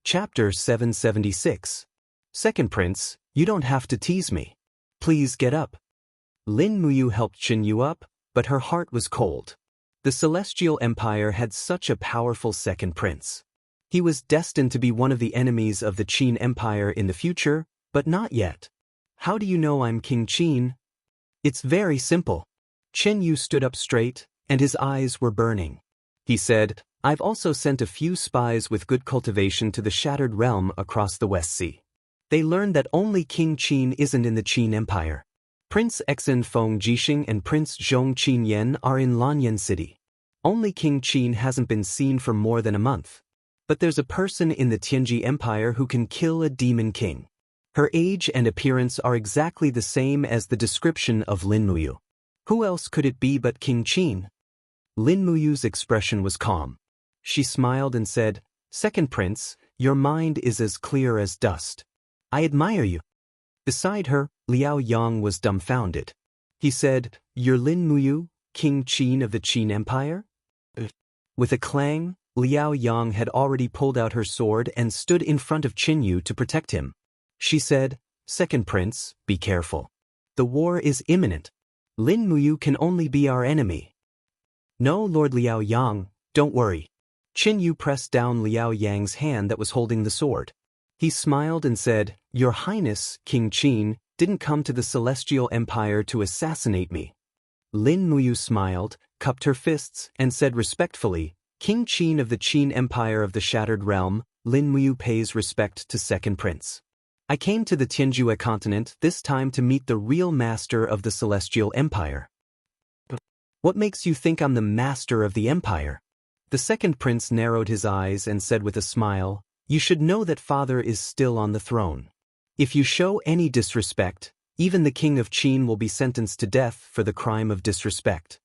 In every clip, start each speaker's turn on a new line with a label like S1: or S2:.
S1: Chapter 776. Second Prince, you don't have to tease me. Please get up. Lin Muyu helped Qin Yu up, but her heart was cold. The Celestial Empire had such a powerful second prince. He was destined to be one of the enemies of the Qin Empire in the future, but not yet. How do you know I'm King Qin? It's very simple. Qin Yu stood up straight, and his eyes were burning. He said, I've also sent a few spies with good cultivation to the Shattered Realm across the West Sea. They learned that only King Qin isn't in the Qin Empire. Prince Exin Feng Jixing and Prince Zhong Qin Yen are in Lanyan City. Only King Qin hasn't been seen for more than a month. But there's a person in the Tianji Empire who can kill a demon king. Her age and appearance are exactly the same as the description of Lin Muyu. Who else could it be but King Qin? Lin Muyu's expression was calm. She smiled and said, Second Prince, your mind is as clear as dust. I admire you. Beside her, Liao Yang was dumbfounded. He said, You're Lin Muyu, King Qin of the Qin Empire? With a clang, Liao Yang had already pulled out her sword and stood in front of Qin Yu to protect him. She said, Second Prince, be careful. The war is imminent. Lin Muyu can only be our enemy. No, Lord Liao Yang, don't worry. Qin Yu pressed down Liao Yang's hand that was holding the sword. He smiled and said, Your Highness, King Qin, didn't come to the Celestial Empire to assassinate me. Lin Muyu smiled, cupped her fists, and said respectfully, King Qin of the Qin Empire of the Shattered Realm, Lin Muyu pays respect to Second Prince. I came to the Tianjue continent this time to meet the real master of the Celestial Empire. What makes you think I'm the master of the Empire? The second prince narrowed his eyes and said with a smile, You should know that father is still on the throne. If you show any disrespect, even the king of Qin will be sentenced to death for the crime of disrespect.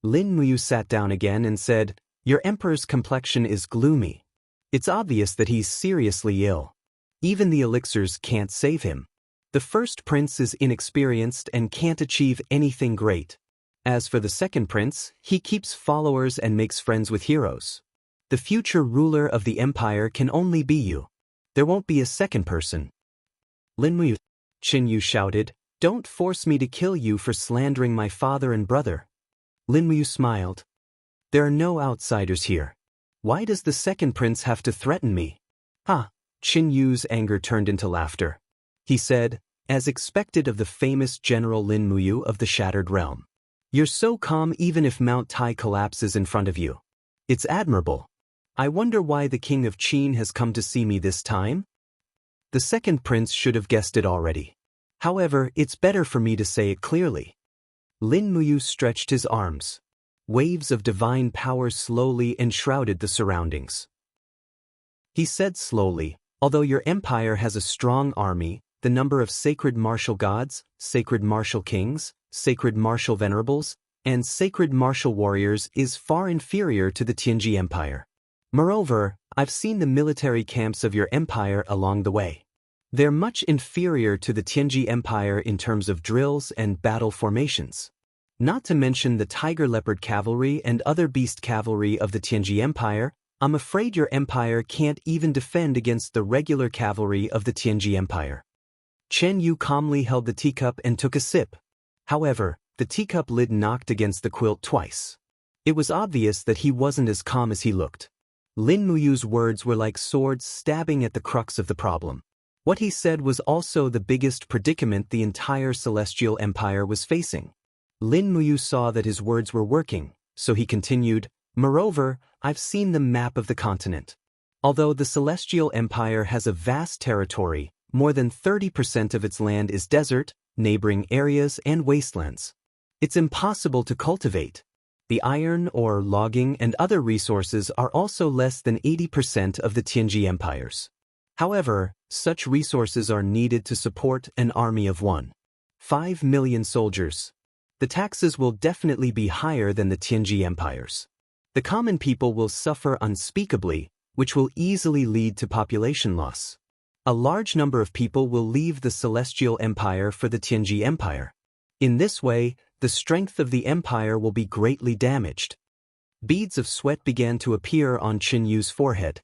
S1: Lin Muyu sat down again and said, Your emperor's complexion is gloomy. It's obvious that he's seriously ill. Even the elixirs can't save him. The first prince is inexperienced and can't achieve anything great. As for the second prince, he keeps followers and makes friends with heroes. The future ruler of the empire can only be you. There won't be a second person. Lin Muyu, Qin Yu shouted, Don't force me to kill you for slandering my father and brother. Lin Muyu smiled. There are no outsiders here. Why does the second prince have to threaten me? Ha! Qin Yu's anger turned into laughter. He said, As expected of the famous General Lin Muyu of the Shattered Realm. You're so calm even if Mount Tai collapses in front of you. It's admirable. I wonder why the king of Qin has come to see me this time? The second prince should have guessed it already. However, it's better for me to say it clearly. Lin Muyu stretched his arms. Waves of divine power slowly enshrouded the surroundings. He said slowly, Although your empire has a strong army, the number of sacred martial gods, sacred martial kings, sacred martial venerables, and sacred martial warriors is far inferior to the Tianji Empire. Moreover, I've seen the military camps of your empire along the way. They're much inferior to the Tianji Empire in terms of drills and battle formations. Not to mention the tiger leopard cavalry and other beast cavalry of the Tianji Empire, I'm afraid your empire can't even defend against the regular cavalry of the Tianji Empire. Qin Yu calmly held the teacup and took a sip. However, the teacup lid knocked against the quilt twice. It was obvious that he wasn't as calm as he looked. Lin Muyu's words were like swords stabbing at the crux of the problem. What he said was also the biggest predicament the entire Celestial Empire was facing. Lin Muyu saw that his words were working, so he continued, Moreover, I've seen the map of the continent. Although the Celestial Empire has a vast territory, more than 30% of its land is desert, neighboring areas, and wastelands. It's impossible to cultivate. The iron ore, logging, and other resources are also less than 80% of the Tianji Empire's. However, such resources are needed to support an army of 1.5 million soldiers. The taxes will definitely be higher than the Tianji Empire's. The common people will suffer unspeakably, which will easily lead to population loss. A large number of people will leave the Celestial Empire for the Tianji Empire. In this way, the strength of the empire will be greatly damaged. Beads of sweat began to appear on Qin Yu's forehead.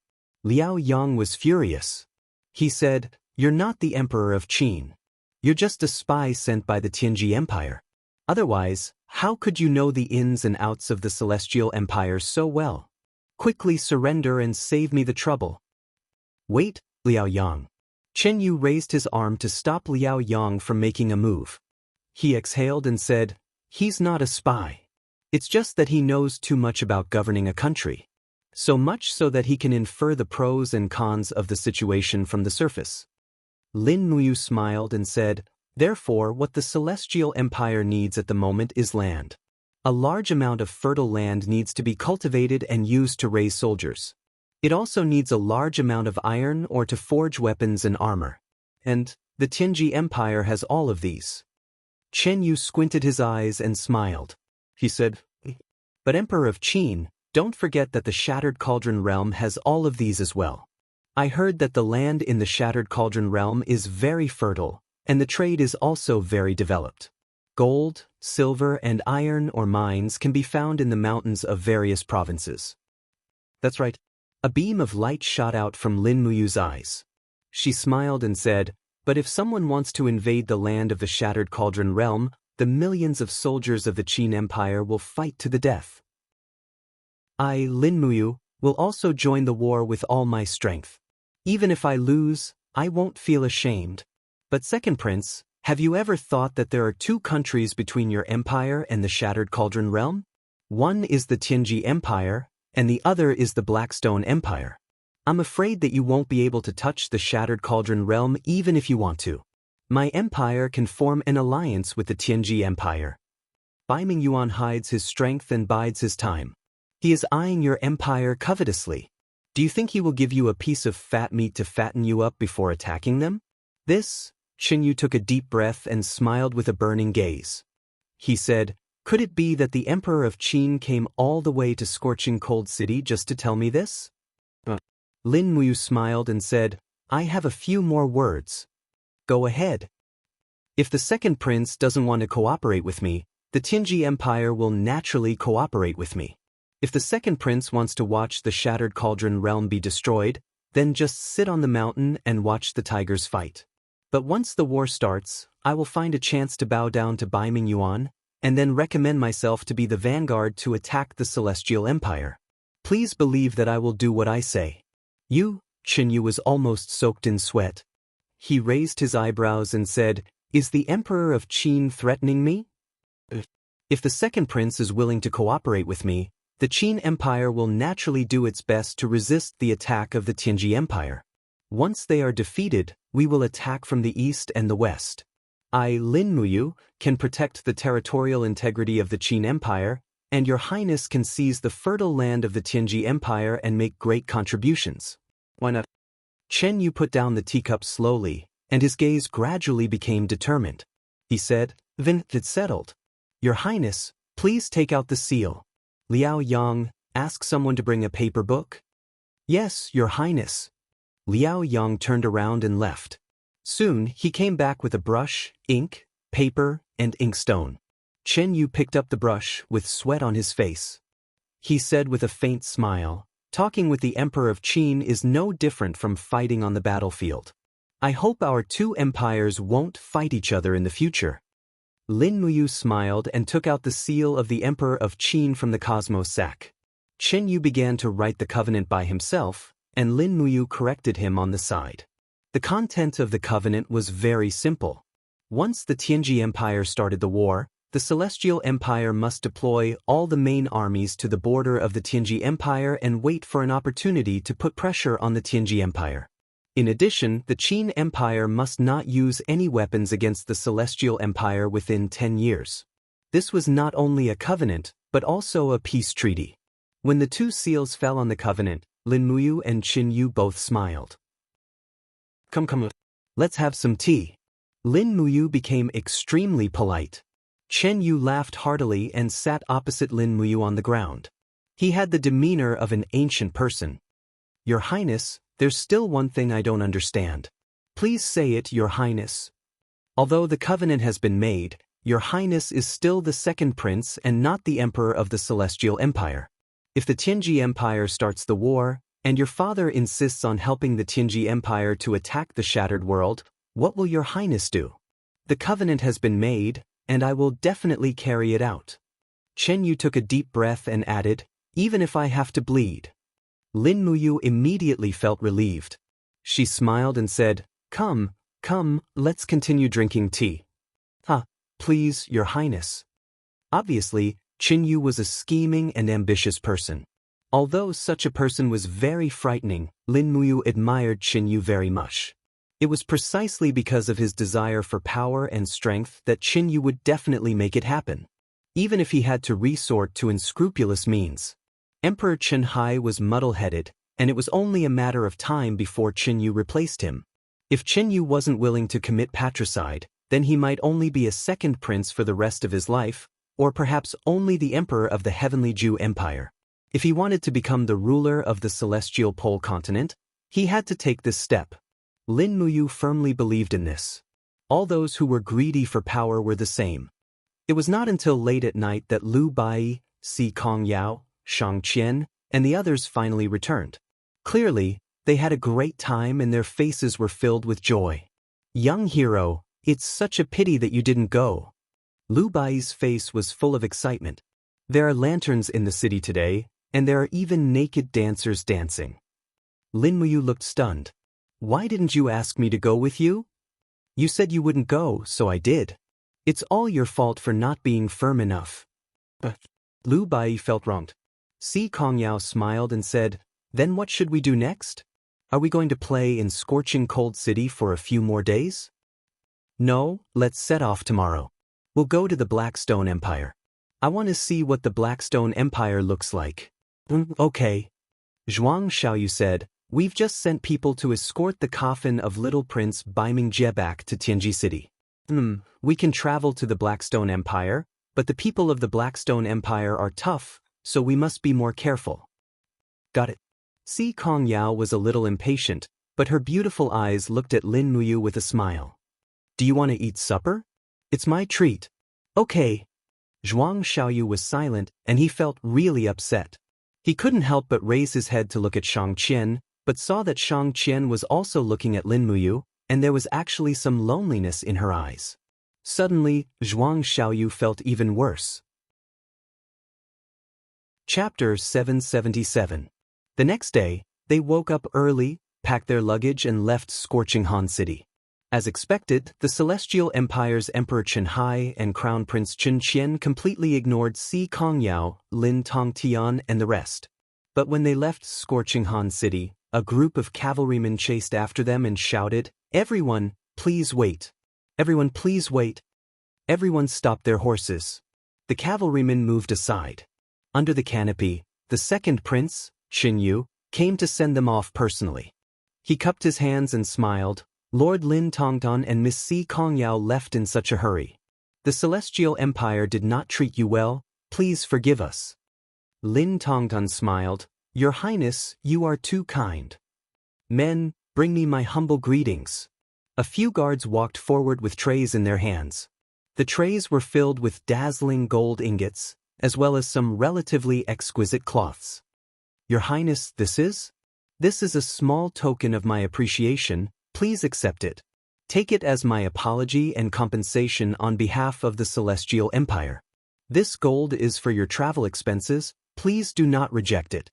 S1: Liao Yang was furious. He said, "You're not the Emperor of Qin. You're just a spy sent by the Tianji Empire. Otherwise, how could you know the ins and outs of the Celestial Empire so well? Quickly surrender and save me the trouble." "Wait, Liao Yang." Chen Yu raised his arm to stop Liao Yang from making a move. He exhaled and said, "He's not a spy. It's just that he knows too much about governing a country. So much so that he can infer the pros and cons of the situation from the surface." Lin Muyu smiled and said, "Therefore, what the Celestial Empire needs at the moment is land. A large amount of fertile land needs to be cultivated and used to raise soldiers. It also needs a large amount of iron ore to forge weapons and armor. And the Tianji Empire has all of these." Chen Yu squinted his eyes and smiled. He said, "But Emperor of Qin, don't forget that the Shattered Cauldron Realm has all of these as well. I heard that the land in the Shattered Cauldron Realm is very fertile, and the trade is also very developed. Gold, silver, and iron ore mines can be found in the mountains of various provinces." "That's right." A beam of light shot out from Lin Muyu's eyes. She smiled and said, "But if someone wants to invade the land of the Shattered Cauldron Realm, the millions of soldiers of the Qin Empire will fight to the death. I, Lin Muyu, will also join the war with all my strength. Even if I lose, I won't feel ashamed. But Second Prince, have you ever thought that there are two countries between your empire and the Shattered Cauldron Realm? One is the Tianji Empire, and the other is the Blackstone Empire. I'm afraid that you won't be able to touch the Shattered Cauldron Realm even if you want to. My empire can form an alliance with the Tianji Empire." Bai Mingyuan hides his strength and bides his time. He is eyeing your empire covetously. Do you think he will give you a piece of fat meat to fatten you up before attacking them? This, Chen Yu took a deep breath and smiled with a burning gaze. He said, "Could it be that the Emperor of Qin came all the way to Scorching Cold City just to tell me this?" Lin Muyu smiled and said, "I have a few more words." "Go ahead." "If the Second Prince doesn't want to cooperate with me, the Tianji Empire will naturally cooperate with me. If the Second Prince wants to watch the Shattered Cauldron Realm be destroyed, then just sit on the mountain and watch the tigers fight. But once the war starts, I will find a chance to bow down to Bai Mingyuan, and then recommend myself to be the vanguard to attack the Celestial Empire. Please believe that I will do what I say." "You?" Chen Yu was almost soaked in sweat. He raised his eyebrows and said, "Is the Emperor of Qin threatening me? If the Second Prince is willing to cooperate with me, the Qin Empire will naturally do its best to resist the attack of the Tianji Empire. Once they are defeated, we will attack from the east and the west. I, Lin Muyu, can protect the territorial integrity of the Qin Empire, and your Highness can seize the fertile land of the Tianji Empire and make great contributions. Why not?" Chen Yu put down the teacup slowly, and his gaze gradually became determined. He said, "Then it's settled. Your Highness, please take out the seal." "Liao Yang, ask someone to bring a paper book." "Yes, Your Highness." Liao Yang turned around and left. Soon, he came back with a brush, ink, paper, and inkstone. Chen Yu picked up the brush with sweat on his face. He said with a faint smile, "Talking with the Emperor of Qin is no different from fighting on the battlefield. I hope our two empires won't fight each other in the future." Lin Muyu smiled and took out the seal of the Emperor of Qin from the Cosmos sack. Chen Yu began to write the covenant by himself, and Lin Muyu corrected him on the side. The content of the covenant was very simple. Once the Tianji Empire started the war, the Celestial Empire must deploy all the main armies to the border of the Tianji Empire and wait for an opportunity to put pressure on the Tianji Empire. In addition, the Qin Empire must not use any weapons against the Celestial Empire within 10 years. This was not only a covenant, but also a peace treaty. When the two seals fell on the covenant, Lin Muyu and Chen Yu both smiled. Come, let's have some tea." Lin Muyu became extremely polite. Chen Yu laughed heartily and sat opposite Lin Muyu on the ground. He had the demeanor of an ancient person. "Your Highness, there's still one thing I don't understand." "Please say it, Your Highness." "Although the covenant has been made, Your Highness is still the Second Prince and not the Emperor of the Celestial Empire. If the Tianji Empire starts the war, And your father insists on helping the Tianji Empire to attack the shattered world. What will your highness do? The covenant has been made, and I will definitely carry it out. Chen Yu took a deep breath and added, even if I have to bleed. Lin Muyu immediately felt relieved. She smiled and said, come, let's continue drinking tea. Please, your highness. Obviously, Chen Yu was a scheming and ambitious person. Although such a person was very frightening, Lin Muyu admired Chen Yu very much. It was precisely because of his desire for power and strength that Chen Yu would definitely make it happen, even if he had to resort to unscrupulous means. Emperor Chen Hai was muddle-headed, and it was only a matter of time before Chen Yu replaced him. If Chen Yu wasn't willing to commit patricide, then he might only be a second prince for the rest of his life, or perhaps only the emperor of the Heavenly Jew Empire. If he wanted to become the ruler of the celestial pole continent, he had to take this step. Lin Muyu firmly believed in this. All those who were greedy for power were the same. It was not until late at night that Liu Bai, Si Kongyao, Shang Qian, and the others finally returned. Clearly, they had a great time and their faces were filled with joy. Young hero, it's such a pity that you didn't go. Liu Bai's face was full of excitement. There are lanterns in the city today, and there are even naked dancers dancing. Lin Muyu looked stunned. Why didn't you ask me to go with you? You said you wouldn't go, so I did. It's all your fault for not being firm enough. But Liu Bai felt wronged. Si Kongyao smiled and said, then what should we do next? Are we going to play in scorching cold city for a few more days? No, let's set off tomorrow. We'll go to the Blackstone Empire. I want to see what the Blackstone Empire looks like. Okay. Zhuang Xiaoyu said, we've just sent people to escort the coffin of little Prince Baiming back to Tianji City. We can travel to the Blackstone Empire, but the people of the Blackstone Empire are tough, so we must be more careful. Got it. Si Kongyao was a little impatient, but her beautiful eyes looked at Lin Muyu with a smile. Do you want to eat supper? It's my treat. Okay. Zhuang Xiaoyu was silent, and he felt really upset. He couldn't help but raise his head to look at Shang Qian, but saw that Shang Qian was also looking at Lin Muyu, and there was actually some loneliness in her eyes. Suddenly, Zhuang Xiaoyu felt even worse. Chapter 777. The next day, they woke up early, packed their luggage and left scorching Han City. As expected, the Celestial Empire's Emperor Chen Hai and Crown Prince Chen Qian completely ignored Si Kongyao, Lin Tongtian and the rest. But when they left scorching Han City, a group of cavalrymen chased after them and shouted, "Everyone, please wait! Everyone, please wait!" Everyone stopped their horses. The cavalrymen moved aside. Under the canopy, the second prince, Xin Yu, came to send them off personally. He cupped his hands and smiled. Lord Lin Tongtan and Miss Si Kongyao left in such a hurry. The Celestial Empire did not treat you well, please forgive us. Lin Tongtan smiled. Your Highness, you are too kind. Men, bring me my humble greetings. A few guards walked forward with trays in their hands. The trays were filled with dazzling gold ingots, as well as some relatively exquisite cloths. Your Highness, this is? This is a small token of my appreciation. Please accept it. Take it as my apology and compensation on behalf of the Celestial Empire. This gold is for your travel expenses, please do not reject it.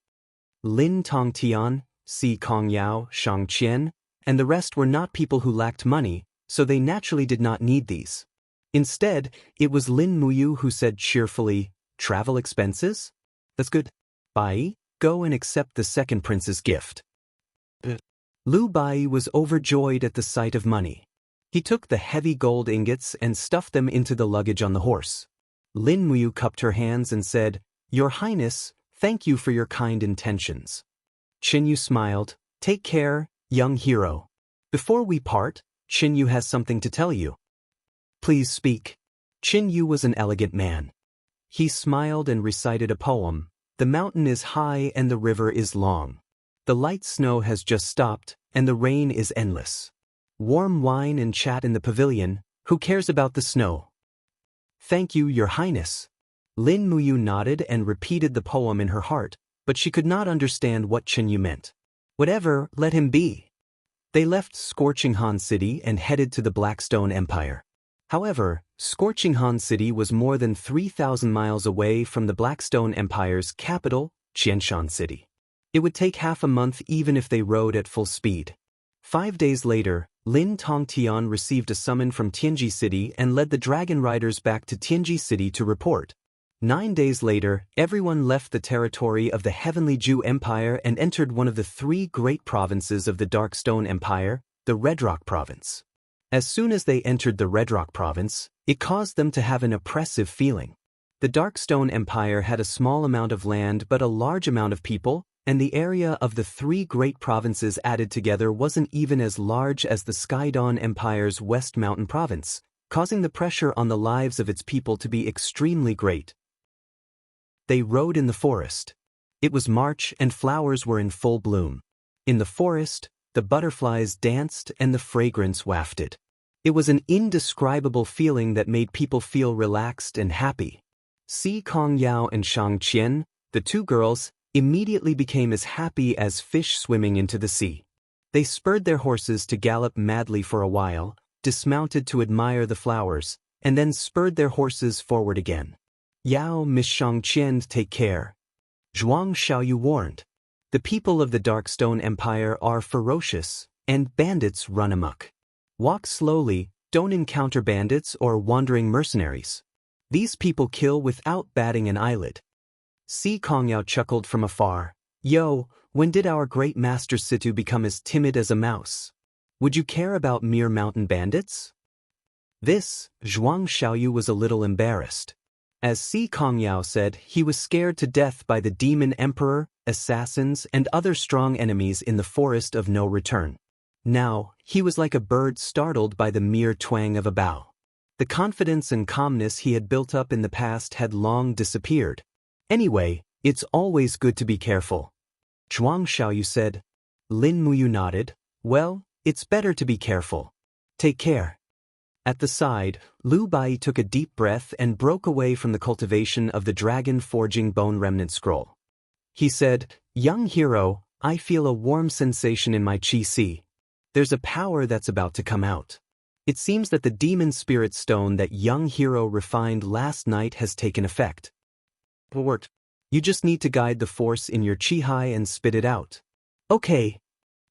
S1: Lin Tongtian, Si Kongyao, Shang Qian, and the rest were not people who lacked money, so they naturally did not need these. Instead, it was Lin Muyu who said cheerfully, travel expenses? That's good. Bai, go and accept the second prince's gift. Liu Bai was overjoyed at the sight of money. He took the heavy gold ingots and stuffed them into the luggage on the horse. Lin Muyu cupped her hands and said, Your Highness, thank you for your kind intentions. Xin Yu smiled, Take care, young hero. Before we part, Xin Yu has something to tell you. Please speak. Xin Yu was an elegant man. He smiled and recited a poem. The mountain is high and the river is long. The light snow has just stopped, and the rain is endless. Warm wine and chat in the pavilion, who cares about the snow? Thank you, Your Highness. Lin Muyu nodded and repeated the poem in her heart, but she could not understand what Chen Yu meant. Whatever, let him be. They left Scorching Han City and headed to the Blackstone Empire. However, Scorching Han City was more than 3,000 miles away from the Blackstone Empire's capital, Qianshan City. It would take half a month even if they rode at full speed. 5 days later, Lin Tongtian received a summon from Tianji City and led the Dragon Riders back to Tianji City to report. 9 days later, everyone left the territory of the Heavenly Jew Empire and entered one of the 3 great provinces of the Darkstone Empire, the Red Rock Province. As soon as they entered the Red Rock Province, it caused them to have an oppressive feeling. The Darkstone Empire had a small amount of land but a large amount of people, and the area of the 3 great provinces added together wasn't even as large as the Skydawn Empire's West Mountain Province, causing the pressure on the lives of its people to be extremely great. They rode in the forest. It was March and flowers were in full bloom. In the forest, the butterflies danced and the fragrance wafted. It was an indescribable feeling that made people feel relaxed and happy. Si Kongyao and Shang Qian, the 2 girls, immediately became as happy as fish swimming into the sea. They spurred their horses to gallop madly for a while, dismounted to admire the flowers, and then spurred their horses forward again. Yao, Miss Shang Qian, take care. Zhuang Xiaoyu warned. The people of the Darkstone Empire are ferocious, and bandits run amok. Walk slowly, don't encounter bandits or wandering mercenaries. These people kill without batting an eyelid. Si Kongyao chuckled from afar. Yo, when did our great master Situ become as timid as a mouse? Would you care about mere mountain bandits? This, Zhuang Xiaoyu was a little embarrassed. As Si Kongyao said, he was scared to death by the demon emperor, assassins, and other strong enemies in the forest of no return. Now, he was like a bird startled by the mere twang of a bow. The confidence and calmness he had built up in the past had long disappeared. Anyway, it's always good to be careful. Zhuang Xiaoyu said. Lin Muyu nodded. Well, it's better to be careful. Take care. At the side, Lu Bai took a deep breath and broke away from the cultivation of the dragon forging bone remnant scroll. He said, Young hero, I feel a warm sensation in my chi-si. There's a power that's about to come out. It seems that the demon spirit stone that young hero refined last night has taken effect. You just need to guide the force in your chi-hai and spit it out. Okay.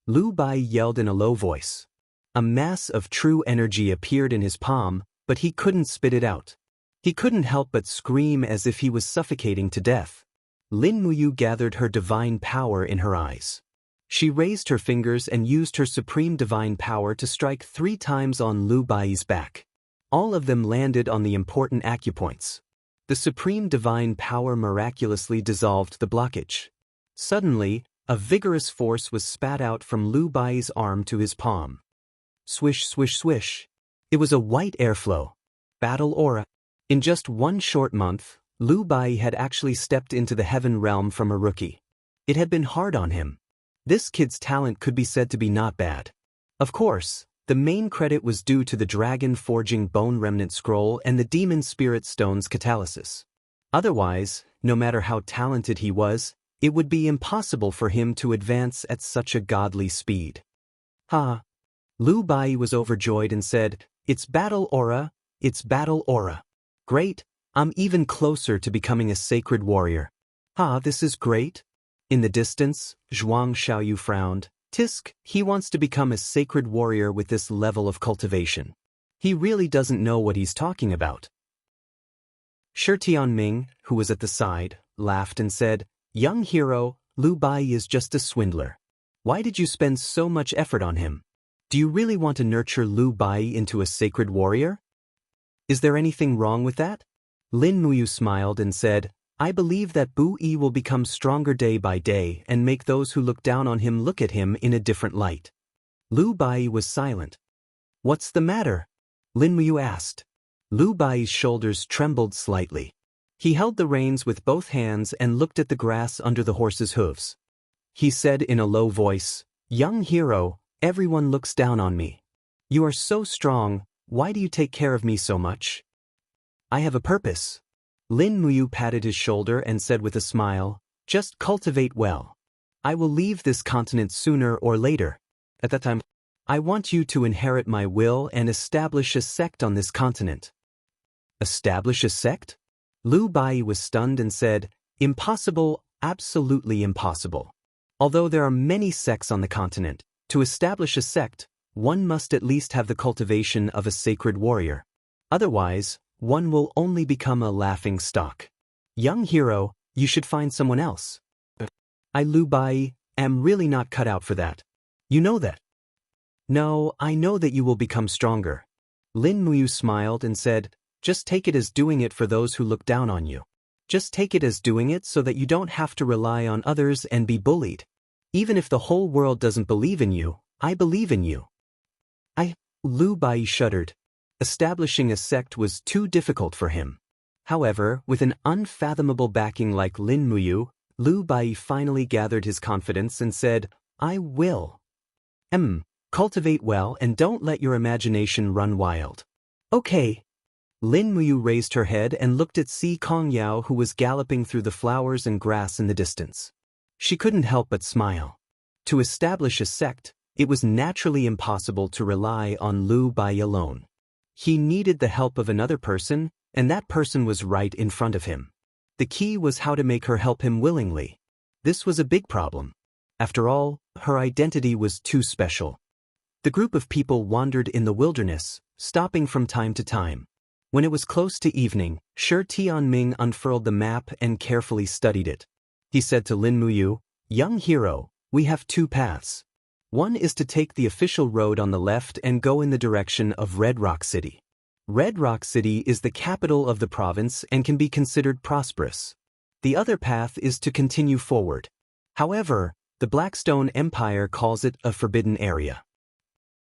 S1: Lu Bai yelled in a low voice. A mass of true energy appeared in his palm, but he couldn't spit it out. He couldn't help but scream as if he was suffocating to death. Lin Muyu gathered her divine power in her eyes. She raised her fingers and used her supreme divine power to strike 3 times on Lu Bai's back. All of them landed on the important acupoints. The supreme divine power miraculously dissolved the blockage. Suddenly, a vigorous force was spat out from Lu Bai's arm to his palm. Swish, swish, swish. It was a white airflow. Battle aura. In just 1 short month, Lu Bai had actually stepped into the heaven realm from a rookie. It had been hard on him. This kid's talent could be said to be not bad. Of course, the main credit was due to the dragon forging bone remnant scroll and the demon spirit stone's catalysis. Otherwise, no matter how talented he was, it would be impossible for him to advance at such a godly speed. Ha! Lu Bai was overjoyed and said, It's battle aura, it's battle aura. Great, I'm even closer to becoming a sacred warrior. Ha, this is great. In the distance, Zhuang Xiaoyu frowned. Tisk, he wants to become a sacred warrior with this level of cultivation. He really doesn't know what he's talking about. Shi Tianming, who was at the side, laughed and said, Young hero, Lu Bai is just a swindler. Why did you spend so much effort on him? Do you really want to nurture Lu Bai into a sacred warrior? Is there anything wrong with that? Lin Muyu smiled and said, I believe that Bu Yi will become stronger day by day and make those who look down on him look at him in a different light. Lu Bai was silent. What's the matter? Lin Muyu asked. Lu Bai's shoulders trembled slightly. He held the reins with both hands and looked at the grass under the horse's hooves. He said in a low voice, Young hero, everyone looks down on me. You are so strong, why do you take care of me so much? I have a purpose. Lin Muyu patted his shoulder and said with a smile, Just cultivate well. I will leave this continent sooner or later. At that time, I want you to inherit my will and establish a sect on this continent. Establish a sect? Lu Bai was stunned and said, impossible, absolutely impossible. Although there are many sects on the continent, to establish a sect, one must at least have the cultivation of a sacred warrior. Otherwise, one will only become a laughing stock. Young hero, you should find someone else. I, Lu Bai, am really not cut out for that. You know that. No, I know that you will become stronger. Lin Muyu smiled and said, just take it as doing it for those who look down on you. Just take it as doing it so that you don't have to rely on others and be bullied. Even if the whole world doesn't believe in you, I believe in you. Lu Bai shuddered. Establishing a sect was too difficult for him. However, with an unfathomable backing like Lin Muyu, Lu Bai finally gathered his confidence and said, I will. Cultivate well and don't let your imagination run wild. Okay. Lin Muyu raised her head and looked at Si Kongyao, who was galloping through the flowers and grass in the distance. She couldn't help but smile. To establish a sect, it was naturally impossible to rely on Lu Bai alone. He needed the help of another person, and that person was right in front of him. The key was how to make her help him willingly. This was a big problem. After all, her identity was too special. The group of people wandered in the wilderness, stopping from time to time. When it was close to evening, Shi Tianming unfurled the map and carefully studied it. He said to Lin Muyu, young hero, we have two paths. One is to take the official road on the left and go in the direction of Red Rock City. Red Rock City is the capital of the province and can be considered prosperous. The other path is to continue forward. However, the Blackstone Empire calls it a forbidden area.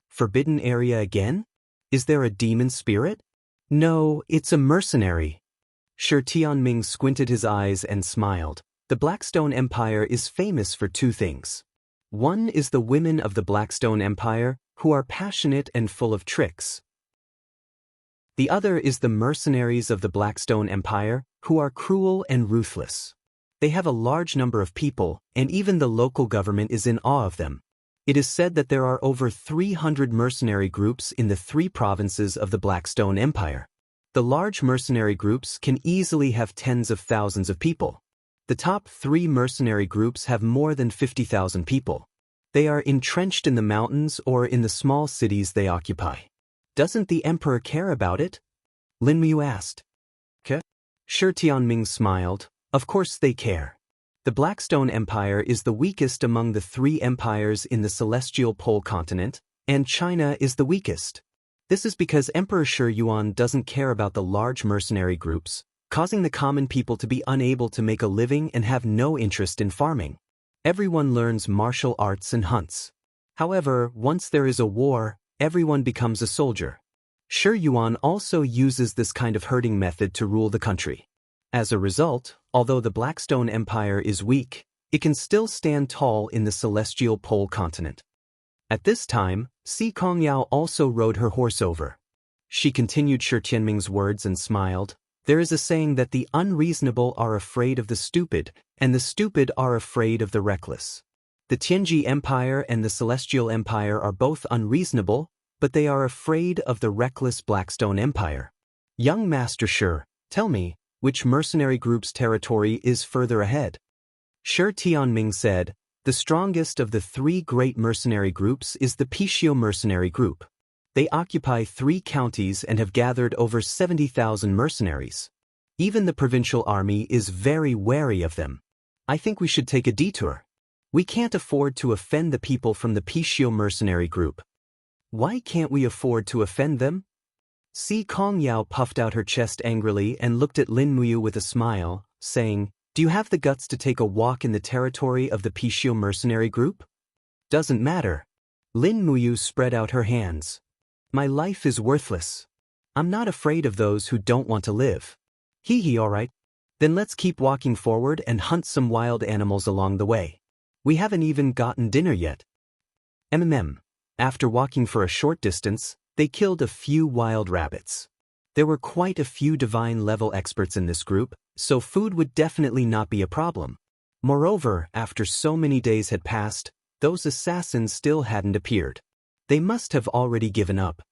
S1: Forbidden area again? Is there a demon spirit? No, it's a mercenary. Shi Tianming squinted his eyes and smiled. The Blackstone Empire is famous for two things. One is the women of the Blackstone Empire, who are passionate and full of tricks. The other is the mercenaries of the Blackstone Empire, who are cruel and ruthless. They have a large number of people, and even the local government is in awe of them. It is said that there are over 300 mercenary groups in the 3 provinces of the Blackstone Empire. The large mercenary groups can easily have tens of thousands of people. The top 3 mercenary groups have more than 50,000 people. They are entrenched in the mountains or in the small cities they occupy. Doesn't the emperor care about it? Lin Muyu asked. Shi Tianming smiled. Of course they care. The Blackstone Empire is the weakest among the 3 empires in the celestial pole continent, and China is the weakest. This is because Emperor Shi Yuan doesn't care about the large mercenary groups, causing the common people to be unable to make a living and have no interest in farming. Everyone learns martial arts and hunts. However, once there is a war, everyone becomes a soldier. Shi Yuan also uses this kind of herding method to rule the country. As a result, although the Blackstone Empire is weak, it can still stand tall in the celestial pole continent. At this time, Si Kongyao also rode her horse over. She continued Shi Tianming's words and smiled. There is a saying that the unreasonable are afraid of the stupid, and the stupid are afraid of the reckless. The Tianji Empire and the Celestial Empire are both unreasonable, but they are afraid of the reckless Blackstone Empire. Young Master Shi, tell me, which mercenary group's territory is further ahead? Shi Tianming said, the strongest of the 3 great mercenary groups is the Pishio mercenary group. They occupy 3 counties and have gathered over 70,000 mercenaries. Even the provincial army is very wary of them. I think we should take a detour. We can't afford to offend the people from the Pishio mercenary group. Why can't we afford to offend them? Si Kongyao puffed out her chest angrily and looked at Lin Muyu with a smile, saying, do you have the guts to take a walk in the territory of the Pishio mercenary group? Doesn't matter. Lin Muyu spread out her hands. My life is worthless. I'm not afraid of those who don't want to live. Hee all right. Then let's keep walking forward and hunt some wild animals along the way. We haven't even gotten dinner yet. After walking for a short distance, they killed a few wild rabbits. There were quite a few divine level experts in this group, so food would definitely not be a problem. Moreover, after so many days had passed, those assassins still hadn't appeared. They must have already given up.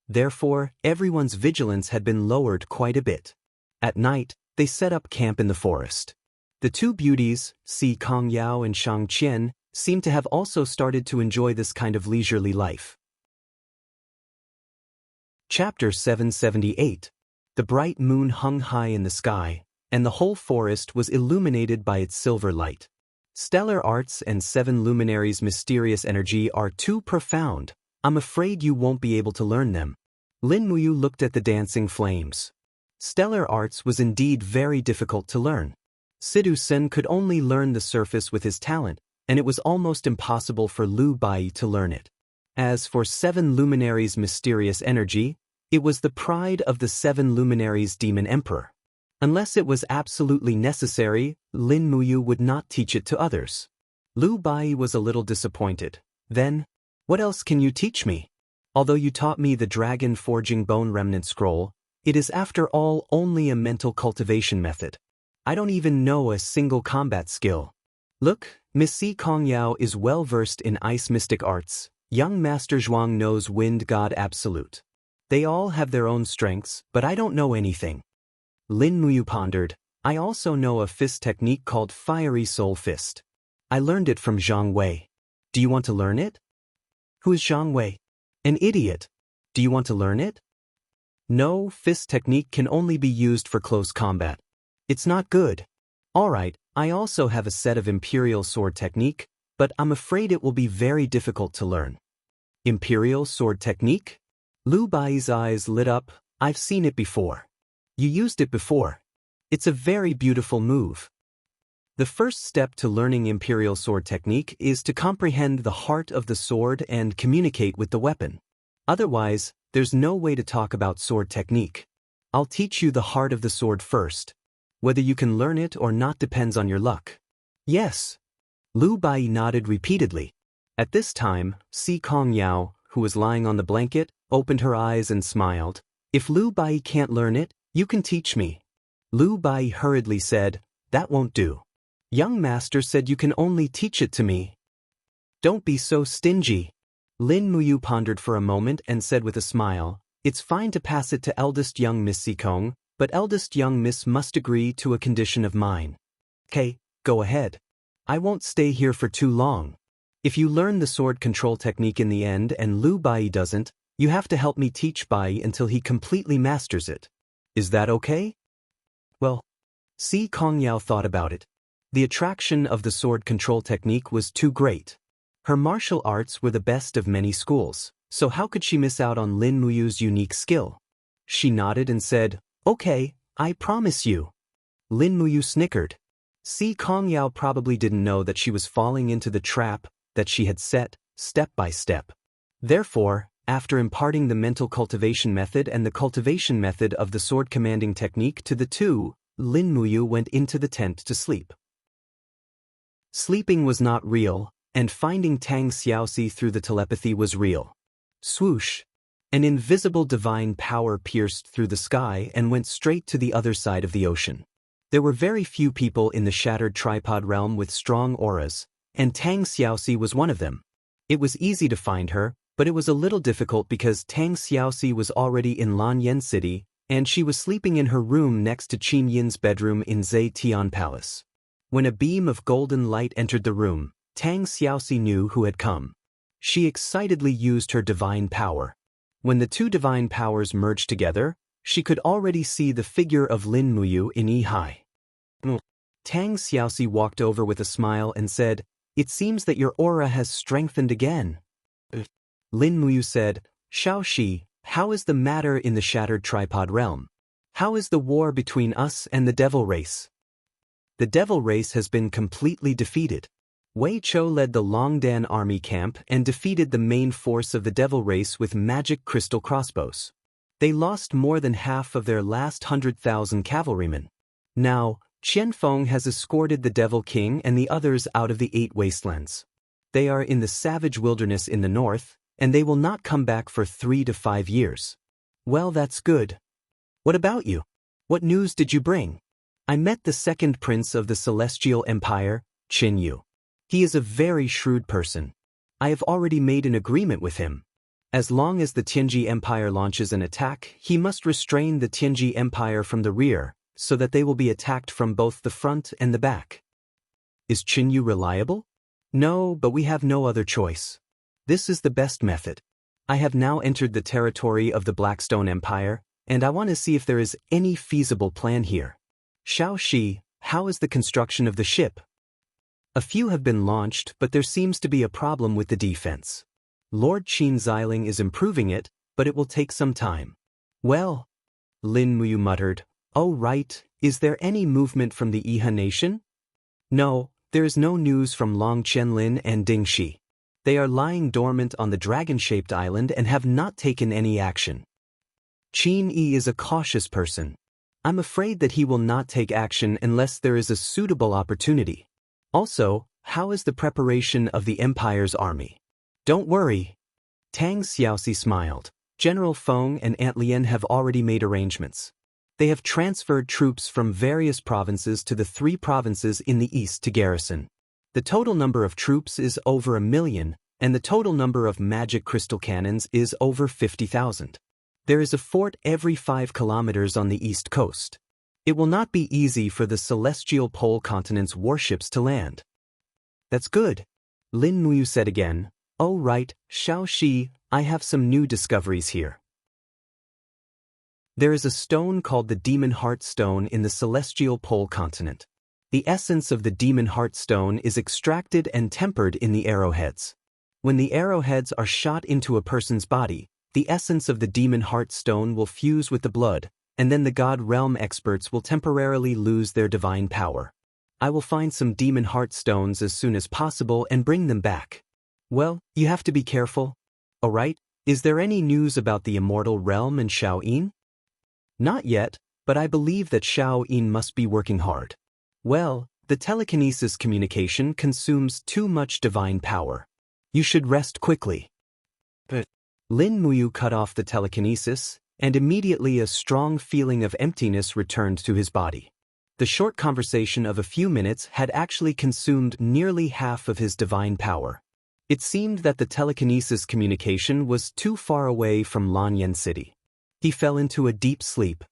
S1: Therefore, everyone's vigilance had been lowered quite a bit. At night, they set up camp in the forest. The two beauties, Si Kongyao and Shang Qian, seemed to have also started to enjoy this kind of leisurely life. Chapter 778. The bright moon hung high in the sky, and the whole forest was illuminated by its silver light. Stellar arts and seven luminaries' mysterious energy are too profound. I'm afraid you won't be able to learn them. Lin Muyu looked at the dancing flames. Stellar arts was indeed very difficult to learn. Sidu Sen could only learn the surface with his talent, and it was almost impossible for Lu Bai to learn it. As for seven luminaries' mysterious energy, it was the pride of the seven luminaries' demon emperor. Unless it was absolutely necessary, Lin Muyu would not teach it to others. Lu Bai was a little disappointed. Then, what else can you teach me? Although you taught me the dragon forging bone remnant scroll, it is after all only a mental cultivation method. I don't even know a single combat skill. Look, Miss Si Kongyao is well versed in ice mystic arts. Young Master Zhuang knows wind god absolute. They all have their own strengths, but I don't know anything. Lin Muyu pondered. I also know a fist technique called Fiery Soul Fist. I learned it from Zhang Wei. Do you want to learn it? Who is Zhang Wei? An idiot. Do you want to learn it? No, fist technique can only be used for close combat. It's not good. Alright, I also have a set of Imperial Sword technique, but I'm afraid it will be very difficult to learn. Imperial Sword technique? Lu Bai's eyes lit up. I've seen it before. You used it before. It's a very beautiful move. The first step to learning Imperial Sword technique is to comprehend the heart of the sword and communicate with the weapon. Otherwise, there's no way to talk about sword technique. I'll teach you the heart of the sword first. Whether you can learn it or not depends on your luck. Yes. Lu Bai nodded repeatedly. At this time, Si Kongyao, who was lying on the blanket, opened her eyes and smiled. If Lu Bai can't learn it, you can teach me. Lu Bai hurriedly said, that won't do. Young master said you can only teach it to me. Don't be so stingy. Lin Muyu pondered for a moment and said with a smile, it's fine to pass it to eldest young Miss Sikong, but eldest young Miss must agree to a condition of mine. Okay, go ahead. I won't stay here for too long. If you learn the sword control technique in the end and Lu Bai doesn't, you have to help me teach Bai until he completely masters it. Is that okay? Well, Si Kongyao thought about it. The attraction of the sword control technique was too great. Her martial arts were the best of many schools, so how could she miss out on Lin Muyu's unique skill? She nodded and said, okay, I promise you. Lin Muyu snickered. Si Kongyao probably didn't know that she was falling into the trap that she had set, step by step. Therefore, after imparting the mental cultivation method and the cultivation method of the sword commanding technique to the two, Lin Muyu went into the tent to sleep. Sleeping was not real, and finding Tang Xiaoxi through the telepathy was real. Swoosh! An invisible divine power pierced through the sky and went straight to the other side of the ocean. There were very few people in the shattered tripod realm with strong auras, and Tang Xiaoxi was one of them. It was easy to find her, but it was a little difficult because Tang Xiaoxi was already in Lanyan City, and she was sleeping in her room next to Qin Yin's bedroom in Zetian Palace. When a beam of golden light entered the room, Tang Xiaoxi knew who had come. She excitedly used her divine power. When the two divine powers merged together, she could already see the figure of Lin Muyu in Yihai. Tang Xiaoxi walked over with a smile and said, it seems that your aura has strengthened again. Lin Muyu said, Xiaoxi, how is the matter in the shattered tripod realm? How is the war between us and the devil race? The devil race has been completely defeated. Wei Chou led the Longdan army camp and defeated the main force of the devil race with magic crystal crossbows. They lost more than half of their last 100,000 cavalrymen. Now, Qianfeng has escorted the Devil King and the others out of the 8 wastelands. They are in the savage wilderness in the north, and they will not come back for 3 to 5 years. Well, that's good. What about you? What news did you bring? I met the second prince of the Celestial Empire, Qin Yu. He is a very shrewd person. I have already made an agreement with him. As long as the Tianji Empire launches an attack, he must restrain the Tianji Empire from the rear, so that they will be attacked from both the front and the back. Is Qin Yu reliable? No, but we have no other choice. This is the best method. I have now entered the territory of the Blackstone Empire, and I want to see if there is any feasible plan here. Xiao Shi, how is the construction of the ship? A few have been launched, but there seems to be a problem with the defense. Lord Qin Xiling is improving it, but it will take some time. Well, Lin Muyu muttered, oh right, is there any movement from the Iha nation? No, there is no news from Long Qianlin and Ding Shi. They are lying dormant on the dragon-shaped island and have not taken any action. Qin Yi is a cautious person. I'm afraid that he will not take action unless there is a suitable opportunity. Also, how is the preparation of the Empire's army? Don't worry. Tang Xiaoxi smiled. General Feng and Aunt Lien have already made arrangements. They have transferred troops from various provinces to the 3 provinces in the east to garrison. The total number of troops is over 1 million, and the total number of magic crystal cannons is over 50,000. There is a fort every 5 kilometers on the east coast. It will not be easy for the celestial pole continent's warships to land. That's good. Lin Muyu said again, oh right, Xiao Shi, I have some new discoveries here. There is a stone called the Demon Heart Stone in the celestial pole continent. The essence of the Demon Heart Stone is extracted and tempered in the arrowheads. When the arrowheads are shot into a person's body, the essence of the Demon Heart Stone will fuse with the blood, and then the God Realm experts will temporarily lose their divine power. I will find some Demon Heart Stones as soon as possible and bring them back. Well, you have to be careful. Alright, is there any news about the Immortal Realm and Xiao Yin? Not yet, but I believe that Xiao Yin must be working hard. Well, the telekinesis communication consumes too much divine power. You should rest quickly. But Lin Muyu cut off the telekinesis, and immediately a strong feeling of emptiness returned to his body. The short conversation of a few minutes had actually consumed nearly half of his divine power. It seemed that the telekinesis communication was too far away from Lanyan City. He fell into a deep sleep.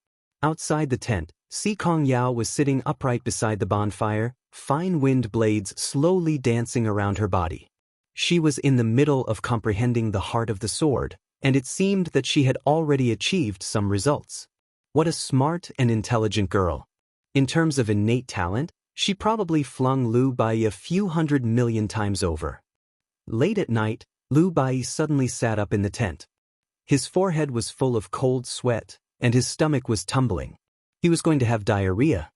S1: Outside the tent, Si Kong Yao was sitting upright beside the bonfire, fine wind blades slowly dancing around her body. She was in the middle of comprehending the heart of the sword, and it seemed that she had already achieved some results. What a smart and intelligent girl. In terms of innate talent, she probably flung Lu Bai a few 100 million times over. Late at night, Lu Bai suddenly sat up in the tent. His forehead was full of cold sweat, and his stomach was tumbling. He was going to have diarrhea.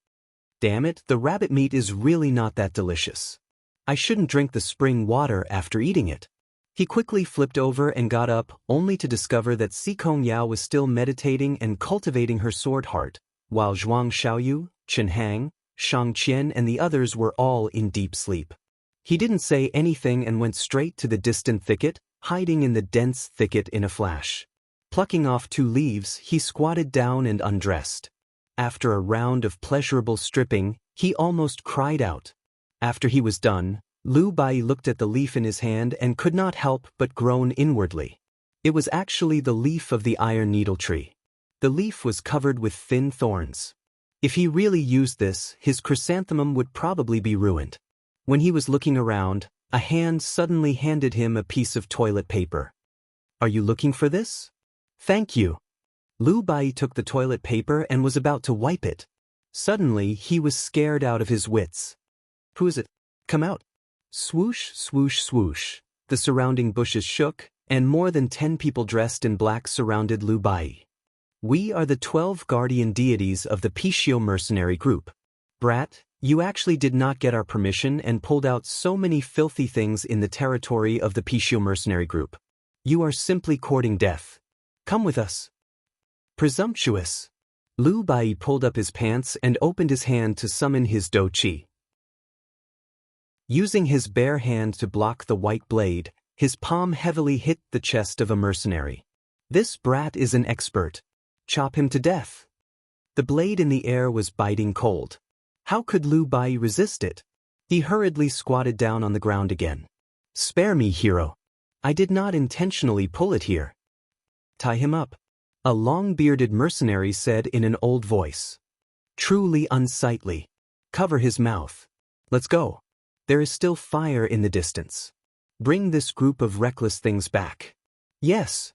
S1: Damn it, the rabbit meat is really not that delicious. I shouldn't drink the spring water after eating it. He quickly flipped over and got up, only to discover that Si Kong Yao was still meditating and cultivating her sword heart, while Zhuang Xiaoyu, Chen Hang, Shang Qian and the others were all in deep sleep. He didn't say anything and went straight to the distant thicket, hiding in the dense thicket in a flash. Plucking off 2 leaves, he squatted down and undressed. After a round of pleasurable stripping, he almost cried out. After he was done, Lu Bai looked at the leaf in his hand and could not help but groan inwardly. It was actually the leaf of the iron needle tree. The leaf was covered with thin thorns. If he really used this, his chrysanthemum would probably be ruined. When he was looking around, a hand suddenly handed him a piece of toilet paper. Are you looking for this? Thank you. Lu Bai took the toilet paper and was about to wipe it. Suddenly, he was scared out of his wits. Who is it? Come out. Swoosh, swoosh, swoosh. The surrounding bushes shook, and more than 10 people dressed in black surrounded Lu Bai. We are the 12 guardian deities of the Pishio mercenary group. Brat, you actually did not get our permission and pulled out so many filthy things in the territory of the Pishio mercenary group. You are simply courting death. Come with us. Presumptuous. Lu Bai pulled up his pants and opened his hand to summon his Do Chi. Using his bare hand to block the white blade, his palm heavily hit the chest of a mercenary. This brat is an expert. Chop him to death. The blade in the air was biting cold. How could Lu Bai resist it? He hurriedly squatted down on the ground again. "Spare me, hero. I did not intentionally pull it here." "Tie him up," a long-bearded mercenary said in an old voice. "Truly unsightly. Cover his mouth. Let's go. There is still fire in the distance. Bring this group of reckless things back." "Yes."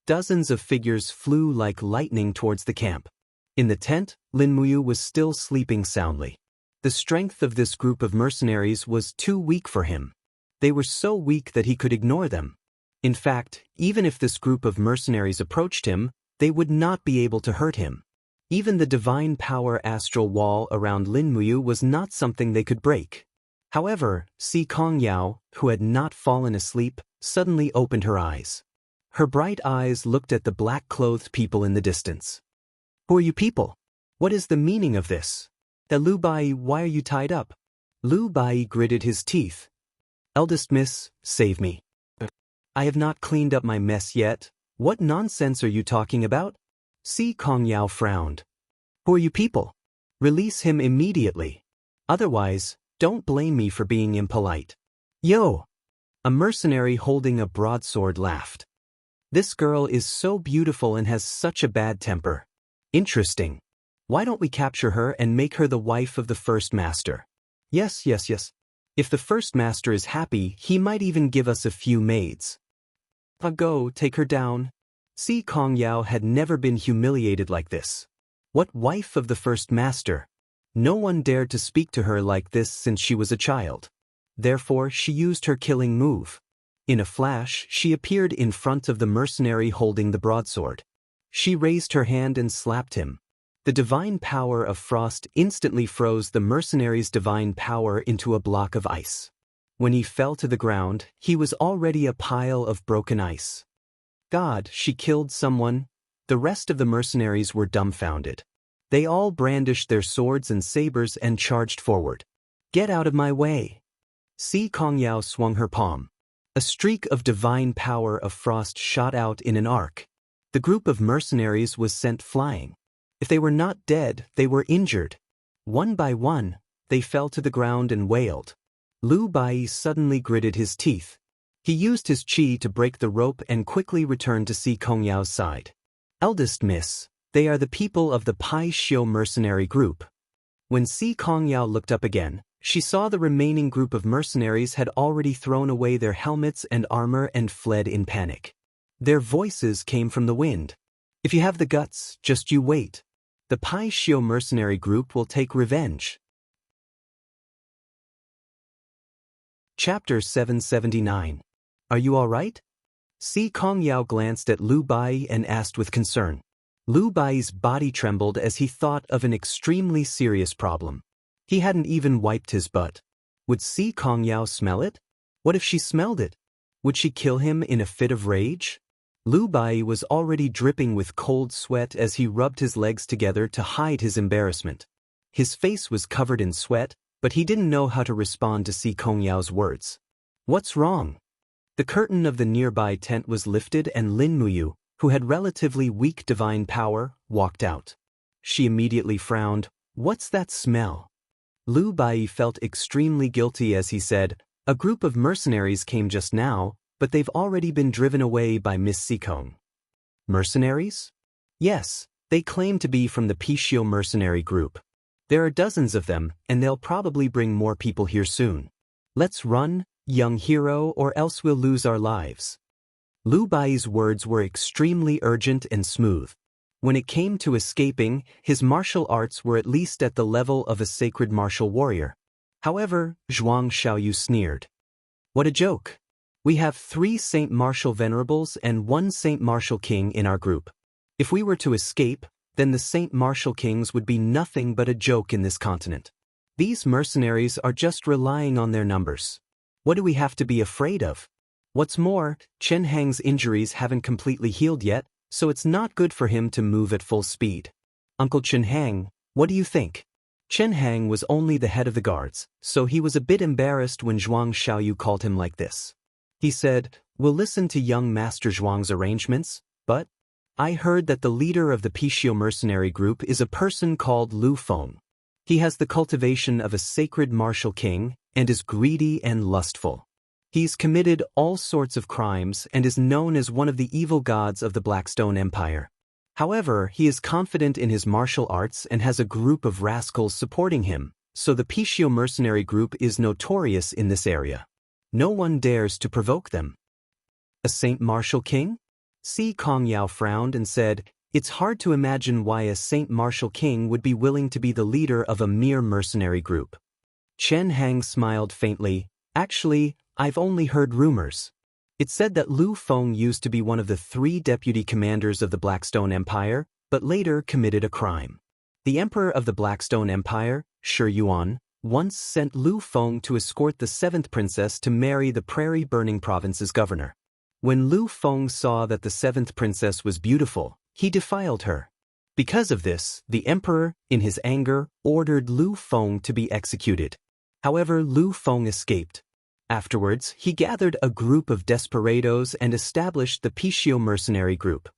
S1: Dozens of figures flew like lightning towards the camp. In the tent, Lin Muyu was still sleeping soundly. The strength of this group of mercenaries was too weak for him. They were so weak that he could ignore them. In fact, even if this group of mercenaries approached him, they would not be able to hurt him. Even the divine power astral wall around Lin Muyu was not something they could break. However, Si Kongyao, who had not fallen asleep, suddenly opened her eyes. Her bright eyes looked at the black-clothed people in the distance. "Who are you people? What is the meaning of this? Lu Bai, why are you tied up?" Lu Bai gritted his teeth. "Eldest miss, save me. I have not cleaned up my mess yet. What nonsense are you talking about?" Si Kongyao frowned. "Who are you people? Release him immediately. Otherwise, don't blame me for being impolite." "Yo!" A mercenary holding a broadsword laughed. "This girl is so beautiful and has such a bad temper. Interesting. Why don't we capture her and make her the wife of the first master?" Yes. If the first master is happy, he might even give us a few maids." "Go, take her down." Si Kongyao had never been humiliated like this. What wife of the first master? No one dared to speak to her like this since she was a child. Therefore, she used her killing move. In a flash, she appeared in front of the mercenary holding the broadsword. She raised her hand and slapped him. The divine power of frost instantly froze the mercenary's divine power into a block of ice. When he fell to the ground, he was already a pile of broken ice. God, she killed someone. The rest of the mercenaries were dumbfounded. They all brandished their swords and sabers and charged forward. "Get out of my way." Si Kongyao swung her palm. A streak of divine power of frost shot out in an arc. The group of mercenaries was sent flying. If they were not dead, they were injured. One by one, they fell to the ground and wailed. Lu Bai suddenly gritted his teeth. He used his chi to break the rope and quickly returned to Si Kongyao's side. "Eldest miss, they are the people of the Pai Xiu mercenary group." When Si Kongyao looked up again, she saw the remaining group of mercenaries had already thrown away their helmets and armor and fled in panic. Their voices came from the wind. "If you have the guts, just you wait. The Pai Xiu mercenary group will take revenge." Chapter 779. Are you all right? Si Kongyao glanced at Lu Bai and asked with concern. Lu Bai's body trembled as he thought of an extremely serious problem. He hadn't even wiped his butt. Would Si Kongyao smell it? What if she smelled it? Would she kill him in a fit of rage? Lu Bai was already dripping with cold sweat as he rubbed his legs together to hide his embarrassment. His face was covered in sweat, but he didn't know how to respond to Si Kongyao's words. "What's wrong?" The curtain of the nearby tent was lifted and Lin Muyu, who had relatively weak divine power, walked out. She immediately frowned. "What's that smell?" Lu Bai felt extremely guilty as he said, "A group of mercenaries came just now, but they've already been driven away by Miss Sikong." "Mercenaries?" "Yes, they claim to be from the Pishio mercenary group. There are dozens of them, and they'll probably bring more people here soon. Let's run, young hero, or else we'll lose our lives." Lu Bai's words were extremely urgent and smooth. When it came to escaping, his martial arts were at least at the level of a sacred martial warrior. However, Zhuang Xiaoyu sneered. "What a joke. We have 3 Saint Martial Venerables and 1 Saint Martial King in our group. If we were to escape, then the Saint Martial Kings would be nothing but a joke in this continent. These mercenaries are just relying on their numbers. What do we have to be afraid of? What's more, Chen Hang's injuries haven't completely healed yet, so it's not good for him to move at full speed. Uncle Chen Hang, what do you think?" Chen Hang was only the head of the guards, so he was a bit embarrassed when Zhuang Xiaoyu called him like this. He said, "We'll listen to young Master Zhuang's arrangements, but I heard that the leader of the Pishio mercenary group is a person called Lu Feng. He has the cultivation of a sacred martial king, and is greedy and lustful. He's committed all sorts of crimes and is known as one of the evil gods of the Blackstone Empire. However, he is confident in his martial arts and has a group of rascals supporting him, so the Pishio mercenary group is notorious in this area. No one dares to provoke them. A Saint Martial King? Si Kongyao frowned and said, "It's hard to imagine why a Saint Martial King would be willing to be the leader of a mere mercenary group." Chen Hang smiled faintly. "Actually, I've only heard rumors. It's said that Lu Feng used to be one of the 3 deputy commanders of the Blackstone Empire, but later committed a crime. The emperor of the Blackstone Empire, Shi Yuan, once sent Lu Feng to escort the 7th princess to marry the Prairie Burning Province's governor. When Lu Feng saw that the 7th princess was beautiful, he defiled her. Because of this, the emperor, in his anger, ordered Lu Feng to be executed. However, Lu Feng escaped. Afterwards, he gathered a group of desperados and established the Pishio mercenary group.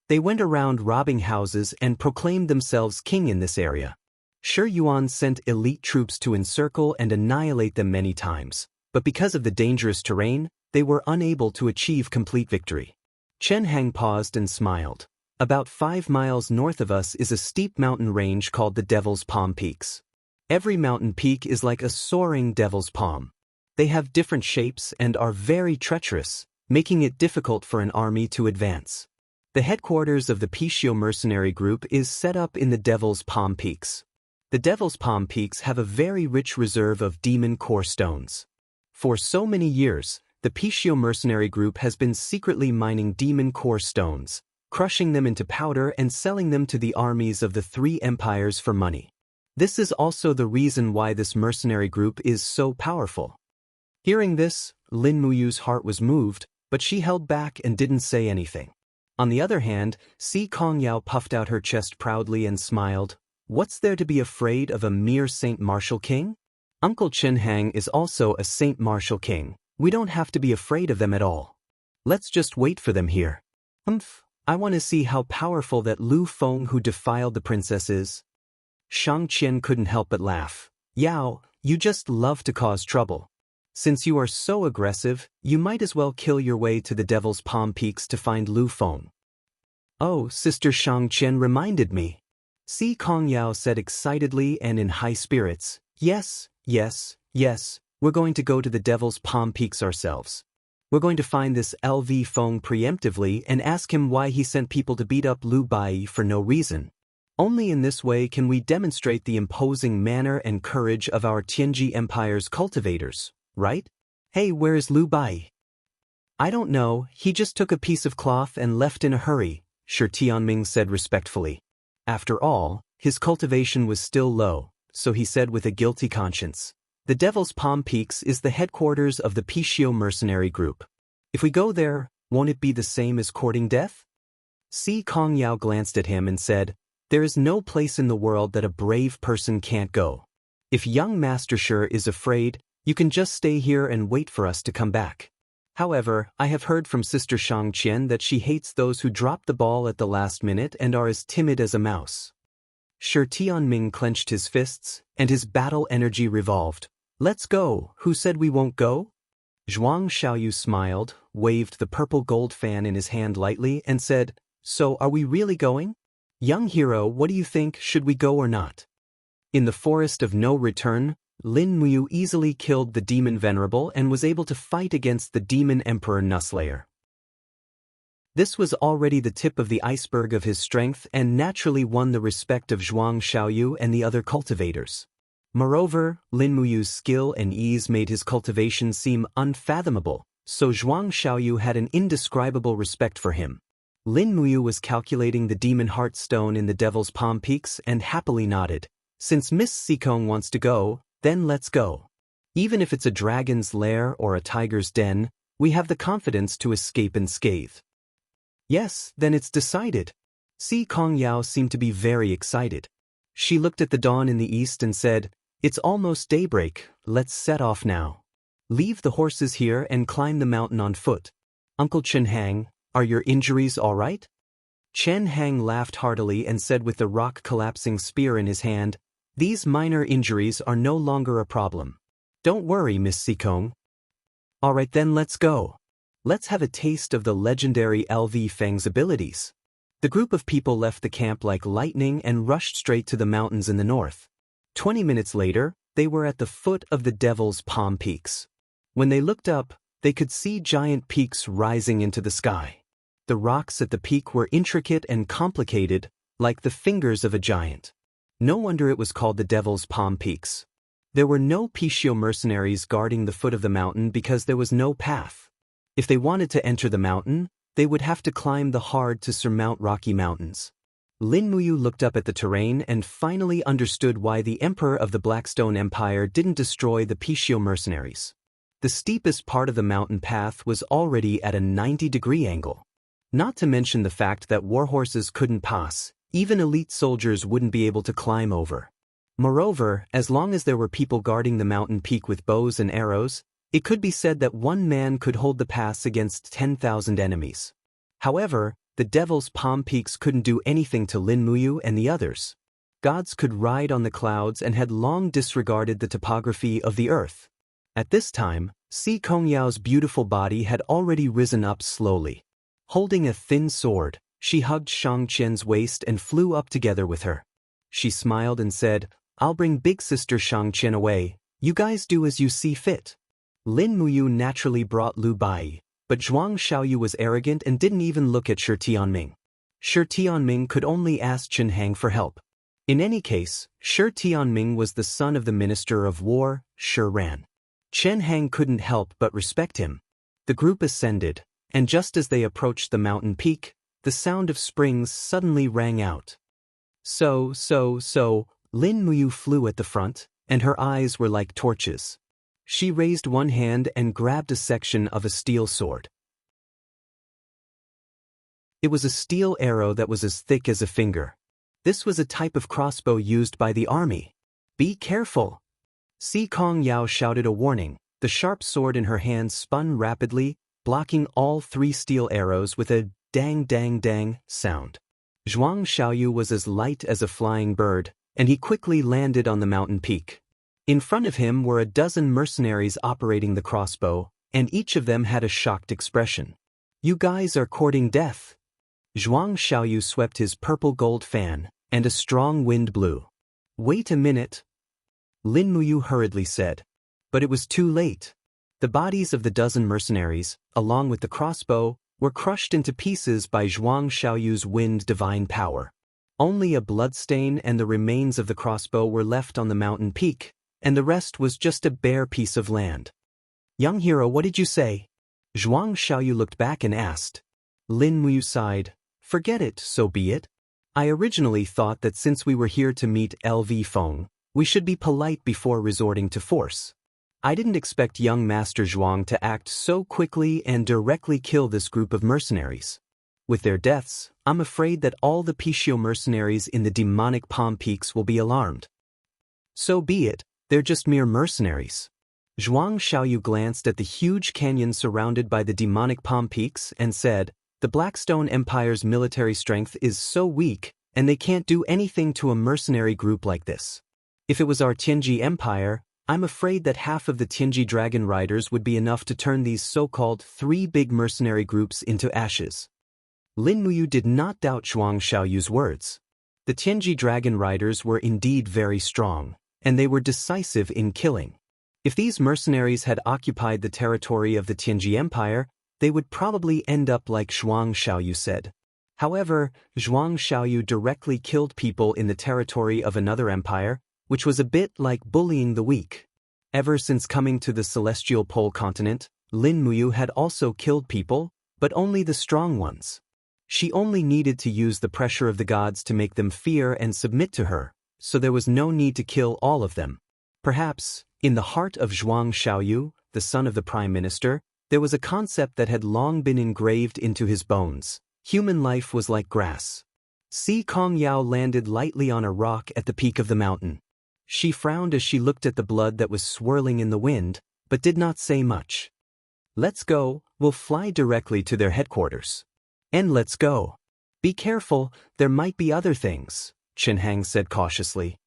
S1: They went around robbing houses and proclaimed themselves king in this area. Shi Yuan sent elite troops to encircle and annihilate them many times, but because of the dangerous terrain, they were unable to achieve complete victory. Chen Hang paused and smiled. About 5 miles north of us is a steep mountain range called the Devil's Palm Peaks. Every mountain peak is like a soaring devil's palm. They have different shapes and are very treacherous, making it difficult for an army to advance. The headquarters of the Pishio mercenary group is set up in the Devil's Palm Peaks. The Devil's Palm Peaks have a very rich reserve of demon core stones. For so many years, the Pishio mercenary group has been secretly mining demon core stones, crushing them into powder and selling them to the armies of the 3 empires for money. This is also the reason why this mercenary group is so powerful. Hearing this, Lin Muyu's heart was moved, but she held back and didn't say anything. On the other hand, Si Kongyao puffed out her chest proudly and smiled. "What's there to be afraid of a mere Saint Martial King? Uncle Chen Hang is also a Saint Martial King. We don't have to be afraid of them at all. Let's just wait for them here. I want to see how powerful that Lu Feng who defiled the princess is." Shang Qian couldn't help but laugh. "Yao, you just love to cause trouble. Since you are so aggressive, you might as well kill your way to the Devil's Palm Peaks to find Lu Feng." "Oh, Sister Shang Qian reminded me." Si Kongyao said excitedly and in high spirits. Yes, we're going to go to the Devil's Palm Peaks ourselves. We're going to find this LV Feng preemptively and ask him why he sent people to beat up Lu Bai for no reason. Only in this way can we demonstrate the imposing manner and courage of our Tianji Empire's cultivators, right? Hey, where is Lu Bai? "I don't know, he just took a piece of cloth and left in a hurry," Shi Tianming said respectfully. After all, his cultivation was still low, so he said with a guilty conscience. "The Devil's Palm Peaks is the headquarters of the Pishio mercenary group. If we go there, won't it be the same as courting death?" Si Kongyao glanced at him and said, "There is no place in the world that a brave person can't go. If young Master Shi is afraid, you can just stay here and wait for us to come back. However, I have heard from Sister Shang Qian that she hates those who drop the ball at the last minute and are as timid as a mouse." Shi Tianming clenched his fists, and his battle energy revolved. "Let's go, who said we won't go?" Zhuang Xiaoyu smiled, waved the purple gold fan in his hand lightly, and said, "So are we really going? Young hero, what do you think, should we go or not?" In the Forest of No Return, Lin Muyu easily killed the demon Venerable and was able to fight against the demon Emperor Nuslayer. This was already the tip of the iceberg of his strength and naturally won the respect of Zhuang Xiaoyu and the other cultivators. Moreover, Lin Muyu's skill and ease made his cultivation seem unfathomable, so Zhuang Xiaoyu had an indescribable respect for him. Lin Muyu was calculating the demon heart stone in the Devil's Palm Peaks and happily nodded. "Since Miss Sikong wants to go, then let's go. Even if it's a dragon's lair or a tiger's den, we have the confidence to escape unscathed." "Yes, then it's decided." Si Kongyao seemed to be very excited. She looked at the dawn in the east and said, "It's almost daybreak, let's set off now. Leave the horses here and climb the mountain on foot. Uncle Chen Hang, are your injuries all right?" Chen Hang laughed heartily and said with the rock-collapsing spear in his hand, These minor injuries are no longer a problem. Don't worry, Miss Sikong. Alright then, let's go. Let's have a taste of the legendary LV Feng's abilities. The group of people left the camp like lightning and rushed straight to the mountains in the north. 20 minutes later, they were at the foot of the Devil's Palm Peaks. When they looked up, they could see giant peaks rising into the sky. The rocks at the peak were intricate and complicated, like the fingers of a giant. No wonder it was called the Devil's Palm Peaks. There were no Pishio mercenaries guarding the foot of the mountain because there was no path. If they wanted to enter the mountain, they would have to climb the hard to surmount rocky mountains. Lin Muyu looked up at the terrain and finally understood why the Emperor of the Blackstone Empire didn't destroy the Pishio mercenaries. The steepest part of the mountain path was already at a 90-degree angle. Not to mention the fact that warhorses couldn't pass, even elite soldiers wouldn't be able to climb over. Moreover, as long as there were people guarding the mountain peak with bows and arrows, it could be said that one man could hold the pass against 10,000 enemies. However, the Devil's Palm Peaks couldn't do anything to Lin Muyu and the others. Gods could ride on the clouds and had long disregarded the topography of the earth. At this time, Si Kongyao's beautiful body had already risen up slowly. Holding a thin sword, she hugged Shang Qian's waist and flew up together with her. She smiled and said, "I'll bring big sister Shang Qian away, you guys do as you see fit." Lin Muyu naturally brought Lu Bai, but Zhuang Xiaoyu was arrogant and didn't even look at Shi Tianming. Shi Tianming could only ask Chen Hang for help. In any case, Shi Tianming was the son of the Minister of War, Shi Ran. Chen Hang couldn't help but respect him. The group ascended, and just as they approached the mountain peak, the sound of springs suddenly rang out. So, Lin Muyu flew at the front, and her eyes were like torches. She raised one hand and grabbed a section of a steel sword. It was a steel arrow that was as thick as a finger. This was a type of crossbow used by the army. "Be careful!" Si Kongyao shouted a warning. The sharp sword in her hand spun rapidly, blocking all 3 steel arrows with a dang sound. Zhuang Xiaoyu was as light as a flying bird, and he quickly landed on the mountain peak. In front of him were a dozen mercenaries operating the crossbow, and each of them had a shocked expression. "You guys are courting death." Zhuang Xiaoyu swept his purple-gold fan, and a strong wind blew. "Wait a minute," Lin Muyu hurriedly said. But it was too late. The bodies of the dozen mercenaries, along with the crossbow, were crushed into pieces by Zhuang Xiaoyu's wind divine power. Only a bloodstain and the remains of the crossbow were left on the mountain peak, and the rest was just a bare piece of land. "Young hero, what did you say?" Zhuang Xiaoyu looked back and asked. Lin Muyu sighed. "Forget it, so be it. I originally thought that since we were here to meet LV Feng, we should be polite before resorting to force. I didn't expect young Master Zhuang to act so quickly and directly kill this group of mercenaries. With their deaths, I'm afraid that all the Pishio mercenaries in the demonic Palm Peaks will be alarmed." "So be it, they're just mere mercenaries." Zhuang Xiaoyu glanced at the huge canyon surrounded by the demonic Palm Peaks and said, "The Blackstone Empire's military strength is so weak, and they can't do anything to a mercenary group like this. If it was our Tianji Empire, I'm afraid that half of the Tianji Dragon Riders would be enough to turn these so-called 3 big mercenary groups into ashes." Lin Muyu did not doubt Zhuang Xiaoyu's words. The Tianji Dragon Riders were indeed very strong, and they were decisive in killing. If these mercenaries had occupied the territory of the Tianji Empire, they would probably end up like Zhuang Xiaoyu said. However, Zhuang Xiaoyu directly killed people in the territory of another empire, which was a bit like bullying the weak. Ever since coming to the Celestial Pole continent, Lin Muyu had also killed people, but only the strong ones. She only needed to use the pressure of the gods to make them fear and submit to her, so there was no need to kill all of them. Perhaps, in the heart of Zhuang Xiaoyu, the son of the Prime Minister, there was a concept that had long been engraved into his bones. Human life was like grass. Si Kongyao landed lightly on a rock at the peak of the mountain. She frowned as she looked at the blood that was swirling in the wind, but did not say much. "Let's go, we'll fly directly to their headquarters." "And let's go. Be careful, there might be other things," Chen Hang said cautiously.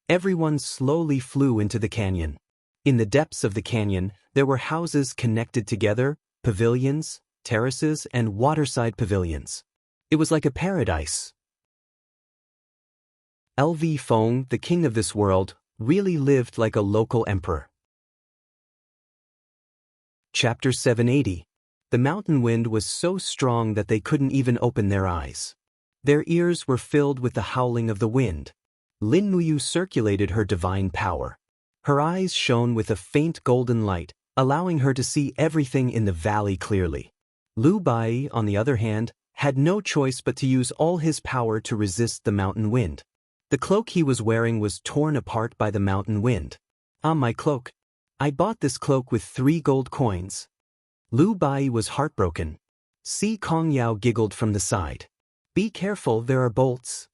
S1: Everyone slowly flew into the canyon. In the depths of the canyon, there were houses connected together, pavilions, terraces, and waterside pavilions. It was like a paradise. LV Feng, the king of this world, really lived like a local emperor. Chapter 780. The mountain wind was so strong that they couldn't even open their eyes. Their ears were filled with the howling of the wind. Lin Muyu circulated her divine power. Her eyes shone with a faint golden light, allowing her to see everything in the valley clearly. Lu Bai, on the other hand, had no choice but to use all his power to resist the mountain wind. The cloak he was wearing was torn apart by the mountain wind. "Ah, my cloak. I bought this cloak with 3 gold coins." Lu Bai was heartbroken. Si Kongyao giggled from the side. "Be careful, there are bolts."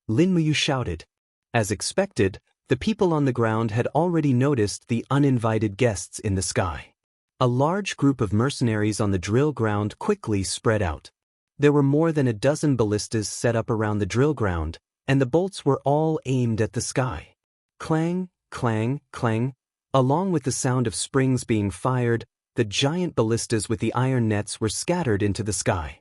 S1: Lin Muyu shouted. As expected, the people on the ground had already noticed the uninvited guests in the sky. A large group of mercenaries on the drill ground quickly spread out. There were more than a dozen ballistas set up around the drill ground, and the bolts were all aimed at the sky. Clang, clang, clang. Along with the sound of springs being fired, the giant ballistas with the iron nets were scattered into the sky.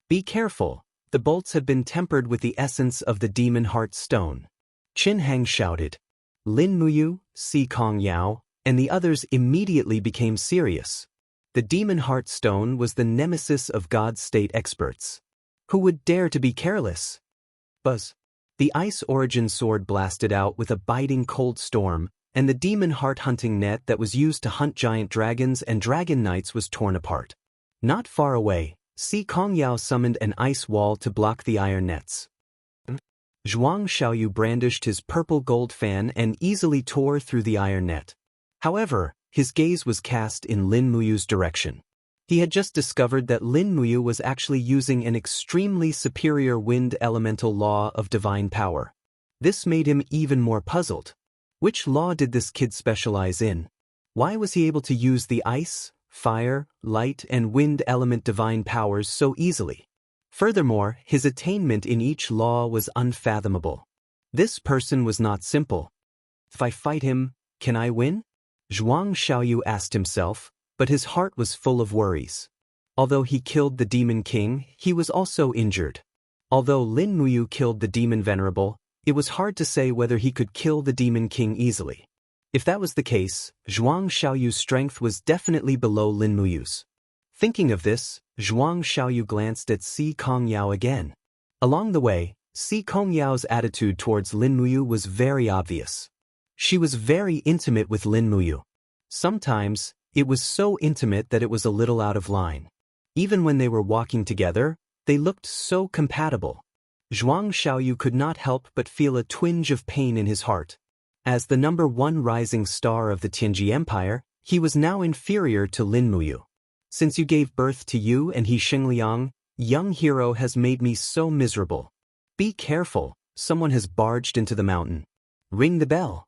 S1: "Be careful, the bolts have been tempered with the essence of the demon heart stone." Qin Hang shouted. Lin Muyu, Si Kongyao, and the others immediately became serious. The demon heart stone was the nemesis of God state experts. Who would dare to be careless? Buzz. The ice origin sword blasted out with a biting cold storm, and the demon heart hunting net that was used to hunt giant dragons and dragon knights was torn apart. Not far away, Si Kongyao summoned an ice wall to block the iron nets. Zhuang Xiaoyu brandished his purple gold fan and easily tore through the iron net. However, his gaze was cast in Lin Muyu's direction. He had just discovered that Lin Muyu was actually using an extremely superior wind elemental law of divine power. This made him even more puzzled. Which law did this kid specialize in? Why was he able to use the ice, fire, light, and wind element divine powers so easily? Furthermore, his attainment in each law was unfathomable. This person was not simple. If I fight him, can I win? Zhuang Xiaoyu asked himself, but his heart was full of worries. Although he killed the Demon King, he was also injured. Although Lin Muyu killed the Demon Venerable, it was hard to say whether he could kill the Demon King easily. If that was the case, Zhuang Xiaoyu's strength was definitely below Lin Muyu's. Thinking of this, Zhuang Xiaoyu glanced at Si Kongyao again. Along the way, Si Kongyao's attitude towards Lin Muyu was very obvious. She was very intimate with Lin Muyu. Sometimes, it was so intimate that it was a little out of line. Even when they were walking together, they looked so compatible. Zhuang Xiaoyu could not help but feel a twinge of pain in his heart. As the #1 rising star of the Tianji Empire, he was now inferior to Lin Muyu. "Since you gave birth to you and he Xingliang, young hero has made me so miserable. Be careful, someone has barged into the mountain. Ring the bell."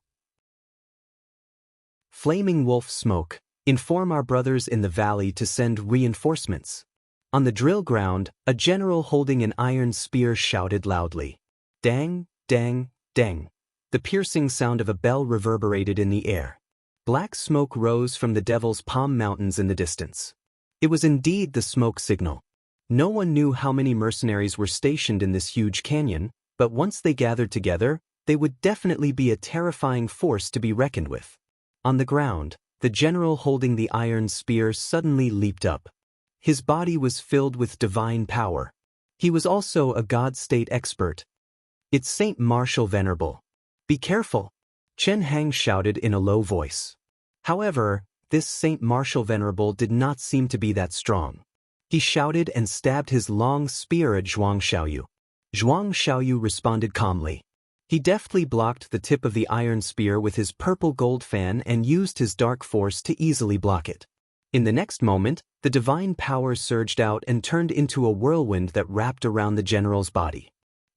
S1: Flaming wolf smoke. Inform our brothers in the valley to send reinforcements. On the drill ground, a general holding an iron spear shouted loudly. Dang, dang, dang. The piercing sound of a bell reverberated in the air. Black smoke rose from the Devil's Palm Mountains in the distance. It was indeed the smoke signal. No one knew how many mercenaries were stationed in this huge canyon, but once they gathered together, they would definitely be a terrifying force to be reckoned with. On the ground, the general holding the iron spear suddenly leaped up. His body was filled with divine power. He was also a God state expert. "It's Saint Martial Venerable. Be careful," Chen Hang shouted in a low voice. However, this Saint Martial Venerable did not seem to be that strong. He shouted and stabbed his long spear at Zhuang Xiaoyu. Zhuang Xiaoyu responded calmly. He deftly blocked the tip of the iron spear with his purple gold fan and used his dark force to easily block it. In the next moment, the divine power surged out and turned into a whirlwind that wrapped around the general's body.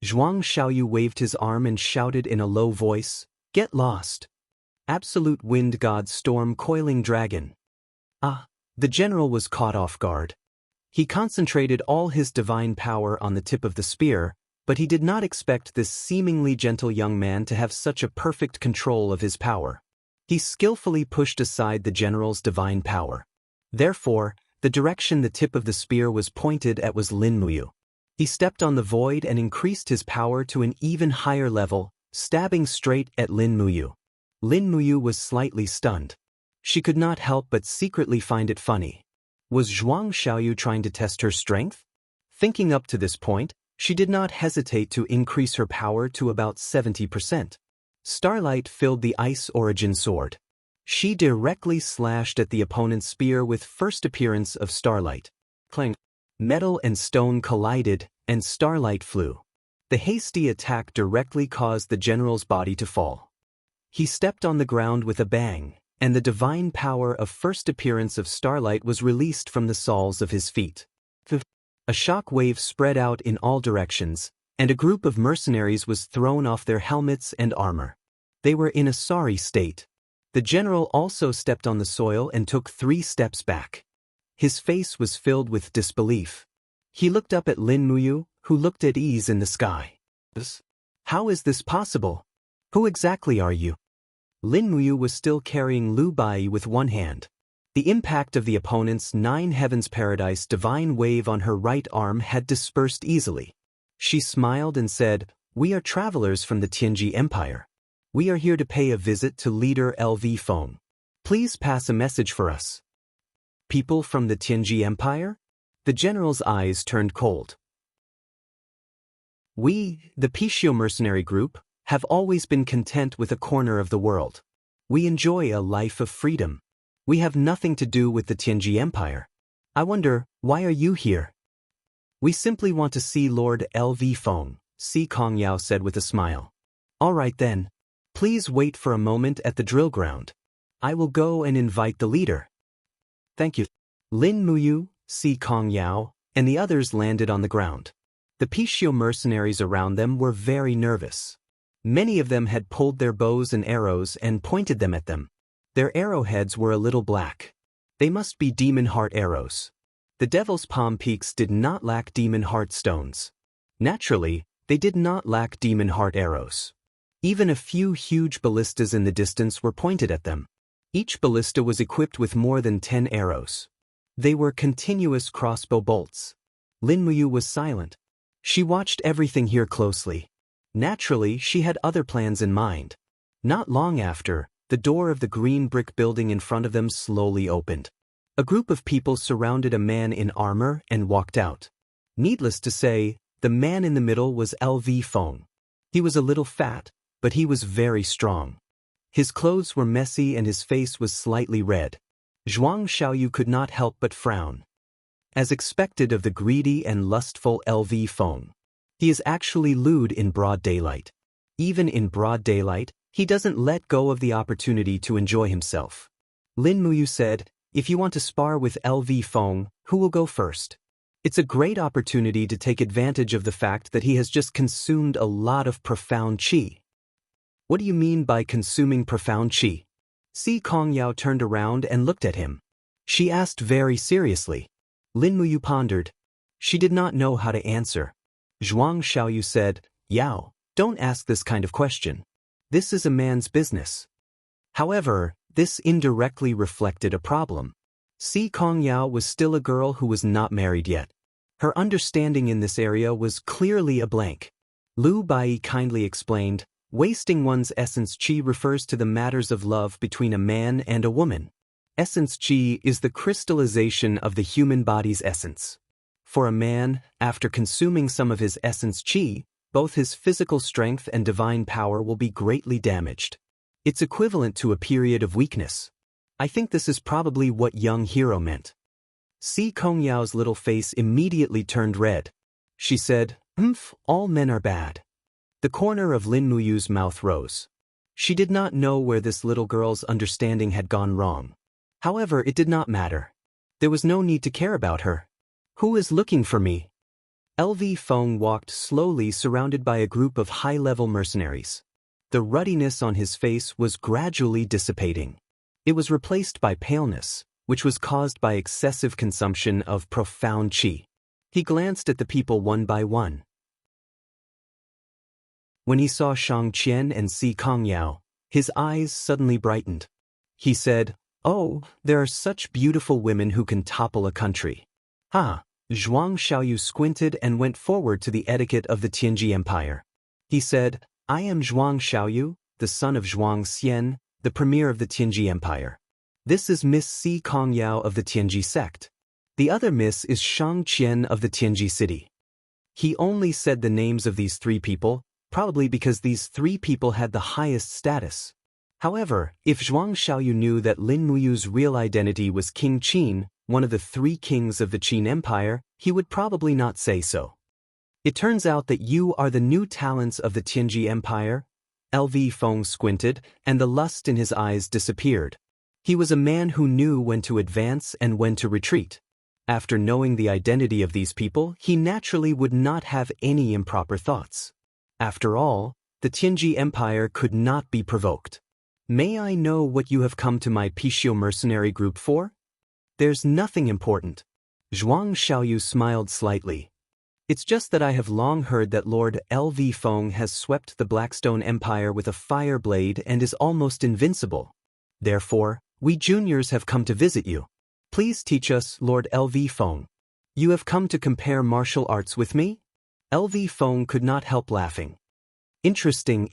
S1: Zhuang Xiaoyu waved his arm and shouted in a low voice, "Get lost! Absolute wind god storm coiling dragon." Ah, the general was caught off guard. He concentrated all his divine power on the tip of the spear, But he did not expect this seemingly gentle young man to have such a perfect control of his power. He skillfully pushed aside the general's divine power. Therefore, the direction the tip of the spear was pointed at was Lin Muyu. He stepped on the void and increased his power to an even higher level, stabbing straight at Lin Muyu. Lin Muyu was slightly stunned. She could not help but secretly find it funny. Was Zhuang Xiaoyu trying to test her strength? Thinking up to this point, she did not hesitate to increase her power to about 70%. Starlight filled the Ice Origin sword. She directly slashed at the opponent's spear with first appearance of Starlight. Clang! Metal and stone collided, and Starlight flew. The hasty attack directly caused the general's body to fall. He stepped on the ground with a bang, and the divine power of first appearance of Starlight was released from the soles of his feet. A shock wave spread out in all directions, and a group of mercenaries was thrown off their helmets and armor. They were in a sorry state. The general also stepped on the soil and took 3 steps back. His face was filled with disbelief. He looked up at Lin Muyu, who looked at ease in the sky. How is this possible? Who exactly are you? Lin Muyu was still carrying Lu Bai with one hand. The impact of the opponent's 9 Heavens Paradise divine wave on her right arm had dispersed easily. She smiled and said, "We are travelers from the Tianji Empire. We are here to pay a visit to leader LV Feng. Please pass a message for us." People from the Tianji Empire? The general's eyes turned cold. We, the Pishio mercenary group, have always been content with a corner of the world. We enjoy a life of freedom. We have nothing to do with the Tianji Empire. I wonder, why are you here? We simply want to see Lord LV Feng, Si Kongyao said with a smile. All right then. Please wait for a moment at the drill ground. I will go and invite the leader. Thank you. Lin Muyu, Si Kongyao, and the others landed on the ground. The Pishio mercenaries around them were very nervous. Many of them had pulled their bows and arrows and pointed them at them. Their arrowheads were a little black. They must be demon heart arrows. The Devil's Palm Peaks did not lack demon heart stones. Naturally, they did not lack demon heart arrows. Even a few huge ballistas in the distance were pointed at them. Each ballista was equipped with more than 10 arrows. They were continuous crossbow bolts. Lin Muyu was silent. She watched everything here closely. Naturally, she had other plans in mind. Not long after, the door of the green brick building in front of them slowly opened. A group of people surrounded a man in armor and walked out. Needless to say, the man in the middle was LV Feng. He was a little fat, but he was very strong. His clothes were messy and his face was slightly red. Zhuang Xiaoyu could not help but frown. As expected of the greedy and lustful LV Feng, he is actually lewd in broad daylight. Even in broad daylight, he doesn't let go of the opportunity to enjoy himself. Lin Muyu said, "If you want to spar with LV Feng, who will go first?" It's a great opportunity to take advantage of the fact that he has just consumed a lot of profound qi. What do you mean by consuming profound qi? Si Kongyao turned around and looked at him. She asked very seriously. Lin Muyu pondered. She did not know how to answer. Zhuang Xiaoyu said, "Yao, don't ask this kind of question. This is a man's business." However, this indirectly reflected a problem. Si Kongyao was still a girl who was not married yet. Her understanding in this area was clearly a blank. Lu Bai kindly explained, wasting one's essence qi refers to the matters of love between a man and a woman. Essence qi is the crystallization of the human body's essence. For a man, after consuming some of his essence qi, both his physical strength and divine power will be greatly damaged. It's equivalent to a period of weakness. I think this is probably what young hero meant. Si Kongyao's little face immediately turned red. She said, all men are bad." The corner of Lin Muyu's mouth rose. She did not know where this little girl's understanding had gone wrong. However, it did not matter. There was no need to care about her. "Who is looking for me?" LV Feng walked slowly surrounded by a group of high-level mercenaries. The ruddiness on his face was gradually dissipating. It was replaced by paleness, which was caused by excessive consumption of profound qi. He glanced at the people one by one. When he saw Shang Qian and Si Kongyao, his eyes suddenly brightened. He said, "Oh, there are such beautiful women who can topple a country." Ha! Zhuang Xiaoyu squinted and went forward to the etiquette of the Tianji Empire. He said, "I am Zhuang Xiaoyu, the son of Zhuang Xian, the premier of the Tianji Empire. This is Miss Si Kongyao of the Tianji sect. The other miss is Shang Qian of the Tianji city." He only said the names of these three people, probably because these three people had the highest status. However, if Zhuang Xiaoyu knew that Lin Muyu's real identity was King Qin, one of the three kings of the Qin Empire, he would probably not say so. "It turns out that you are the new talents of the Tianji Empire?" LV Feng squinted, and the lust in his eyes disappeared. He was a man who knew when to advance and when to retreat. After knowing the identity of these people, he naturally would not have any improper thoughts. After all, the Tianji Empire could not be provoked. "May I know what you have come to my Pishio mercenary group for?" "There's nothing important." Zhuang Xiaoyu smiled slightly. "It's just that I have long heard that Lord LV Feng has swept the Blackstone Empire with a fire blade and is almost invincible. Therefore, we juniors have come to visit you. Please teach us, Lord LV Feng. You have come to compare martial arts with me?" LV Feng could not help laughing. Interesting.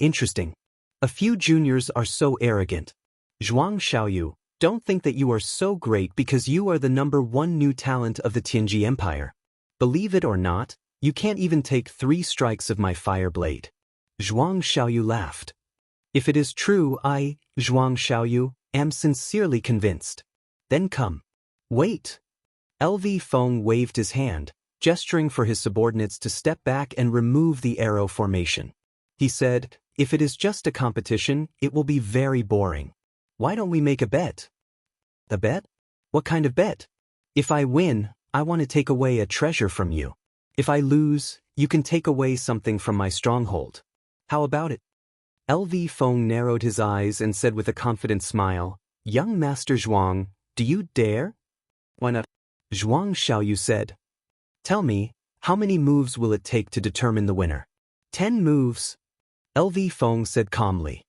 S1: A few juniors are so arrogant. Zhuang Xiaoyu, don't think that you are so great because you are the #1 new talent of the Tianji Empire. Believe it or not, you can't even take 3 strikes of my fire blade. Zhuang Xiaoyu laughed. "If it is true, I, Zhuang Xiaoyu, am sincerely convinced. Then come." "Wait." LV Feng waved his hand, gesturing for his subordinates to step back and remove the arrow formation. He said, "If it is just a competition, it will be very boring. Why don't we make a bet?" "A bet? What kind of bet?" "If I win, I want to take away a treasure from you. If I lose, you can take away something from my stronghold. How about it?" LV Feng narrowed his eyes and said with a confident smile, "Young Master Zhuang, do you dare?" "Why not?" Zhuang Xiaoyu said. "Tell me, how many moves will it take to determine the winner?" 10 moves. LV Feng said calmly.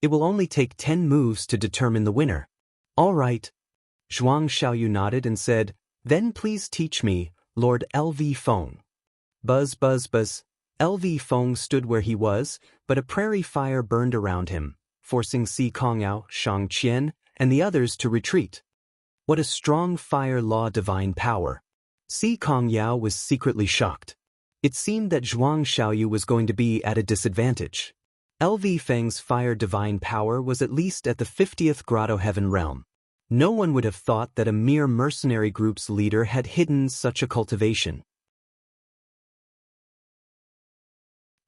S1: "It will only take 10 moves to determine the winner." "All right." Zhuang Xiaoyu nodded and said, "Then please teach me, Lord LV Feng." Buzz. LV Feng stood where he was, but a prairie fire burned around him, forcing Si Kongyao, Shang Qian, and the others to retreat. What a strong fire law divine power. Si Kongyao was secretly shocked. It seemed that Zhuang Xiaoyu was going to be at a disadvantage. LV Feng's fire divine power was at least at the 50th Grotto Heaven realm. No one would have thought that a mere mercenary group's leader had hidden such a cultivation.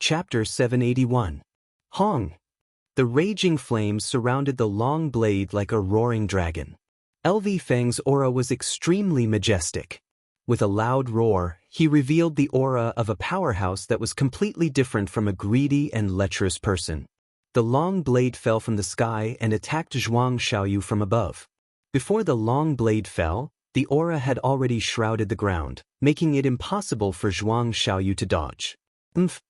S1: Chapter 781. Hong. The raging flames surrounded the long blade like a roaring dragon. LV Feng's aura was extremely majestic. With a loud roar, he revealed the aura of a powerhouse that was completely different from a greedy and lecherous person. The long blade fell from the sky and attacked Zhuang Xiaoyu from above. Before the long blade fell, the aura had already shrouded the ground, making it impossible for Zhuang Xiaoyu to dodge. Umph!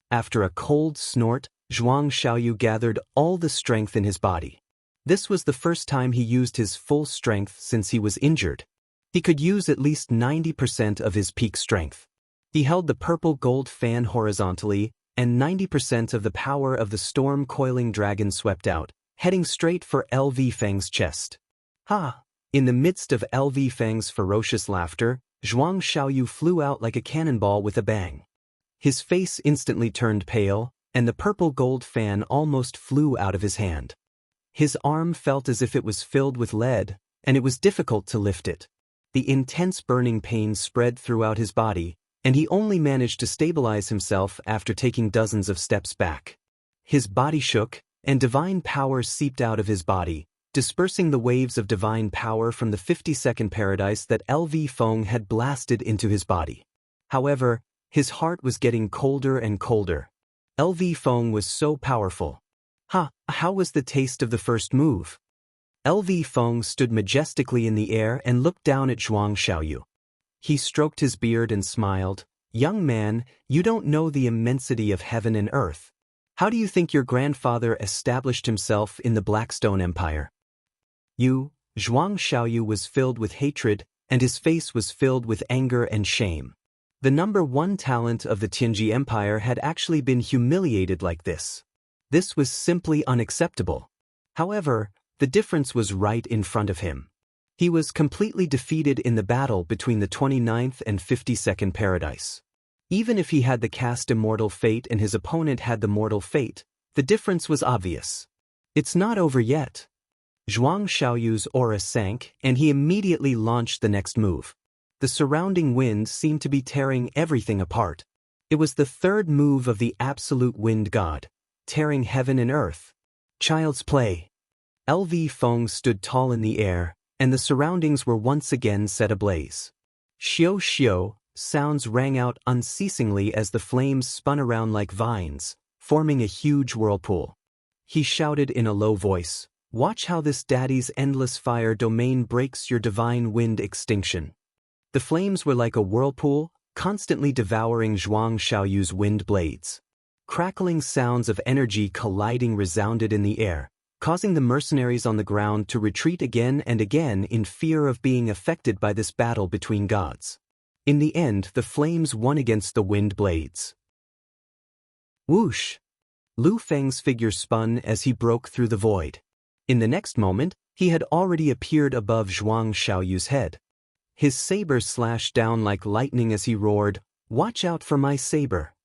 S1: After a cold snort, Zhuang Xiaoyu gathered all the strength in his body. This was the first time he used his full strength since he was injured. He could use at least 90% of his peak strength. He held the purple gold fan horizontally, and 90% of the power of the storm coiling dragon swept out, heading straight for LV Feng's chest. Ha! In the midst of LV Feng's ferocious laughter, Zhuang Xiaoyu flew out like a cannonball with a bang. His face instantly turned pale, and the purple gold fan almost flew out of his hand. His arm felt as if it was filled with lead, and it was difficult to lift it. The intense burning pain spread throughout his body, and he only managed to stabilize himself after taking dozens of steps back. His body shook, and divine power seeped out of his body, dispersing the waves of divine power from the 50-second paradise that LV Feng had blasted into his body. However, his heart was getting colder and colder. LV Feng was so powerful. How was the taste of the first move? LV Feng stood majestically in the air and looked down at Zhuang Xiaoyu. He stroked his beard and smiled. "Young man, you don't know the immensity of heaven and earth. How do you think your grandfather established himself in the Blackstone Empire? Zhuang Xiaoyu was filled with hatred, and his face was filled with anger and shame. The number one talent of the Tianji Empire had actually been humiliated like this. This was simply unacceptable. However, the difference was right in front of him. He was completely defeated in the battle between the 29th and 52nd Paradise. Even if he had the cast immortal fate and his opponent had the mortal fate, the difference was obvious. It's not over yet. Zhuang Xiaoyu's aura sank, and he immediately launched the next move. The surrounding wind seemed to be tearing everything apart. It was the third move of the absolute wind god, tearing heaven and earth. Child's play. LV Feng stood tall in the air, and the surroundings were once again set ablaze. Xiao xiao, sounds rang out unceasingly as the flames spun around like vines, forming a huge whirlpool. He shouted in a low voice, "Watch how this daddy's endless fire domain breaks your divine wind extinction." The flames were like a whirlpool, constantly devouring Zhuang Xiaoyu's wind blades. Crackling sounds of energy colliding resounded in the air, causing the mercenaries on the ground to retreat again and again in fear of being affected by this battle between gods. In the end, the flames won against the wind blades. Whoosh! Lu Feng's figure spun as he broke through the void. In the next moment, he had already appeared above Zhuang Xiaoyu's head. His saber slashed down like lightning as he roared, "Watch out for my saber."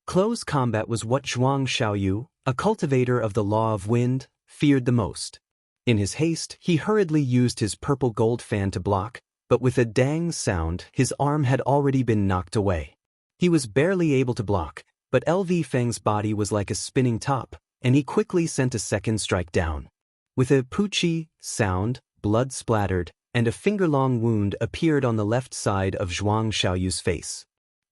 S1: Close combat was what Zhuang Xiaoyu, a cultivator of the law of wind, feared the most. In his haste, he hurriedly used his purple gold fan to block, but with a dang sound, his arm had already been knocked away. He was barely able to block, but LV Feng's body was like a spinning top, and he quickly sent a second strike down. With a poochie sound, blood splattered, and a finger-long wound appeared on the left side of Zhuang Xiaoyu's face.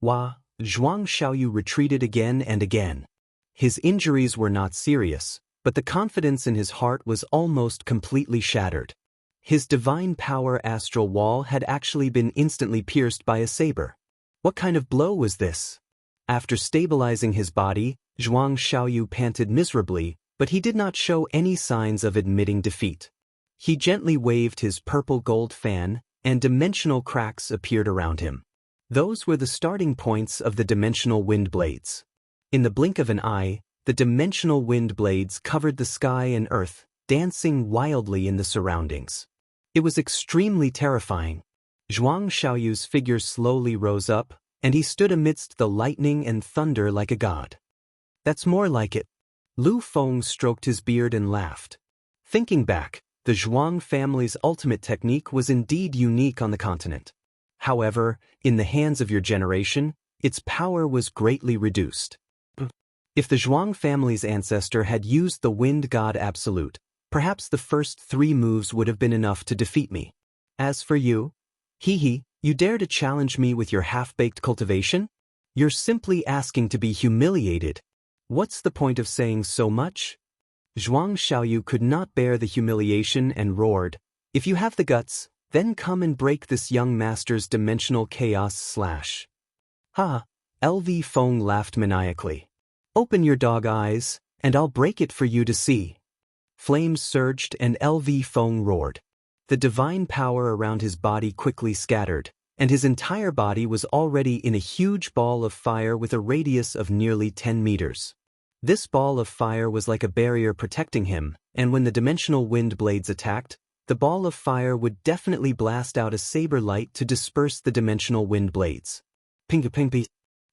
S1: Zhuang Xiaoyu retreated again and again. His injuries were not serious, but the confidence in his heart was almost completely shattered. His divine power astral wall had actually been instantly pierced by a saber. What kind of blow was this? After stabilizing his body, Zhuang Xiaoyu panted miserably, but he did not show any signs of admitting defeat. He gently waved his purple gold fan, and dimensional cracks appeared around him. Those were the starting points of the dimensional wind blades. In the blink of an eye, the dimensional wind blades covered the sky and earth, dancing wildly in the surroundings. It was extremely terrifying. Zhuang Xiaoyu's figure slowly rose up, and he stood amidst the lightning and thunder like a god. That's more like it. Lu Feng stroked his beard and laughed. Thinking back, the Zhuang family's ultimate technique was indeed unique on the continent. However, in the hands of your generation, its power was greatly reduced. If the Zhuang family's ancestor had used the Wind God Absolute, perhaps the first 3 moves would have been enough to defeat me. As for you, you dare to challenge me with your half-baked cultivation? You're simply asking to be humiliated. What's the point of saying so much? Zhuang Xiaoyu could not bear the humiliation and roared, "If you have the guts, then come and break this young master's dimensional chaos /" Ha! LV Feng laughed maniacally. "Open your dog eyes, and I'll break it for you to see." Flames surged and LV Feng roared. The divine power around his body quickly scattered, and his entire body was already in a huge ball of fire with a radius of nearly 10 meters. This ball of fire was like a barrier protecting him, and when the dimensional wind blades attacked, the ball of fire would definitely blast out a saber light to disperse the dimensional wind blades. Ping-a-ping-ping.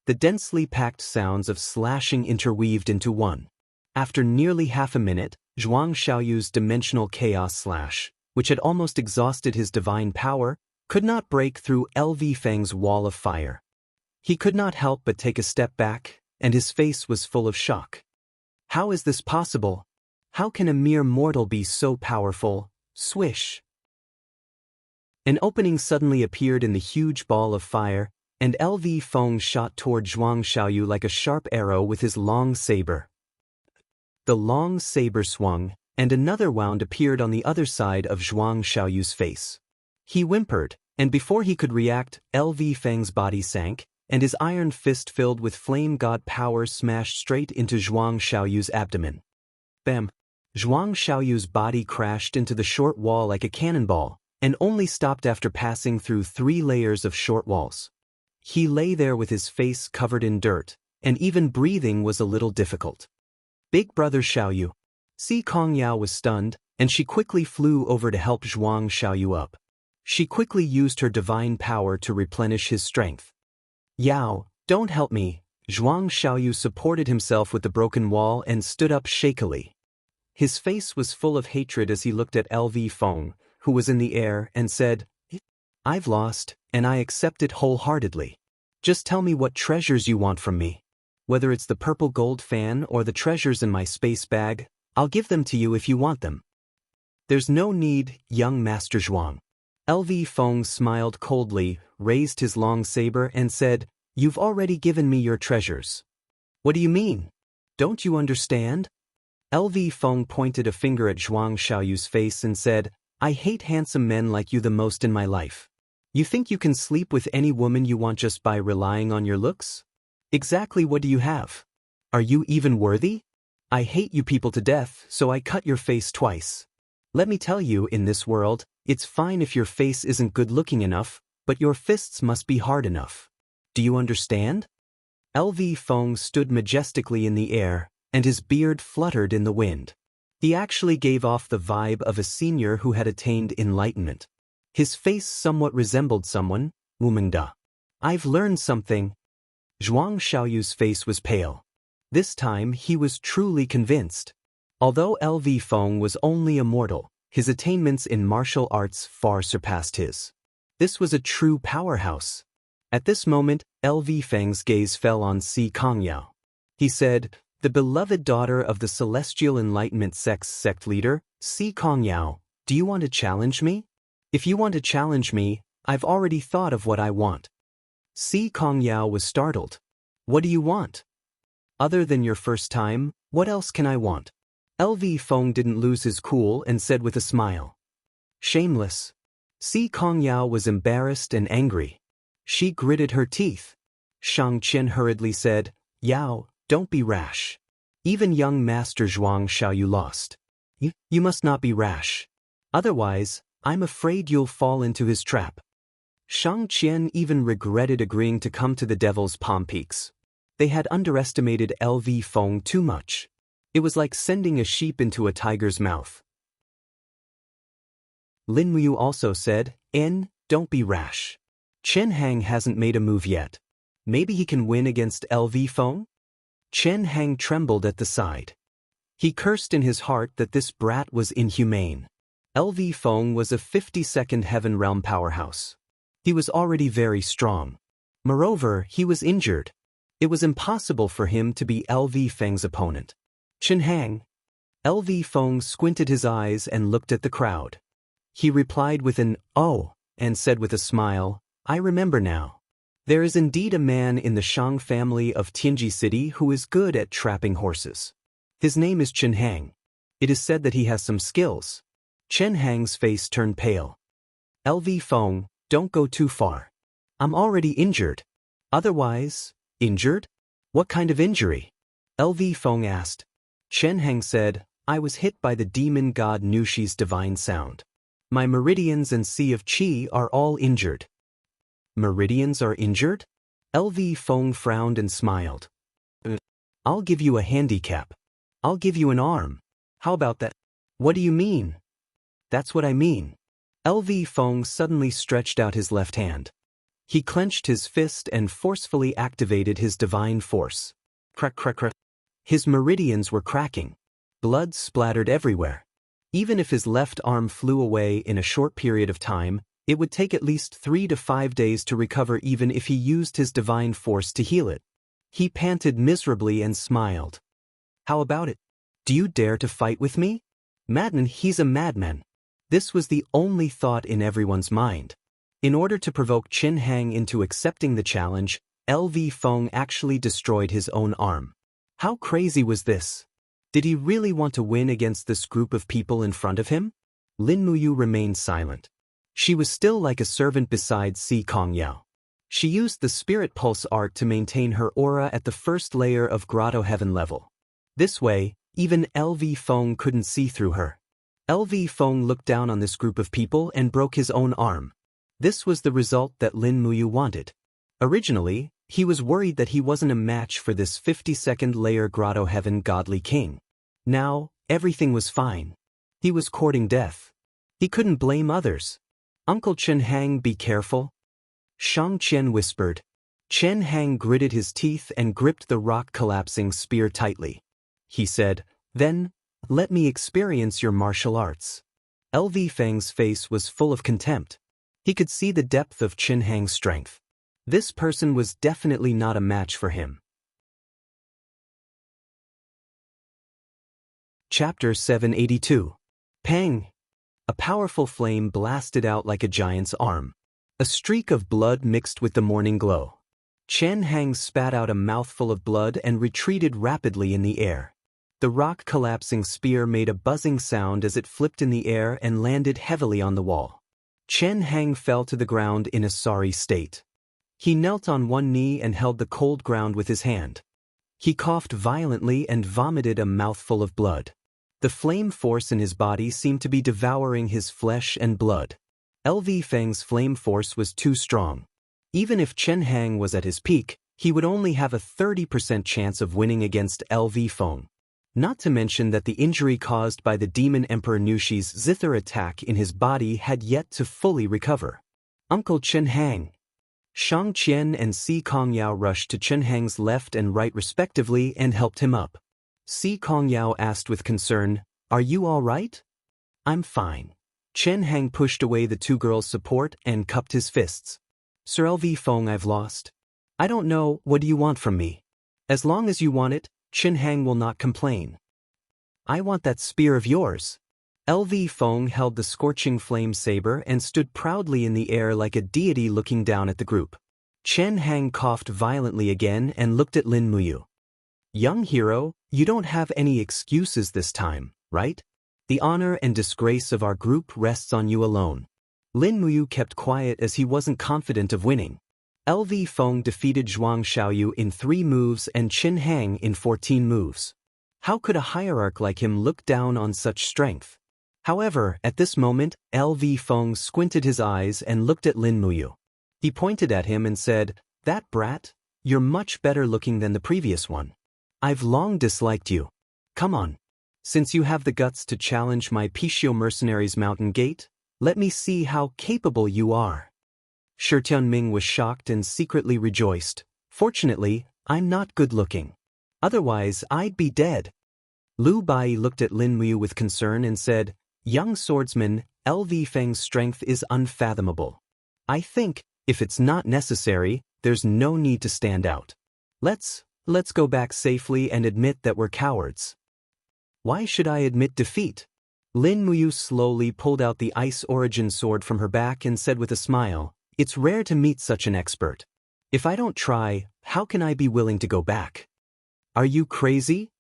S1: The densely packed sounds of slashing interweaved into one. After nearly half a minute, Zhuang Xiaoyu's dimensional chaos /, which had almost exhausted his divine power, could not break through LV Feng's wall of fire. He could not help but take a step back, and his face was full of shock. How is this possible? How can a mere mortal be so powerful? Swish! An opening suddenly appeared in the huge ball of fire, and LV Feng shot toward Zhuang Xiaoyu like a sharp arrow with his long saber. The long saber swung, and another wound appeared on the other side of Zhuang Xiaoyu's face. He whimpered, and before he could react, LV Feng's body sank, and his iron fist filled with flame god power smashed straight into Zhuang Xiaoyu's abdomen. Bam! Zhuang Xiaoyu's body crashed into the short wall like a cannonball, and only stopped after passing through 3 layers of short walls. He lay there with his face covered in dirt, and even breathing was a little difficult. Big brother Xiaoyu. Si Kongyao was stunned, and she quickly flew over to help Zhuang Xiaoyu up. She quickly used her divine power to replenish his strength. Yao, don't help me. Zhuang Xiaoyu supported himself with the broken wall and stood up shakily. His face was full of hatred as he looked at LV Feng, who was in the air, and said, I've lost, and I accept it wholeheartedly. Just tell me what treasures you want from me. Whether it's the purple gold fan or the treasures in my space bag, I'll give them to you if you want them. There's no need, young Master Zhuang. LV Feng smiled coldly, raised his long saber and said, You've already given me your treasures. What do you mean? Don't you understand? LV Feng pointed a finger at Zhuang Xiaoyu's face and said, I hate handsome men like you the most in my life. You think you can sleep with any woman you want just by relying on your looks? Exactly what do you have? Are you even worthy? I hate you people to death, so I cut your face twice. Let me tell you, in this world, it's fine if your face isn't good-looking enough, but your fists must be hard enough. Do you understand? LV Feng stood majestically in the air, and his beard fluttered in the wind. He actually gave off the vibe of a senior who had attained enlightenment. His face somewhat resembled someone, Wumingda. I've learned something. Zhuang Xiaoyu's face was pale. This time he was truly convinced. Although LV Feng was only a mortal, his attainments in martial arts far surpassed his. This was a true powerhouse. At this moment, LV Feng's gaze fell on Si Kongyao. He said, The beloved daughter of the Celestial Enlightenment sect leader, Si Kongyao, do you want to challenge me? If you want to challenge me, I've already thought of what I want. Si Kongyao was startled. What do you want? Other than your first time, what else can I want? LV Feng didn't lose his cool and said with a smile. Shameless. Si Kongyao was embarrassed and angry. She gritted her teeth. Shang Qian hurriedly said, Yao, don't be rash. Even young Master Zhuang Xiaoyu lost. You must not be rash. Otherwise, I'm afraid you'll fall into his trap. Shang Qian even regretted agreeing to come to the Devil's Palm Peaks. They had underestimated LV Feng too much. It was like sending a sheep into a tiger's mouth. Lin Muyu also said, don't be rash. Chen Hang hasn't made a move yet. Maybe he can win against LV Feng? Chen Hang trembled at the side. He cursed in his heart that this brat was inhumane. LV Feng was a 52nd Heaven Realm powerhouse. He was already very strong. Moreover, he was injured. It was impossible for him to be LV Feng's opponent. Chen Hang. LV Feng squinted his eyes and looked at the crowd. He replied with an, oh, and said with a smile, I remember now. There is indeed a man in the Shang family of Tianji City who is good at trapping horses. His name is Chen Hang. It is said that he has some skills. Chen Hang's face turned pale. LV Feng, don't go too far. I'm already injured. Otherwise, injured? What kind of injury? LV Feng asked. Chen Hang said, I was hit by the demon god Nushi's divine sound. My meridians and sea of qi are all injured. Meridians are injured? LV Feng frowned and smiled. I'll give you a handicap. I'll give you an arm. How about that? What do you mean? That's what I mean. LV Feng suddenly stretched out his left hand. He clenched his fist and forcefully activated his divine force. Crack, crack, crack. His meridians were cracking. Blood splattered everywhere. Even if his left arm flew away in a short period of time, it would take at least 3 to 5 days to recover even if he used his divine force to heal it. He panted miserably and smiled. How about it? Do you dare to fight with me? Madman, he's a madman. This was the only thought in everyone's mind. In order to provoke Chen Hang into accepting the challenge, LV Feng actually destroyed his own arm. How crazy was this? Did he really want to win against this group of people in front of him? Lin Muyu remained silent. She was still like a servant beside Si Kongyao. She used the Spirit Pulse art to maintain her aura at the first layer of Grotto Heaven level. This way, even LV Feng couldn't see through her. LV Feng looked down on this group of people and broke his own arm. This was the result that Lin Muyu wanted. Originally, he was worried that he wasn't a match for this 52nd layer Grotto Heaven godly king. Now, everything was fine. He was courting death. He couldn't blame others. Uncle Chen Hang, be careful. Shang Qian whispered. Chen Hang gritted his teeth and gripped the rock-collapsing spear tightly. He said, then, let me experience your martial arts. LV Feng's face was full of contempt. He could see the depth of Chen Hang's strength. This person was definitely not a match for him. Chapter 782. Pang! A powerful flame blasted out like a giant's arm. A streak of blood mixed with the morning glow. Chen Hang spat out a mouthful of blood and retreated rapidly in the air. The rock-collapsing spear made a buzzing sound as it flipped in the air and landed heavily on the wall. Chen Hang fell to the ground in a sorry state. He knelt on one knee and held the cold ground with his hand. He coughed violently and vomited a mouthful of blood. The flame force in his body seemed to be devouring his flesh and blood. LV Feng's flame force was too strong. Even if Chen Hang was at his peak, he would only have a 30% chance of winning against LV Feng. Not to mention that the injury caused by the Demon Emperor Nushi's zither attack in his body had yet to fully recover. Uncle Chen Hang. Shang Qian and Si Kongyao rushed to Chen Hang's left and right respectively and helped him up. Si Kongyao asked with concern, "Are you all right?" "I'm fine." Chen Hang pushed away the two girls' support and cupped his fists. "Sir LV Feng, I've lost. I don't know, what do you want from me?" "As long as you want it, Chen Hang will not complain." "I want that spear of yours." LV Feng held the scorching flame saber and stood proudly in the air like a deity looking down at the group. Chen Hang coughed violently again and looked at Lin Muyu. "Young hero, you don't have any excuses this time, right? The honor and disgrace of our group rests on you alone." Lin Muyu kept quiet as he wasn't confident of winning. LV Feng defeated Zhuang Xiaoyu in 3 moves and Chen Hang in 14 moves. How could a hierarch like him look down on such strength? However, at this moment, LV Feng squinted his eyes and looked at Lin Muyu. He pointed at him and said, "That brat, you're much better looking than the previous one. I've long disliked you. Come on. Since you have the guts to challenge my Pishio mercenaries' mountain gate, let me see how capable you are." Shi Tianming was shocked and secretly rejoiced. "Fortunately, I'm not good looking. Otherwise, I'd be dead." Lu Bai looked at Lin Muyu with concern and said, "Young swordsman, LV Feng's strength is unfathomable. I think, if it's not necessary, there's no need to stand out. Let's go back safely and admit that we're cowards." "Why should I admit defeat?" Lin Muyu slowly pulled out the Ice Origin sword from her back and said with a smile, "It's rare to meet such an expert. If I don't try, how can I be willing to go back?" "Are you crazy?"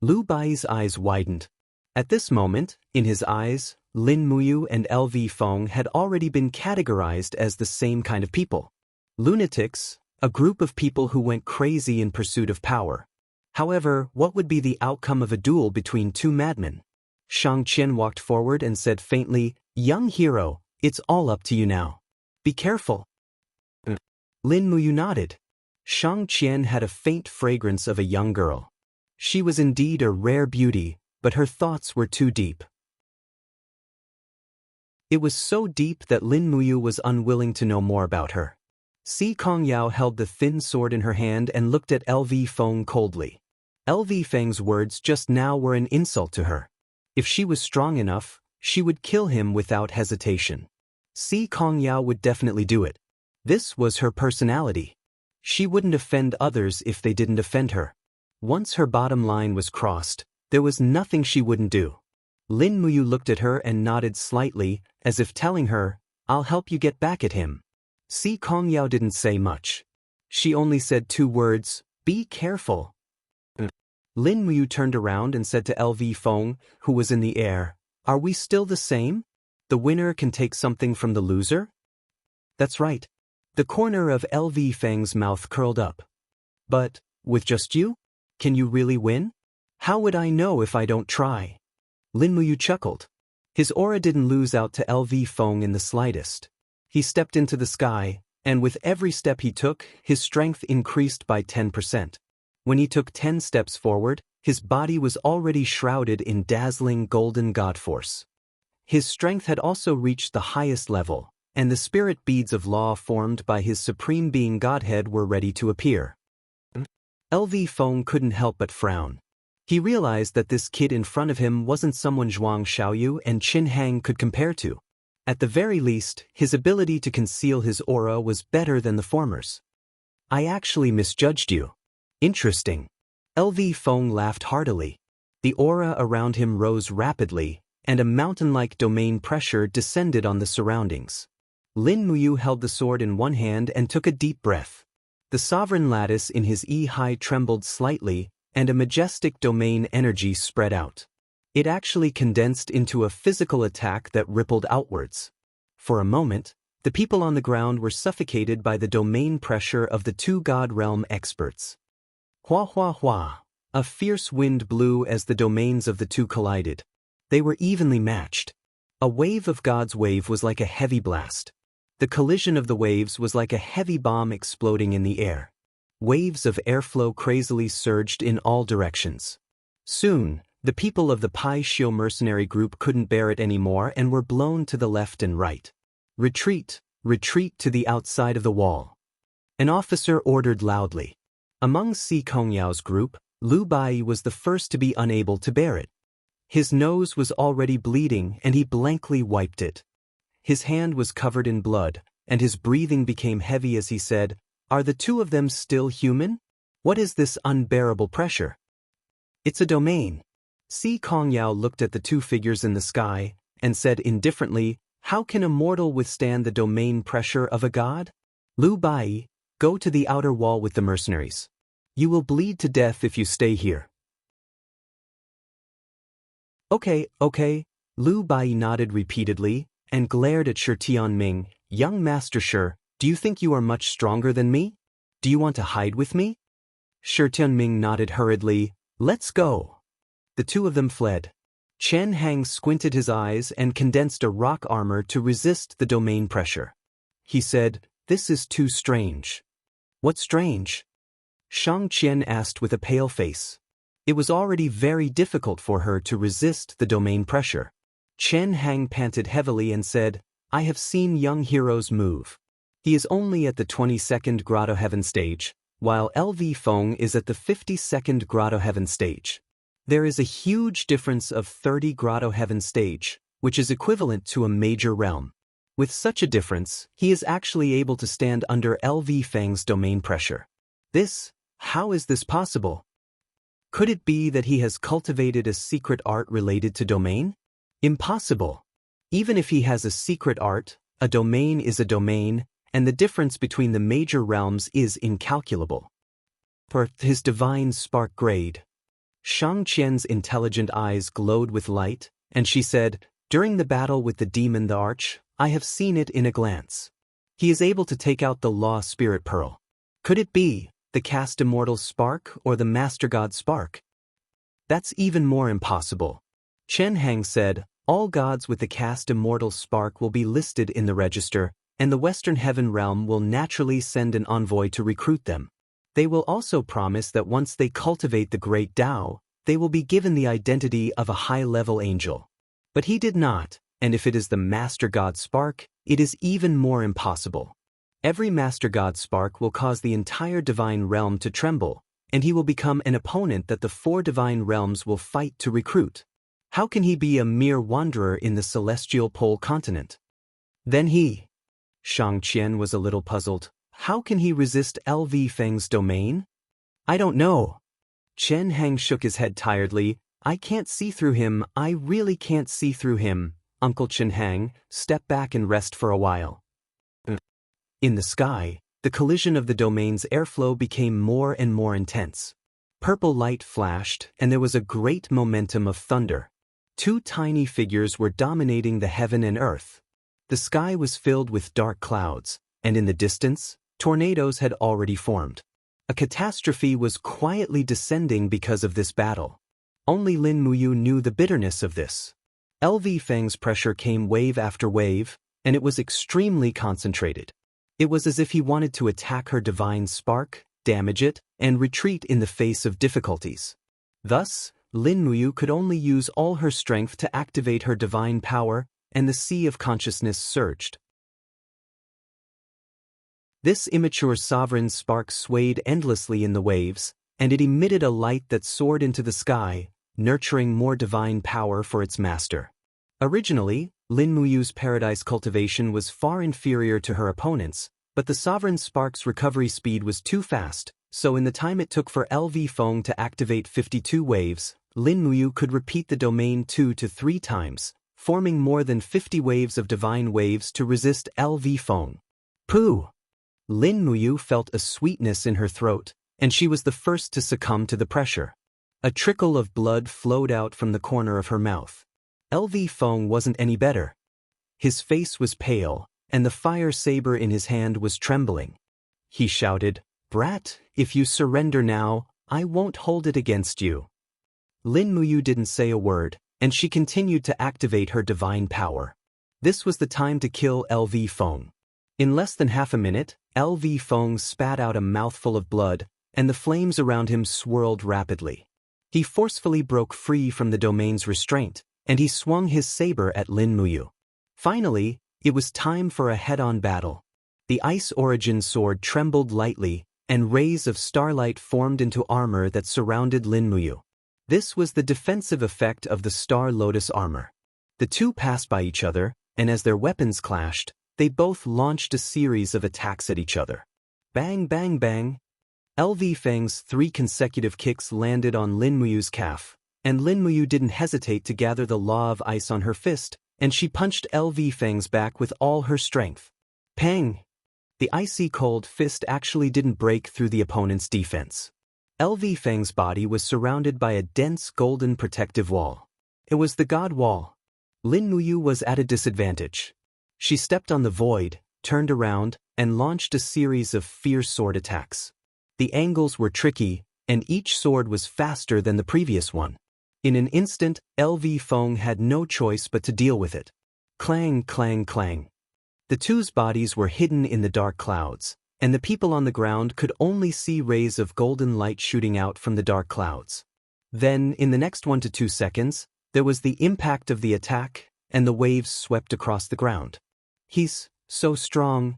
S1: Lu Bai's eyes widened. At this moment, in his eyes, Lin Muyu and LV Feng had already been categorized as the same kind of people. Lunatics, a group of people who went crazy in pursuit of power. However, what would be the outcome of a duel between two madmen? Shang Qian walked forward and said faintly, "Young hero, it's all up to you now. Be careful." Lin Muyu nodded. Shang Qian had a faint fragrance of a young girl. She was indeed a rare beauty, but her thoughts were too deep. It was so deep that Lin Muyu was unwilling to know more about her. Si Kongyao held the thin sword in her hand and looked at LV Feng coldly. LV Feng's words just now were an insult to her. If she was strong enough, she would kill him without hesitation. Si Kongyao would definitely do it. This was her personality. She wouldn't offend others if they didn't offend her. Once her bottom line was crossed, there was nothing she wouldn't do. Lin Muyu looked at her and nodded slightly, as if telling her, "I'll help you get back at him." Si Kongyao didn't say much. She only said 2 words, "Be careful." Lin Muyu turned around and said to LV Feng, who was in the air, "Are we still the same? The winner can take something from the loser?" "That's right. The corner of LV Feng's mouth curled up. But, with just you? Can you really win? How would I know if I don't try? Lin Muyu chuckled. His aura didn't lose out to LV Feng in the slightest. He stepped into the sky, and with every step he took, his strength increased by 10%. When he took 10 steps forward, his body was already shrouded in dazzling golden god force. His strength had also reached the highest level, and the spirit beads of law formed by his supreme being godhead were ready to appear. LV Feng couldn't help but frown. He realized that this kid in front of him wasn't someone Zhuang Xiaoyu and Qin Hang could compare to. At the very least, his ability to conceal his aura was better than the former's. I actually misjudged you. Interesting. LV Feng laughed heartily. The aura around him rose rapidly, and a mountain-like domain pressure descended on the surroundings. Lin Muyu held the sword in one hand and took a deep breath. The sovereign lattice in his E-high trembled slightly, and a majestic domain energy spread out. It actually condensed into a physical attack that rippled outwards. For a moment, the people on the ground were suffocated by the domain pressure of the two God Realm experts. Hua hua hua. A fierce wind blew as the domains of the two collided. They were evenly matched. A wave of God's wave was like a heavy blast. The collision of the waves was like a heavy bomb exploding in the air. Waves of airflow crazily surged in all directions. Soon, the people of the Pai Xiu mercenary group couldn't bear it anymore and were blown to the left and right. Retreat, retreat to the outside of the wall. An officer ordered loudly. Among Si Kongyao's group, Lu Bai was the first to be unable to bear it. His nose was already bleeding and he blankly wiped it. His hand was covered in blood, and his breathing became heavy as he said, "Are the two of them still human? What is this unbearable pressure?" "It's a domain." Si Kongyao looked at the two figures in the sky, and said indifferently, "How can a mortal withstand the domain pressure of a god? Lu Bai, go to the outer wall with the mercenaries. You will bleed to death if you stay here." Okay. Lu Bai nodded repeatedly, and glared at Shi Tianming. "Young Master Shi, do you think you are much stronger than me? Do you want to hide with me?" Shi Tianming nodded hurriedly. "Let's go." The two of them fled. Chen Hang squinted his eyes and condensed a rock armor to resist the domain pressure. He said, "This is too strange." "What's strange?" Shang Qian asked with a pale face. It was already very difficult for her to resist the domain pressure. Chen Hang panted heavily and said, "I have seen young heroes move. He is only at the 22nd Grotto Heaven stage, while LV Feng is at the 52nd Grotto Heaven stage. There is a huge difference of 30 Grotto Heaven stage, which is equivalent to a major realm. With such a difference, he is actually able to stand under LV Feng's domain pressure. How is this possible? Could it be that he has cultivated a secret art related to domain? Impossible. Even if he has a secret art, a domain is a domain, and the difference between the major realms is incalculable. For his divine spark grade. Shang Qian's intelligent eyes glowed with light, and she said, "During the battle with the demon the Arch, I have seen it in a glance. He is able to take out the Law Spirit Pearl. Could it be the Cast Immortal Spark or the Master God Spark?" "That's even more impossible." Chen Hang said, "All gods with the Cast Immortal Spark will be listed in the register, and the Western Heaven Realm will naturally send an envoy to recruit them. They will also promise that once they cultivate the Great Tao, they will be given the identity of a high-level angel. But he did not, and if it is the Master God Spark, it is even more impossible. Every Master God Spark will cause the entire Divine Realm to tremble, and he will become an opponent that the four Divine Realms will fight to recruit. How can he be a mere wanderer in the celestial pole continent? Then Shang Qian was a little puzzled. How can he resist LV Feng's domain? I don't know. Chen Hang shook his head tiredly. I can't see through him. I really can't see through him. Uncle Chen Hang, step back and rest for a while. In the sky, the collision of the domain's airflow became more and more intense. Purple light flashed, and there was a great momentum of thunder. Two tiny figures were dominating the heaven and earth. The sky was filled with dark clouds, and in the distance, tornadoes had already formed. A catastrophe was quietly descending because of this battle. Only Lin Muyu knew the bitterness of this. LV Feng's pressure came wave after wave, and it was extremely concentrated. It was as if he wanted to attack her divine spark, damage it, and retreat in the face of difficulties. Thus, Lin Muyu could only use all her strength to activate her divine power, and the sea of consciousness surged. This immature sovereign spark swayed endlessly in the waves, and it emitted a light that soared into the sky, nurturing more divine power for its master. Originally, Lin Muyu's paradise cultivation was far inferior to her opponent's, but the sovereign spark's recovery speed was too fast, so in the time it took for LV Feng to activate 52 waves, Lin Muyu could repeat the domain 2 to 3 times, forming more than 50 waves of divine waves to resist LV Feng. Pooh! Lin Muyu felt a sweetness in her throat, and she was the first to succumb to the pressure. A trickle of blood flowed out from the corner of her mouth. LV Feng wasn't any better. His face was pale, and the fire saber in his hand was trembling. He shouted, "Brat, if you surrender now, I won't hold it against you." Lin Muyu didn't say a word, and she continued to activate her divine power. This was the time to kill LV Feng. In less than half a minute, LV Feng spat out a mouthful of blood, and the flames around him swirled rapidly. He forcefully broke free from the domain's restraint, and he swung his saber at Lin Muyu. Finally, it was time for a head-on battle. The Ice Origin sword trembled lightly, and rays of starlight formed into armor that surrounded Lin Muyu. This was the defensive effect of the Star Lotus armor. The two passed by each other, and as their weapons clashed, they both launched a series of attacks at each other. Bang bang bang! LV Feng's 3 consecutive kicks landed on Lin Muyu's calf, and Lin Muyu didn't hesitate to gather the Law of Ice on her fist, and she punched LV Feng's back with all her strength. Pang! The icy cold fist actually didn't break through the opponent's defense. LV Feng's body was surrounded by a dense golden protective wall. It was the God Wall. Lin Muyu was at a disadvantage. She stepped on the void, turned around, and launched a series of fierce sword attacks. The angles were tricky, and each sword was faster than the previous one. In an instant, LV Feng had no choice but to deal with it. Clang, clang, clang. The two's bodies were hidden in the dark clouds, and the people on the ground could only see rays of golden light shooting out from the dark clouds. Then, in the next 1 to 2 seconds, there was the impact of the attack, and the waves swept across the ground. "He's so strong."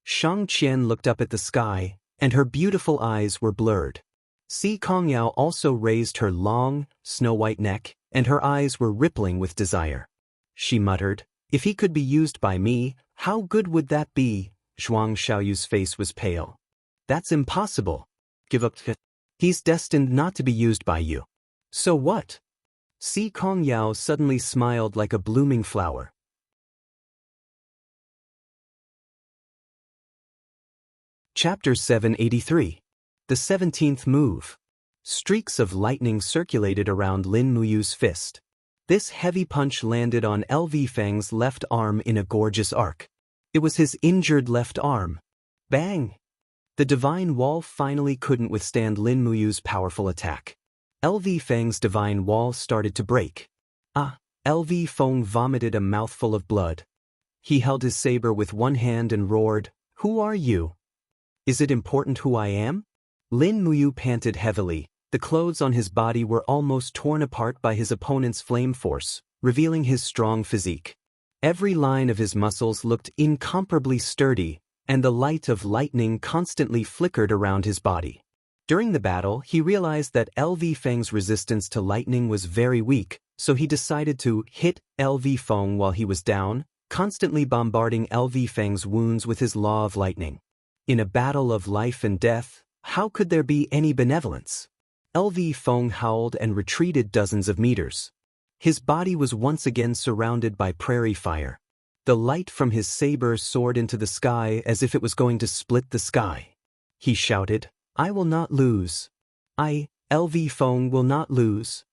S1: Shang Qian looked up at the sky, and her beautiful eyes were blurred. Si Kongyao also raised her long, snow-white neck, and her eyes were rippling with desire. She muttered, "If he could be used by me, how good would that be?" Zhuang Xiaoyu's face was pale. "That's impossible. Give up. He's destined not to be used by you." "So what?" Si Kongyao suddenly smiled like a blooming flower. Chapter 783. The 17th Move. Streaks of lightning circulated around Lin Muyu's fist. This heavy punch landed on LV Feng's left arm in a gorgeous arc. It was his injured left arm. Bang! The divine wall finally couldn't withstand Lin Muyu's powerful attack. LV Feng's divine wall started to break. LV Feng vomited a mouthful of blood. He held his saber with one hand and roared, "Who are you? Is it important who I am?" Lin Muyu panted heavily. The clothes on his body were almost torn apart by his opponent's flame force, revealing his strong physique. Every line of his muscles looked incomparably sturdy, and the light of lightning constantly flickered around his body. During the battle, he realized that LV Feng's resistance to lightning was very weak, so he decided to hit LV Feng while he was down, constantly bombarding LV Feng's wounds with his Law of Lightning. In a battle of life and death, how could there be any benevolence? LV Feng howled and retreated dozens of meters. His body was once again surrounded by prairie fire. The light from his saber soared into the sky as if it was going to split the sky. He shouted, "I will not lose. LV Feng will not lose."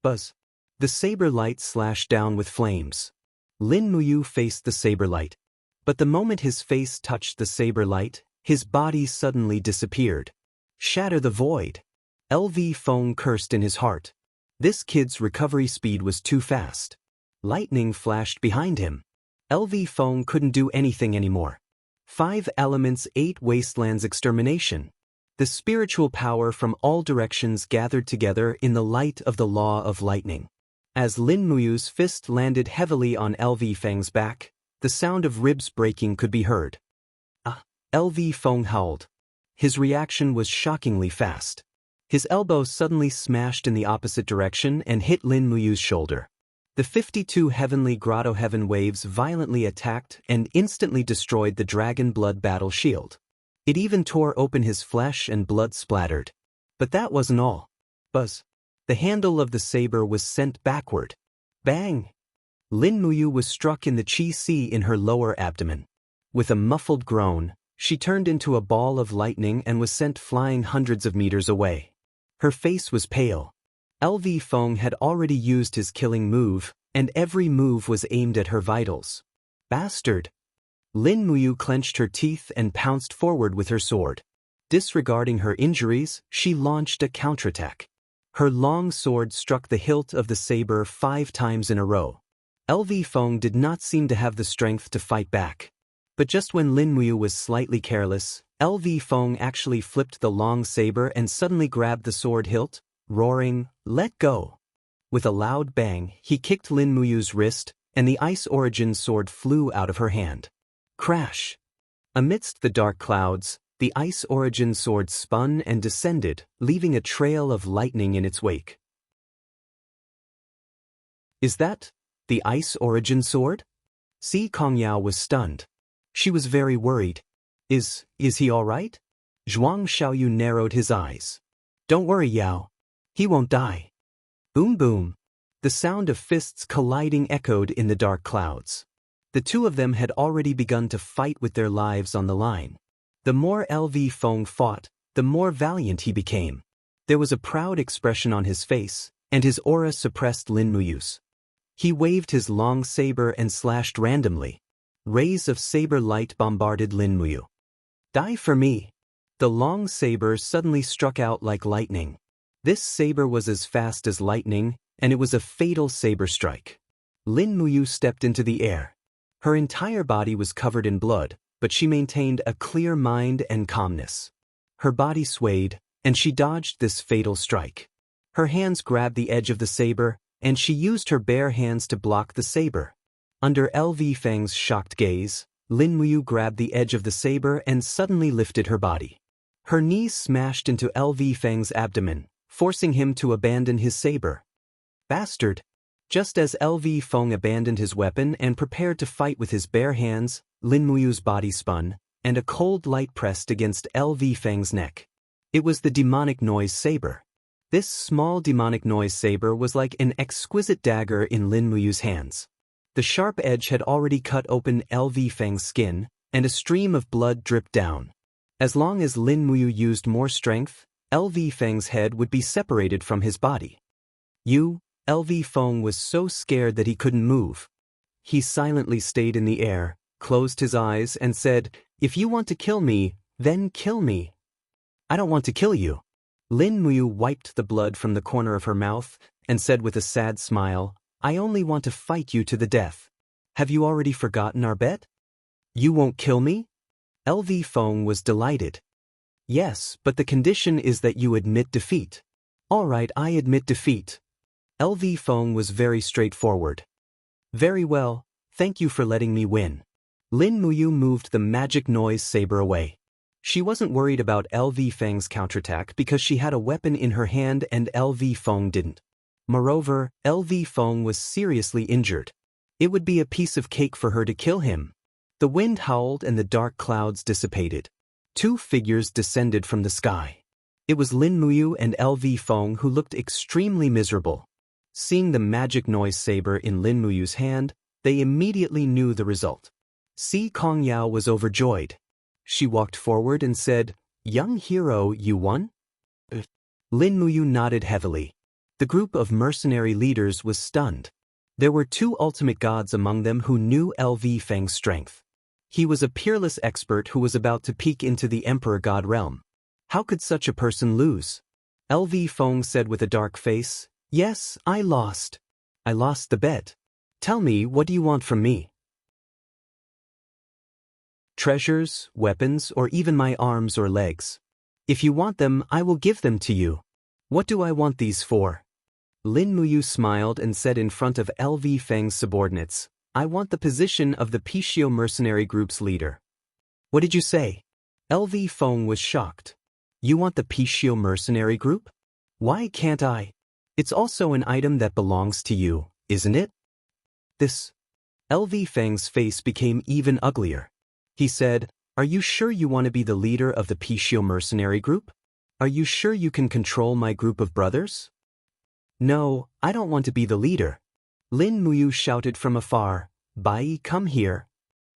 S1: Buzz. The saber light slashed down with flames. Lin Muyu faced the saber light. But the moment his face touched the saber light, his body suddenly disappeared. Shatter the void. LV Feng cursed in his heart. This kid's recovery speed was too fast. Lightning flashed behind him. LV Feng couldn't do anything anymore. 5 elements, 8 wastelands extermination. The spiritual power from all directions gathered together in the light of the law of lightning. As Lin Muyu's fist landed heavily on LV Feng's back, the sound of ribs breaking could be heard. Ah! LV Feng howled. His reaction was shockingly fast. His elbow suddenly smashed in the opposite direction and hit Lin Muyu's shoulder. The 52 heavenly grotto heaven waves violently attacked and instantly destroyed the dragon blood battle shield. It even tore open his flesh and blood splattered. But that wasn't all. Buzz. The handle of the saber was sent backward. Bang! Lin Muyu was struck in the chi-si in her lower abdomen. With a muffled groan, she turned into a ball of lightning and was sent flying hundreds of meters away. Her face was pale. LV Feng had already used his killing move, and every move was aimed at her vitals. Bastard! Lin Muyu clenched her teeth and pounced forward with her sword. Disregarding her injuries, she launched a counterattack. Her long sword struck the hilt of the saber 5 times in a row. LV Feng did not seem to have the strength to fight back. But just when Lin Muyu was slightly careless, LV Feng actually flipped the long saber and suddenly grabbed the sword hilt, roaring, "Let go!" With a loud bang, he kicked Lin Muyu's wrist, and the Ice Origin sword flew out of her hand. Crash! Amidst the dark clouds, the Ice Origin sword spun and descended, leaving a trail of lightning in its wake. Is that the Ice Origin sword? Si Kongyao was stunned. She was very worried. Is he all right? Zhuang Xiaoyu narrowed his eyes. Don't worry, Yao. He won't die. Boom boom. The sound of fists colliding echoed in the dark clouds. The two of them had already begun to fight with their lives on the line. The more LV Feng fought, the more valiant he became. There was a proud expression on his face, and his aura suppressed Lin Muyu's. He waved his long saber and slashed randomly. Rays of saber light bombarded Lin Muyu. Die for me! The long saber suddenly struck out like lightning. This saber was as fast as lightning, and it was a fatal saber strike. Lin Muyu stepped into the air. Her entire body was covered in blood, but she maintained a clear mind and calmness. Her body swayed, and she dodged this fatal strike. Her hands grabbed the edge of the saber, and she used her bare hands to block the saber. Under LV Feng's shocked gaze, Lin Muyu grabbed the edge of the saber and suddenly lifted her body. Her knees smashed into LV Feng's abdomen, forcing him to abandon his saber. Bastard! Just as LV Feng abandoned his weapon and prepared to fight with his bare hands, Lin Muyu's body spun, and a cold light pressed against LV Feng's neck. It was the demonic noise saber. This small demonic noise saber was like an exquisite dagger in Lin Muyu's hands. The sharp edge had already cut open LV Feng's skin, and a stream of blood dripped down. As long as Lin Muyu used more strength, LV Feng's head would be separated from his body. LV Feng was so scared that he couldn't move. He silently stayed in the air, closed his eyes, and said, "If you want to kill me, then kill me." "I don't want to kill you." Lin Muyu wiped the blood from the corner of her mouth and said with a sad smile, "I only want to fight you to the death. Have you already forgotten our bet?" "You won't kill me?" LV Feng was delighted. "Yes, but the condition is that you admit defeat." "All right, I admit defeat." LV Feng was very straightforward. "Very well, thank you for letting me win." Lin Muyu moved the magic noise saber away. She wasn't worried about LV Feng's counterattack because she had a weapon in her hand and LV Feng didn't. Moreover, LV Feng was seriously injured. It would be a piece of cake for her to kill him. The wind howled and the dark clouds dissipated. 2 figures descended from the sky. It was Lin Muyu and LV Feng who looked extremely miserable. Seeing the magic noise saber in Lin Muyu's hand, they immediately knew the result. Si Kongyao was overjoyed. She walked forward and said, "Young hero, you won?" Lin Muyu nodded heavily. The group of mercenary leaders was stunned. There were 2 ultimate gods among them who knew LV Feng's strength. He was a peerless expert who was about to peek into the Emperor God realm. How could such a person lose? LV Feng said with a dark face, "Yes, I lost. I lost the bet. Tell me, what do you want from me? Treasures, weapons, or even my arms or legs. If you want them, I will give them to you. What do I want these for?" Lin Muyu smiled and said in front of LV Feng's subordinates, "I want the position of the Pishio mercenary group's leader." "What did you say?" LV Feng was shocked. "You want the Pishio mercenary group? Why can't I? It's also an item that belongs to you, isn't it?" This. LV Feng's face became even uglier. He said, "Are you sure you want to be the leader of the Pishio mercenary group? Are you sure you can control my group of brothers?" "No, I don't want to be the leader." Lin Muyu shouted from afar, "Bai, come here."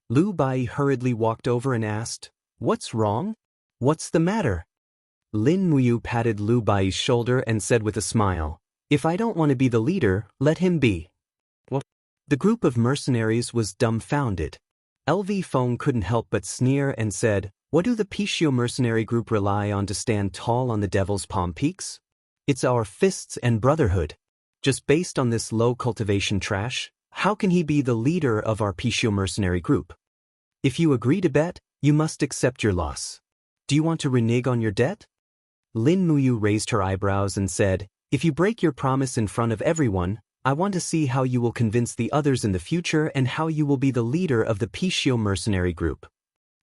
S1: Lu Bai hurriedly walked over and asked, "What's wrong? What's the matter?" Lin Muyu patted Lu Bai's shoulder and said with a smile, "If I don't want to be the leader, let him be." What? The group of mercenaries was dumbfounded. LV Feng couldn't help but sneer and said, "What do the Pishio mercenary group rely on to stand tall on the Devil's Palm Peaks? It's our fists and brotherhood. Just based on this low cultivation trash, how can he be the leader of our Pishio mercenary group? If you agree to bet, you must accept your loss. Do you want to renege on your debt?" Lin Muyu raised her eyebrows and said, "If you break your promise in front of everyone, I want to see how you will convince the others in the future and how you will be the leader of the Pishio mercenary group."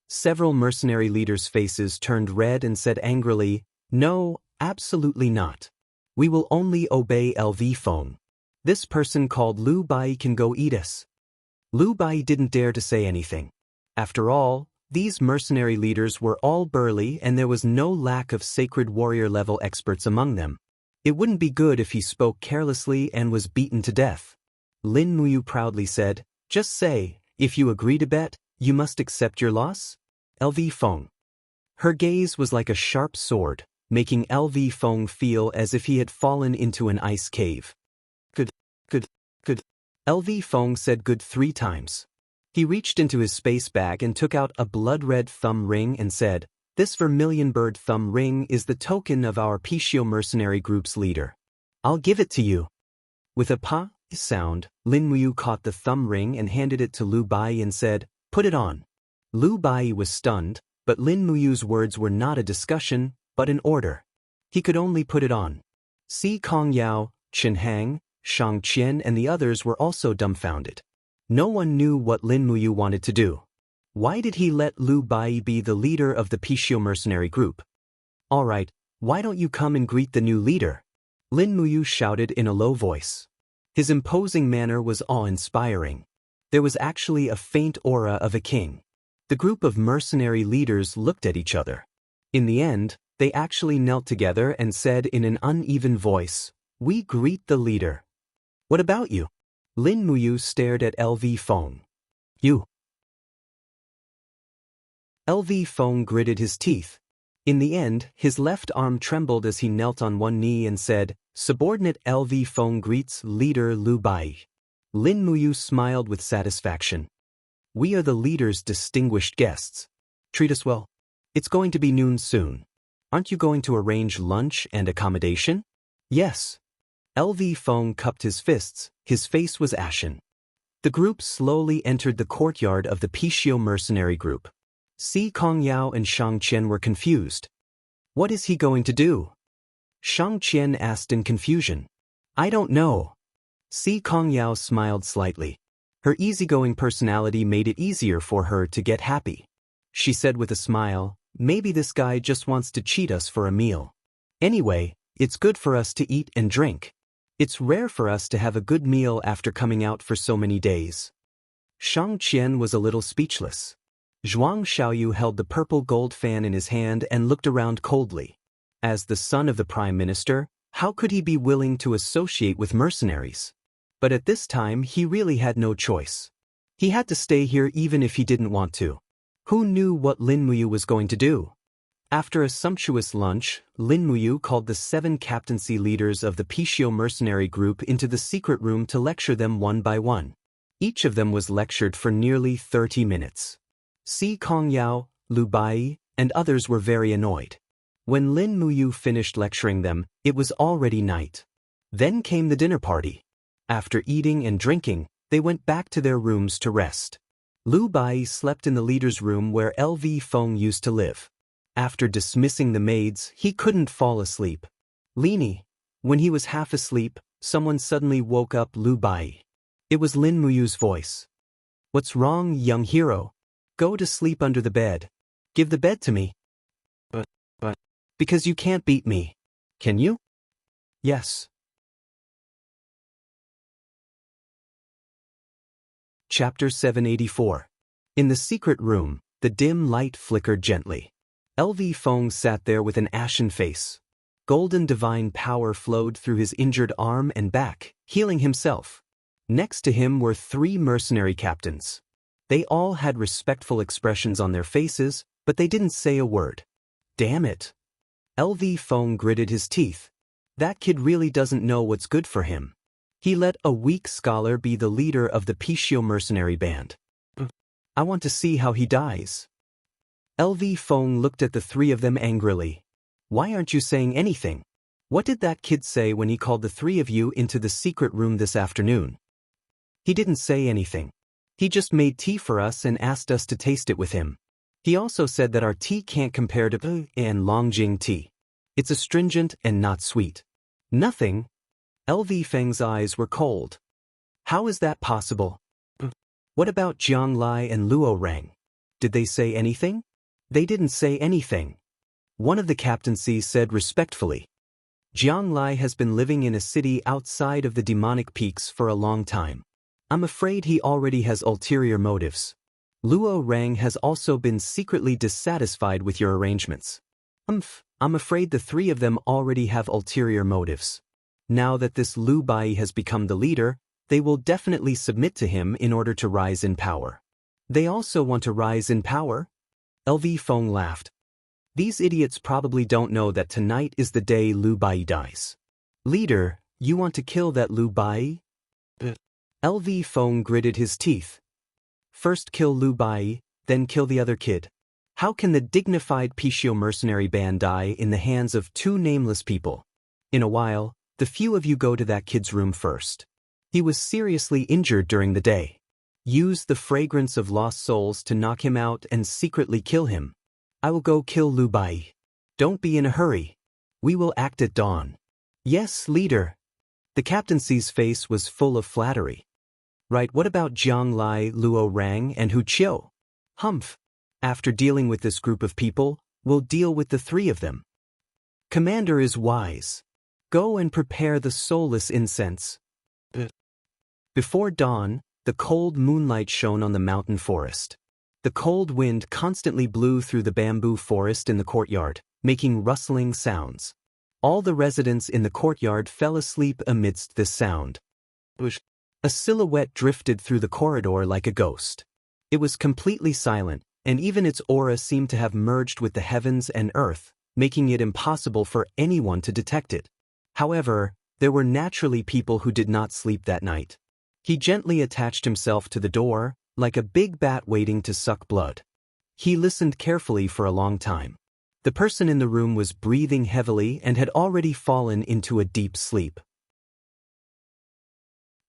S1: Several mercenary leaders' faces turned red and said angrily, "No, absolutely not. We will only obey LV Feng. This person called Lu Bai can go eat us." Lu Bai didn't dare to say anything. After all, these mercenary leaders were all burly and there was no lack of sacred warrior-level experts among them. It wouldn't be good if he spoke carelessly and was beaten to death. Lin Muyu proudly said, "Just say, if you agree to bet, you must accept your loss?" LV Feng. Her gaze was like a sharp sword, making LV Feng feel as if he had fallen into an ice cave. Good. LV Feng said good 3 times. He reached into his space bag and took out a blood-red thumb ring and said, "This vermilion bird thumb ring is the token of our Pishio mercenary group's leader. I'll give it to you." With a pa sound, Lin Muyu caught the thumb ring and handed it to Lu Bai and said, "Put it on." Lu Bai was stunned, but Lin Muyu's words were not a discussion, but an order. He could only put it on. Si Kong Yao, Chen Hang, Shang Qian and the others were also dumbfounded. No one knew what Lin Muyu wanted to do. Why did he let Lu Bai be the leader of the Pishio mercenary group? "All right, why don't you come and greet the new leader?" Lin Muyu shouted in a low voice. His imposing manner was awe-inspiring. There was actually a faint aura of a king. The group of mercenary leaders looked at each other. In the end, they actually knelt together and said in an uneven voice, "We greet the leader." "What about you?" Lin Muyu stared at LV Feng. "You." LV Feng gritted his teeth. In the end, his left arm trembled as he knelt on one knee and said, "Subordinate LV Feng greets leader Lu Bai." Lin Muyu smiled with satisfaction. "We are the leader's distinguished guests. Treat us well. It's going to be noon soon. Aren't you going to arrange lunch and accommodation?" "Yes." LV Feng cupped his fists, his face was ashen. The group slowly entered the courtyard of the Pishio mercenary group. Si Kong Yao and Shang Qian were confused. "What is he going to do?" Shang Qian asked in confusion. "I don't know." Si Kong Yao smiled slightly. Her easygoing personality made it easier for her to get happy. She said with a smile, "Maybe this guy just wants to cheat us for a meal. Anyway, it's good for us to eat and drink. It's rare for us to have a good meal after coming out for so many days." Shang Qian was a little speechless. Zhuang Xiaoyu held the purple gold fan in his hand and looked around coldly. As the son of the prime minister, how could he be willing to associate with mercenaries? But at this time he really had no choice. He had to stay here even if he didn't want to. Who knew what Lin Muyu was going to do? After a sumptuous lunch, Lin Muyu called the 7 captaincy leaders of the Pishio mercenary group into the secret room to lecture them one by one. Each of them was lectured for nearly 30 minutes. Si Kongyao, Lu Bai, and others were very annoyed. When Lin Muyu finished lecturing them, it was already night. Then came the dinner party. After eating and drinking, they went back to their rooms to rest. Lu Bai slept in the leader's room where LV Feng used to live. After dismissing the maids, he couldn't fall asleep. Lini. When he was half asleep, someone suddenly woke up Lu Bai. It was Lin Muyu's voice. "What's wrong, young hero? Go to sleep under the bed. Give the bed to me." But. Because you can't beat me. Can you? Yes. Chapter 784. In the secret room, the dim light flickered gently. LV Feng sat there with an ashen face. Golden divine power flowed through his injured arm and back, healing himself. Next to him were 3 mercenary captains. They all had respectful expressions on their faces, but they didn't say a word. Damn it. LV Feng gritted his teeth. That kid really doesn't know what's good for him. He let a weak scholar be the leader of the Pishio mercenary band. I want to see how he dies. LV Feng looked at the 3 of them angrily. Why aren't you saying anything? What did that kid say when he called the 3 of you into the secret room this afternoon? He didn't say anything. He just made tea for us and asked us to taste it with him. He also said that our tea can't compare to and Longjing tea. It's astringent and not sweet. Nothing. LV Feng's eyes were cold. How is that possible? What about Jiang Lai and Luo Rang? Did they say anything? They didn't say anything. One of the captaincies said respectfully. Jiang Lai has been living in a city outside of the demonic peaks for a long time. I'm afraid he already has ulterior motives. Luo Rang has also been secretly dissatisfied with your arrangements. I'm afraid the 3 of them already have ulterior motives. Now that this Lu Bai has become the leader, they will definitely submit to him in order to rise in power. They also want to rise in power? LV Feng laughed. These idiots probably don't know that tonight is the day Lu Bai dies. Leader, you want to kill that Lu Bai? LV Feng gritted his teeth. First kill Lu Bai, then kill the other kid. How can the dignified Pishio mercenary band die in the hands of 2 nameless people? In a while, the few of you go to that kid's room first. He was seriously injured during the day. Use the fragrance of lost souls to knock him out and secretly kill him. I will go kill Lu Bai. Don't be in a hurry. We will act at dawn. Yes, leader. The captaincy's face was full of flattery. Right, what about Jiang Lai, Luo Rang, and Hu Qiu? Humph. After dealing with this group of people, we'll deal with the 3 of them. Commander is wise. Go and prepare the soulless incense. Before dawn, the cold moonlight shone on the mountain forest. The cold wind constantly blew through the bamboo forest in the courtyard, making rustling sounds. All the residents in the courtyard fell asleep amidst this sound. A silhouette drifted through the corridor like a ghost. It was completely silent, and even its aura seemed to have merged with the heavens and earth, making it impossible for anyone to detect it. However, there were naturally people who did not sleep that night. He gently attached himself to the door, like a big bat waiting to suck blood. He listened carefully for a long time. The person in the room was breathing heavily and had already fallen into a deep sleep.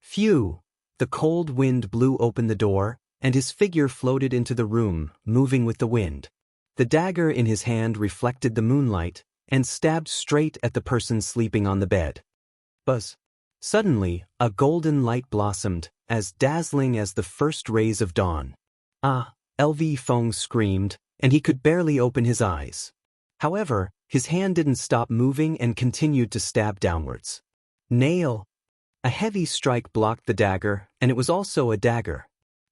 S1: Phew! The cold wind blew open the door, and his figure floated into the room, moving with the wind. The dagger in his hand reflected the moonlight, and stabbed straight at the person sleeping on the bed. Buzz! Suddenly, a golden light blossomed, as dazzling as the first rays of dawn. Ah! LV Feng screamed, and he could barely open his eyes. However, his hand didn't stop moving and continued to stab downwards. Nail! A heavy strike blocked the dagger, and it was also a dagger.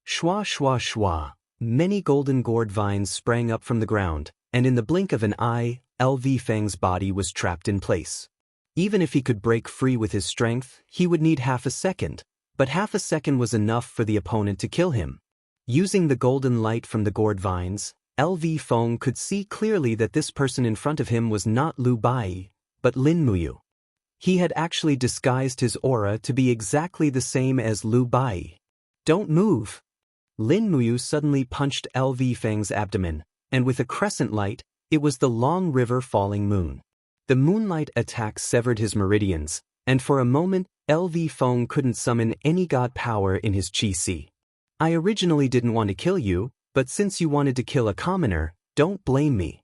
S1: Shwa shwa shwa! Many golden gourd vines sprang up from the ground, and in the blink of an eye, LV Feng's body was trapped in place. Even if he could break free with his strength, he would need half a second, but half a second was enough for the opponent to kill him. Using the golden light from the gourd vines, LV Feng could see clearly that this person in front of him was not Lu Bai, but Lin Muyu. He had actually disguised his aura to be exactly the same as Lu Bai. Don't move! Lin Muyu suddenly punched LV Feng's abdomen, and with a crescent light, it was the long river falling moon. The moonlight attack severed his meridians, and for a moment, LV Feng couldn't summon any god power in his chi-si. I originally didn't want to kill you, but since you wanted to kill a commoner, don't blame me.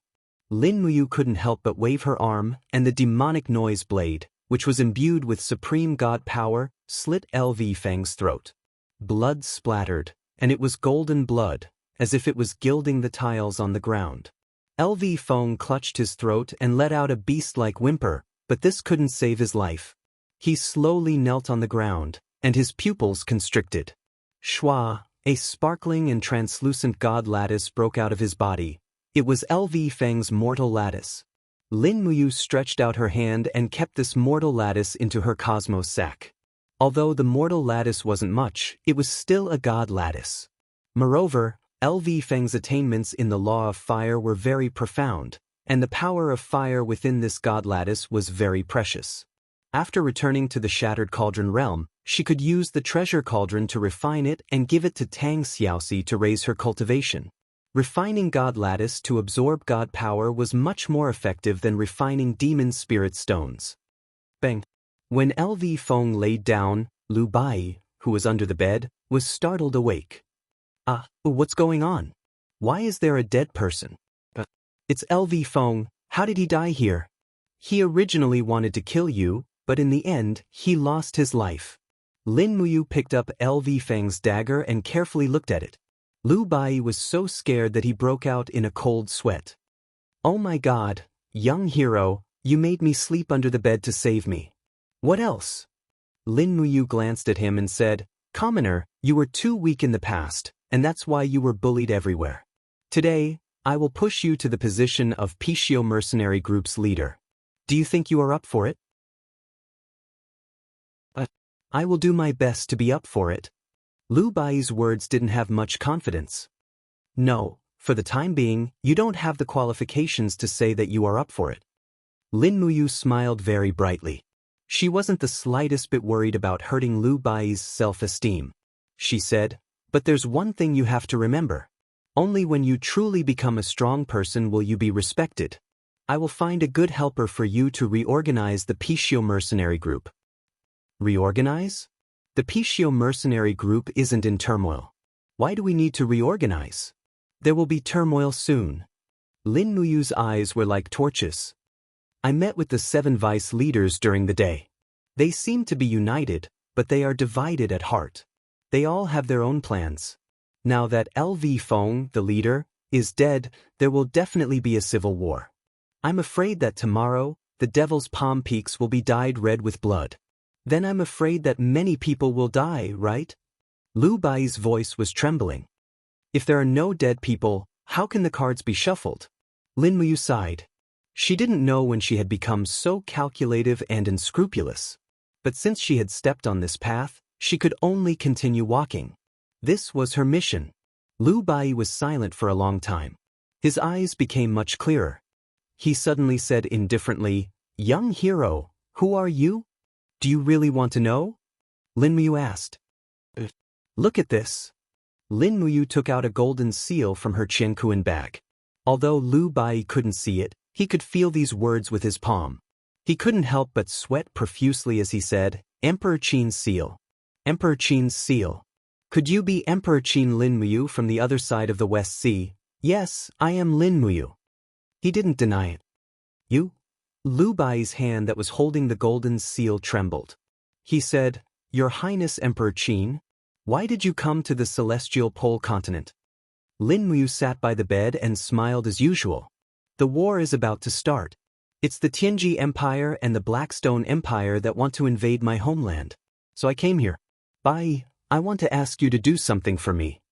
S1: Lin Muyu couldn't help but wave her arm, and the demonic noise blade, which was imbued with supreme god power, slit LV Feng's throat. Blood splattered, and it was golden blood, as if it was gilding the tiles on the ground. LV Feng clutched his throat and let out a beast-like whimper, but this couldn't save his life. He slowly knelt on the ground, and his pupils constricted. Shua, a sparkling and translucent god lattice broke out of his body. It was LV Feng's mortal lattice. Lin Muyu stretched out her hand and kept this mortal lattice into her cosmos sac. Although the mortal lattice wasn't much, it was still a god lattice. Moreover, LV Feng's attainments in the law of fire were very profound, and the power of fire within this god lattice was very precious. After returning to the Shattered Cauldron realm, she could use the treasure cauldron to refine it and give it to Tang Xiaoxi to raise her cultivation. Refining god lattice to absorb god power was much more effective than refining demon spirit stones. Bang! When LV Feng laid down, Lu Bai, who was under the bed, was startled awake. What's going on? Why is there a dead person? It's LV Feng, how did he die here? He originally wanted to kill you, but in the end, he lost his life. Lin Muyu picked up LV Feng's dagger and carefully looked at it. Lu Bai was so scared that he broke out in a cold sweat. Oh my god, young hero, you made me sleep under the bed to save me. What else? Lin Muyu glanced at him and said, Commoner, you were too weak in the past, and that's why you were bullied everywhere. Today, I will push you to the position of Pishio Mercenary Group's leader. Do you think you are up for it? I will do my best to be up for it. Lu Bai's words didn't have much confidence. No, for the time being, you don't have the qualifications to say that you are up for it. Lin Muyu smiled very brightly. She wasn't the slightest bit worried about hurting Lu Bai's self-esteem. She said, but there's one thing you have to remember. Only when you truly become a strong person will you be respected. I will find a good helper for you to reorganize the Pishio Mercenary Group. Reorganize? The Pishio Mercenary Group isn't in turmoil. Why do we need to reorganize? There will be turmoil soon. Lin Muyu's eyes were like torches. I met with the 7 vice leaders during the day. They seem to be united, but they are divided at heart. They all have their own plans. Now that LV Feng, the leader, is dead, there will definitely be a civil war. I'm afraid that tomorrow, the Devil's Palm Peaks will be dyed red with blood. Then I'm afraid that many people will die, right? Lu Bai's voice was trembling. If there are no dead people, how can the cards be shuffled? Lin Muyu sighed. She didn't know when she had become so calculative and unscrupulous. But since she had stepped on this path, she could only continue walking. This was her mission. Lu Bai was silent for a long time. His eyes became much clearer. He suddenly said indifferently, Young hero, who are you? Do you really want to know? Lin Muyu asked. Look at this. Lin Muyu took out a golden seal from her Qiankuan bag. Although Lu Bai couldn't see it, he could feel these words with his palm. He couldn't help but sweat profusely as he said, Emperor Qin's seal. Emperor Qin's seal. Could you be Emperor Qin Lin Muyu from the other side of the West Sea? Yes, I am Lin Muyu. He didn't deny it. You? Lu Bai's hand that was holding the golden seal trembled. He said, Your Highness Emperor Qin, why did you come to the celestial pole continent? Lin Muyu sat by the bed and smiled as usual. The war is about to start. It's the Tianji Empire and the Blackstone Empire that want to invade my homeland. So I came here. Bai, I want to ask you to do something for me.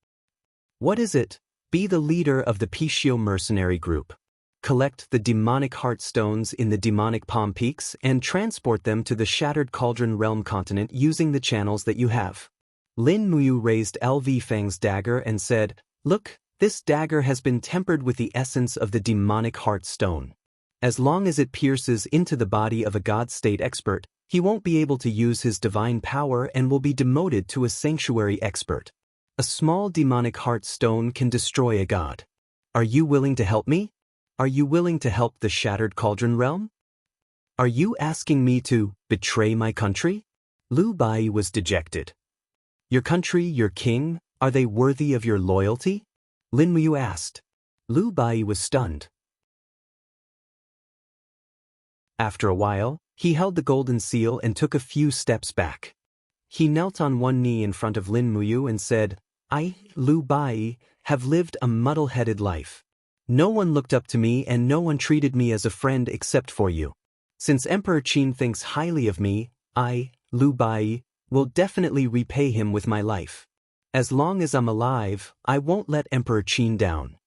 S1: What is it? Be the leader of the Pishio Mercenary Group. Collect the demonic heart stones in the demonic Palm Peaks and transport them to the Shattered Cauldron Realm continent using the channels that you have. Lin Muyu raised LV Feng's dagger and said, Look, this dagger has been tempered with the essence of the demonic heart stone. As long as it pierces into the body of a god state expert, he won't be able to use his divine power and will be demoted to a sanctuary expert. A small demonic heart stone can destroy a god. Are you willing to help me? Are you willing to help the Shattered Cauldron realm? Are you asking me to betray my country? Lu Bai was dejected. Your country, your king, are they worthy of your loyalty? Lin Muyu asked. Lu Bai was stunned. After a while, he held the golden seal and took a few steps back. He knelt on one knee in front of Lin Muyu and said, I, Lu Bai, have lived a muddle-headed life. No one looked up to me and no one treated me as a friend except for you. Since Emperor Qin thinks highly of me, I, Lu Bai, will definitely repay him with my life. As long as I'm alive, I won't let Emperor Qin down.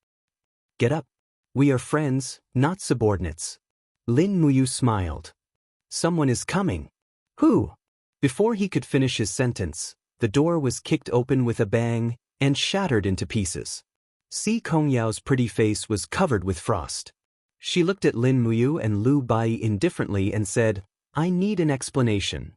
S1: Get up. We are friends, not subordinates. Lin Muyu smiled. Someone is coming. Who? Before he could finish his sentence, the door was kicked open with a bang and shattered into pieces. Si Kongyao's pretty face was covered with frost. She looked at Lin Muyu and Lu Bai indifferently and said, I need an explanation.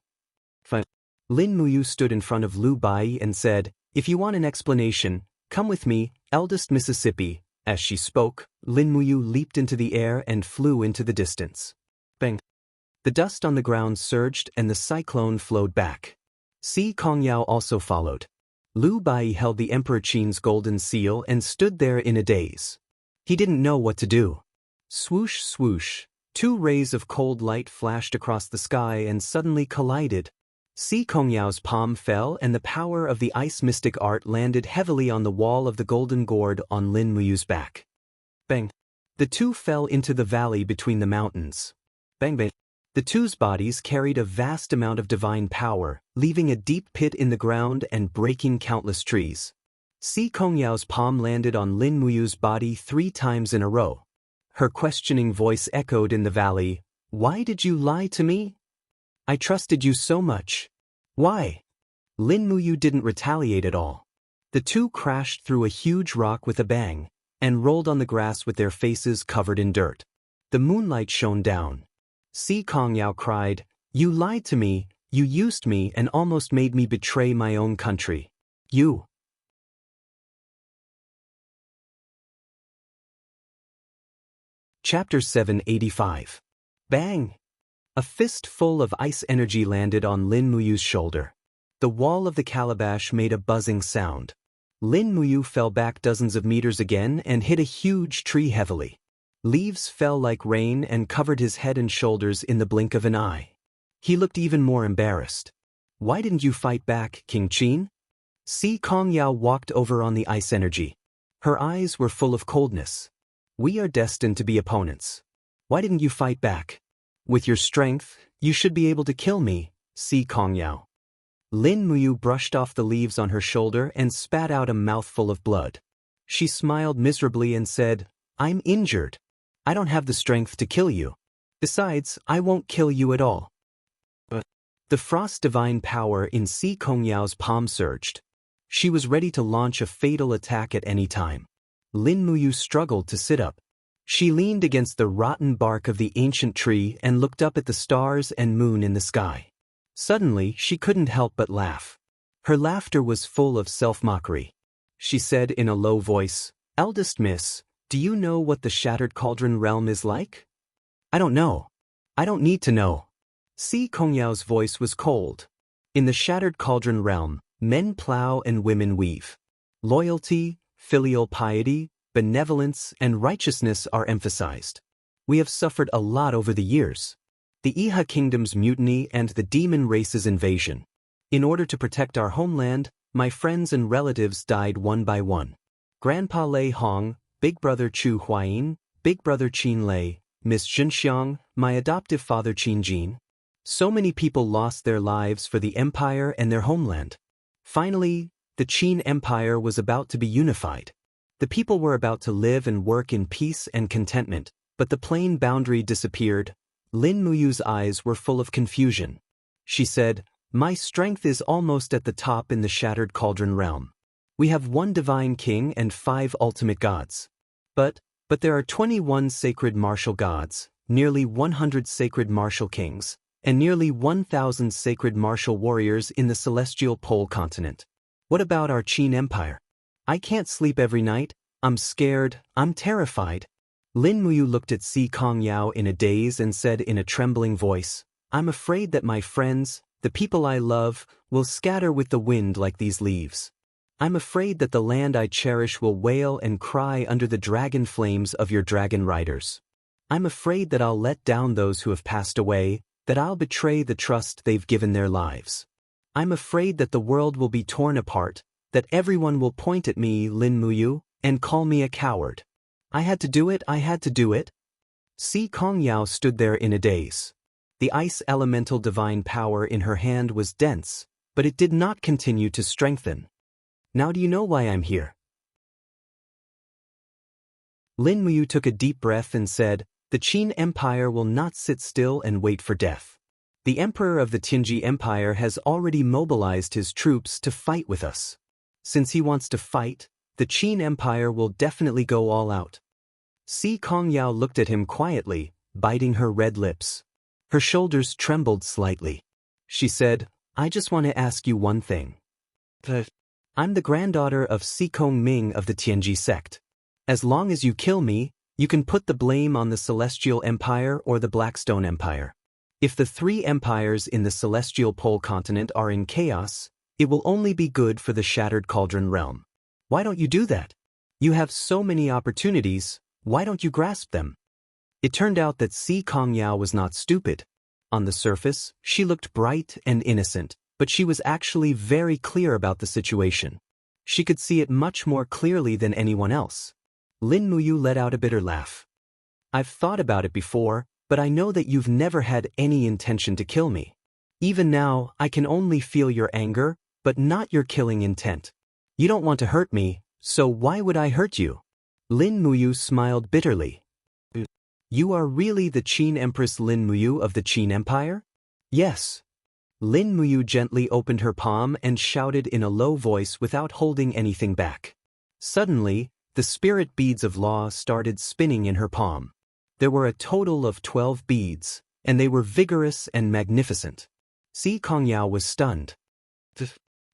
S1: Lin Muyu stood in front of Lu Bai and said, if you want an explanation, come with me, eldest Mississippi. As she spoke, Lin Muyu leaped into the air and flew into the distance. Bang! The dust on the ground surged and the cyclone flowed back. Si Kongyao also followed. Lu Bai held the Emperor Qin's golden seal and stood there in a daze. He didn't know what to do. Swoosh, swoosh, two rays of cold light flashed across the sky and suddenly collided. Si Kongyao's palm fell and the power of the ice mystic art landed heavily on the wall of the golden gourd on Lin Muyu's back. Bang! The two fell into the valley between the mountains. Bang bang! The two's bodies carried a vast amount of divine power, leaving a deep pit in the ground and breaking countless trees. Si Kongyao's palm landed on Lin Muyu's body 3 times in a row. Her questioning voice echoed in the valley, Why did you lie to me? I trusted you so much. Why? Lin Muyu didn't retaliate at all. The two crashed through a huge rock with a bang, and rolled on the grass with their faces covered in dirt. The moonlight shone down. Si Kongyao cried, You lied to me, you used me and almost made me betray my own country. You. Chapter 785. Bang! A fistful of ice energy landed on Lin Muyu's shoulder. The wall of the calabash made a buzzing sound. Lin Muyu fell back dozens of meters again and hit a huge tree heavily. Leaves fell like rain and covered his head and shoulders in the blink of an eye. He looked even more embarrassed. Why didn't you fight back, King Qin? Si Kongyao walked over on the ice energy. Her eyes were full of coldness. We are destined to be opponents. Why didn't you fight back? With your strength, you should be able to kill me, Si Kongyao. Lin Muyu brushed off the leaves on her shoulder and spat out a mouthful of blood. She smiled miserably and said, I'm injured. I don't have the strength to kill you. Besides, I won't kill you at all. But the frost divine power in Si Kongyao's palm surged. She was ready to launch a fatal attack at any time. Lin Muyu struggled to sit up. She leaned against the rotten bark of the ancient tree and looked up at the stars and moon in the sky. Suddenly, she couldn't help but laugh. Her laughter was full of self-mockery. She said in a low voice, Eldest Miss, do you know what the Shattered Cauldron realm is like? I don't know. I don't need to know. Si Kongyao's voice was cold. In the Shattered Cauldron realm, men plow and women weave. Loyalty, filial piety, benevolence, and righteousness are emphasized. We have suffered a lot over the years. The Iha Kingdom's mutiny and the demon race's invasion. In order to protect our homeland, my friends and relatives died one by one. Grandpa Lei Hong, Big Brother Chu Huayin, Big Brother Qin Lei, Miss Zhenxiang, my adoptive father Qin Jin. So many people lost their lives for the empire and their homeland. Finally, the Qin Empire was about to be unified. The people were about to live and work in peace and contentment, but the plain boundary disappeared. Lin Muyu's eyes were full of confusion. She said, My strength is almost at the top in the Shattered Cauldron realm. We have 1 divine king and 5 ultimate gods. But there are 21 sacred martial gods, nearly 100 sacred martial kings, and nearly 1,000 sacred martial warriors in the celestial pole continent. What about our Qin Empire? I can't sleep every night. I'm scared. I'm terrified. Lin Muyu looked at Si Kongyao in a daze and said in a trembling voice, I'm afraid that my friends, the people I love, will scatter with the wind like these leaves. I'm afraid that the land I cherish will wail and cry under the dragon flames of your dragon riders. I'm afraid that I'll let down those who have passed away, that I'll betray the trust they've given their lives. I'm afraid that the world will be torn apart, that everyone will point at me, Lin Muyu, and call me a coward. I had to do it. Si Kongyao stood there in a daze. The ice elemental divine power in her hand was dense, but it did not continue to strengthen. Now do you know why I'm here? Lin Muyu took a deep breath and said, the Qin Empire will not sit still and wait for death. The Emperor of the Tianji Empire has already mobilized his troops to fight with us. Since he wants to fight, the Qin Empire will definitely go all out. Si Kongyao looked at him quietly, biting her red lips. Her shoulders trembled slightly. She said, I just want to ask you one thing. I'm the granddaughter of Si Kongming of the Tianji sect. As long as you kill me, you can put the blame on the Celestial Empire or the Blackstone Empire. If the three empires in the Celestial Pole continent are in chaos, it will only be good for the Shattered Cauldron realm. Why don't you do that? You have so many opportunities, why don't you grasp them? It turned out that Si Kongyao was not stupid. On the surface, she looked bright and innocent, but she was actually very clear about the situation. She could see it much more clearly than anyone else. Lin Muyu let out a bitter laugh. I've thought about it before, but I know that you've never had any intention to kill me. Even now, I can only feel your anger, but not your killing intent. You don't want to hurt me, so why would I hurt you? Lin Muyu smiled bitterly. You are really the Qin Empress Lin Muyu of the Qin Empire? Yes. Lin Muyu gently opened her palm and shouted in a low voice without holding anything back. Suddenly, the spirit beads of law started spinning in her palm. There were a total of 12 beads, and they were vigorous and magnificent. Si Kongyao was stunned.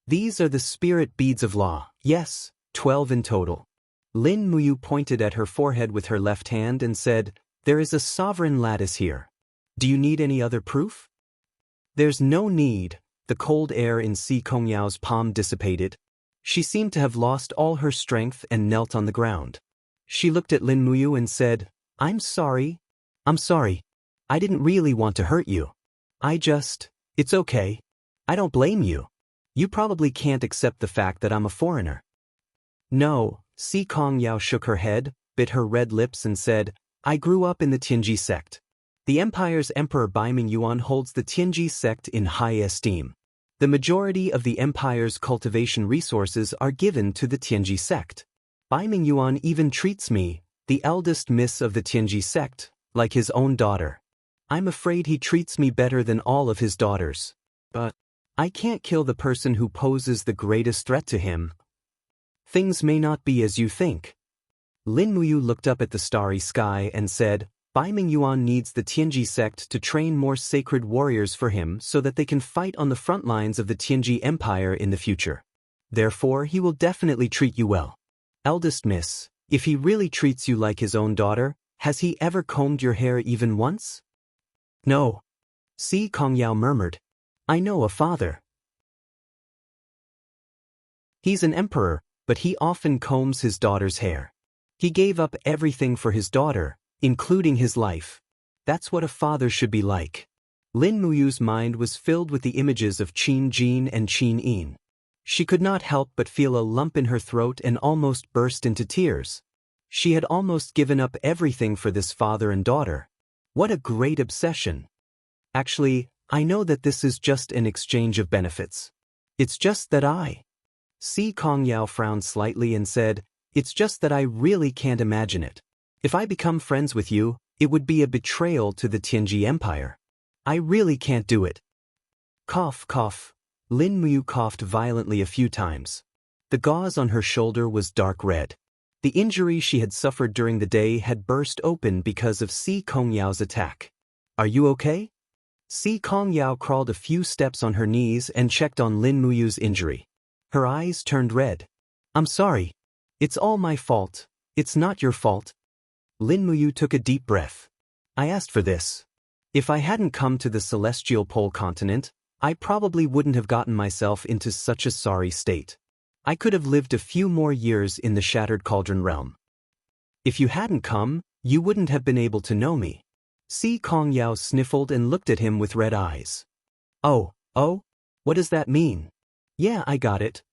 S1: These are the spirit beads of law, yes, 12 in total. Lin Muyu pointed at her forehead with her left hand and said, there is a sovereign lattice here. Do you need any other proof? There's no need. The cold air in Si Kongyao's palm dissipated. She seemed to have lost all her strength and knelt on the ground. She looked at Lin Muyu and said, I'm sorry. I didn't really want to hurt you. It's okay. I don't blame you. You probably can't accept the fact that I'm a foreigner. No, Si Kongyao shook her head, bit her red lips and said, I grew up in the Tianji sect. The empire's Emperor Baiming Yuan holds the Tianji sect in high esteem. The majority of the empire's cultivation resources are given to the Tianji sect. Baiming Yuan even treats me, the eldest miss of the Tianji sect, like his own daughter. I'm afraid he treats me better than all of his daughters. But I can't kill the person who poses the greatest threat to him. Things may not be as you think. Lin Muyu looked up at the starry sky and said, Baiming Yuan needs the Tianji sect to train more sacred warriors for him so that they can fight on the front lines of the Tianji Empire in the future. Therefore, he will definitely treat you well. Eldest miss, if he really treats you like his own daughter, has he ever combed your hair even once? No. Si Kongyao murmured. I know a father. He's an emperor, but he often combs his daughter's hair. He gave up everything for his daughter, including his life. That's what a father should be like. Lin Muyu's mind was filled with the images of Qin Jin and Qin Yin. She could not help but feel a lump in her throat and almost burst into tears. She had almost given up everything for this father and daughter. What a great obsession. Actually, I know that this is just an exchange of benefits. It's just that Si Kongyao frowned slightly and said, it's just that I really can't imagine it. If I become friends with you, it would be a betrayal to the Tianji Empire. I really can't do it. Cough, cough. Lin Muyu coughed violently a few times. The gauze on her shoulder was dark red. The injury she had suffered during the day had burst open because of Si Kongyao's attack. Are you okay? Si Kongyao crawled a few steps on her knees and checked on Lin Muyu's injury. Her eyes turned red. I'm sorry. It's all my fault. It's not your fault. Lin Muyu took a deep breath. I asked for this. If I hadn't come to the celestial pole continent, I probably wouldn't have gotten myself into such a sorry state. I could have lived a few more years in the Shattered Cauldron realm. If you hadn't come, you wouldn't have been able to know me. Si Kongyao sniffled and looked at him with red eyes. Oh, what does that mean? Yeah, I got it.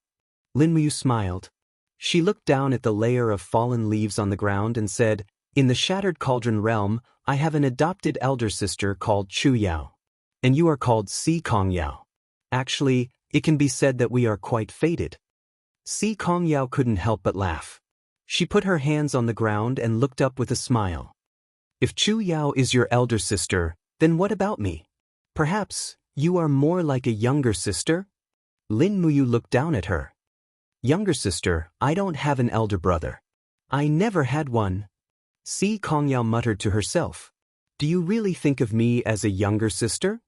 S1: Lin Muyu smiled. She looked down at the layer of fallen leaves on the ground and said, in the Shattered Cauldron realm, I have an adopted elder sister called Chu Yao. And you are called Si Kongyao. Actually, it can be said that we are quite fated. Si Kongyao couldn't help but laugh. She put her hands on the ground and looked up with a smile. If Chu Yao is your elder sister, then what about me? Perhaps you are more like a younger sister? Lin Muyu looked down at her. Younger sister, I don't have an elder brother. I never had one. Si Kongyao muttered to herself. Do you really think of me as a younger sister?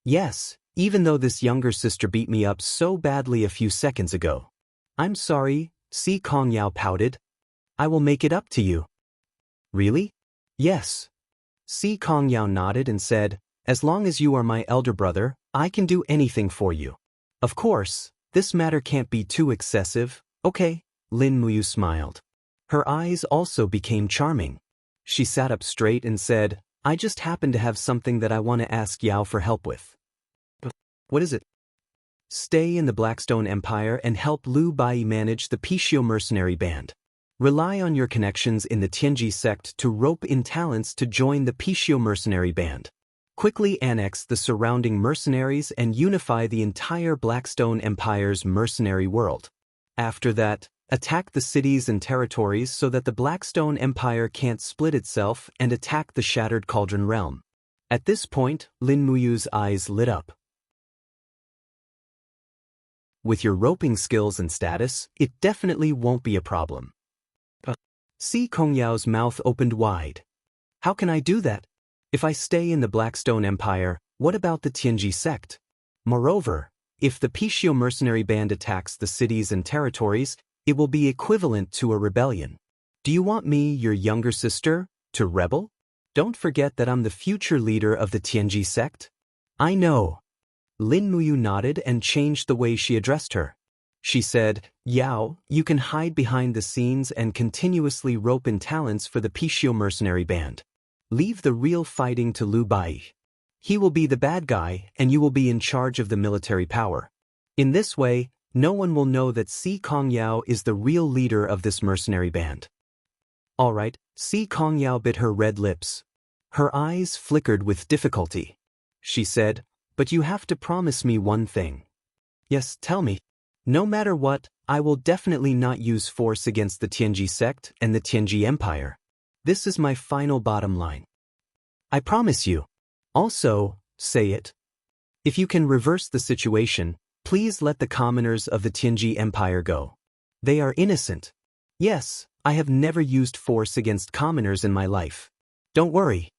S1: Yes, even though this younger sister beat me up so badly a few seconds ago. I'm sorry, Si Kongyao pouted. I will make it up to you. Really? Yes. Si Kongyao nodded and said, as long as you are my elder brother, I can do anything for you. Of course, this matter can't be too excessive, okay? Lin Muyu smiled. Her eyes also became charming. She sat up straight and said, I just happen to have something that I want to ask Yao for help with. What is it? Stay in the Blackstone Empire and help Liu Bai manage the Pishio mercenary band. Rely on your connections in the Tianji sect to rope in talents to join the Pishio mercenary band. Quickly annex the surrounding mercenaries and unify the entire Blackstone Empire's mercenary world. After that, attack the cities and territories so that the Blackstone Empire can't split itself and attack the Shattered Cauldron realm. At this point, Lin Muyu's eyes lit up. With your roping skills and status, it definitely won't be a problem. Si Kongyao's mouth opened wide. How can I do that? If I stay in the Blackstone Empire, what about the Tianji sect? Moreover, if the Pishio mercenary band attacks the cities and territories, it will be equivalent to a rebellion. Do you want me, your younger sister, to rebel? Don't forget that I'm the future leader of the Tianji sect. I know. Lin Muyu nodded and changed the way she addressed her. She said, Yao, you can hide behind the scenes and continuously rope in talents for the Pishio mercenary band. Leave the real fighting to Liu Bai. He will be the bad guy and you will be in charge of the military power. In this way, no one will know that Si Kongyao is the real leader of this mercenary band. All right, Si Kongyao bit her red lips. Her eyes flickered with difficulty. She said, but you have to promise me one thing. Yes, tell me. No matter what, I will definitely not use force against the Tianji sect and the Tianji Empire. This is my final bottom line. I promise you. Also, say it. If you can reverse the situation, please let the commoners of the Tianji Empire go. They are innocent. Yes, I have never used force against commoners in my life. Don't worry.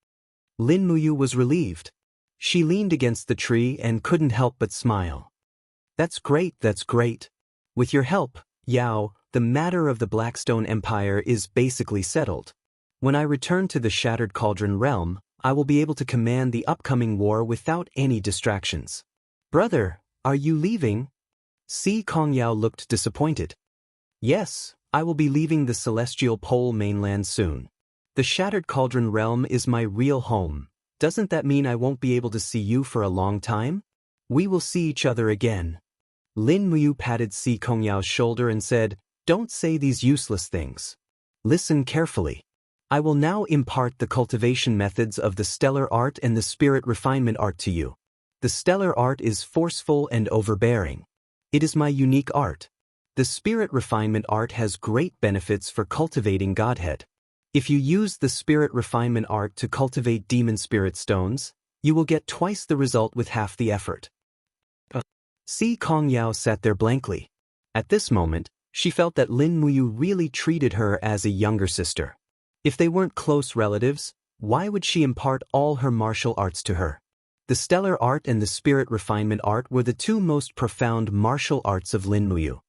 S1: Lin Muyu was relieved. She leaned against the tree and couldn't help but smile. That's great, that's great. With your help, Yao, the matter of the Blackstone Empire is basically settled. When I return to the Shattered Cauldron realm, I will be able to command the upcoming war without any distractions. Brother, are you leaving? Si Kongyao looked disappointed. Yes, I will be leaving the Celestial Pole mainland soon. The Shattered Cauldron realm is my real home. Doesn't that mean I won't be able to see you for a long time? We will see each other again. Lin Muyu patted Si Kongyao's shoulder and said, don't say these useless things. Listen carefully. I will now impart the cultivation methods of the stellar art and the spirit refinement art to you. The stellar art is forceful and overbearing. It is my unique art. The spirit refinement art has great benefits for cultivating Godhead. If you use the spirit refinement art to cultivate demon spirit stones, you will get twice the result with half the effort. Si Kongyao sat there blankly. At this moment, she felt that Lin Muyu really treated her as a younger sister. If they weren't close relatives, why would she impart all her martial arts to her? The stellar art and the spirit refinement art were the two most profound martial arts of Lin Muyu.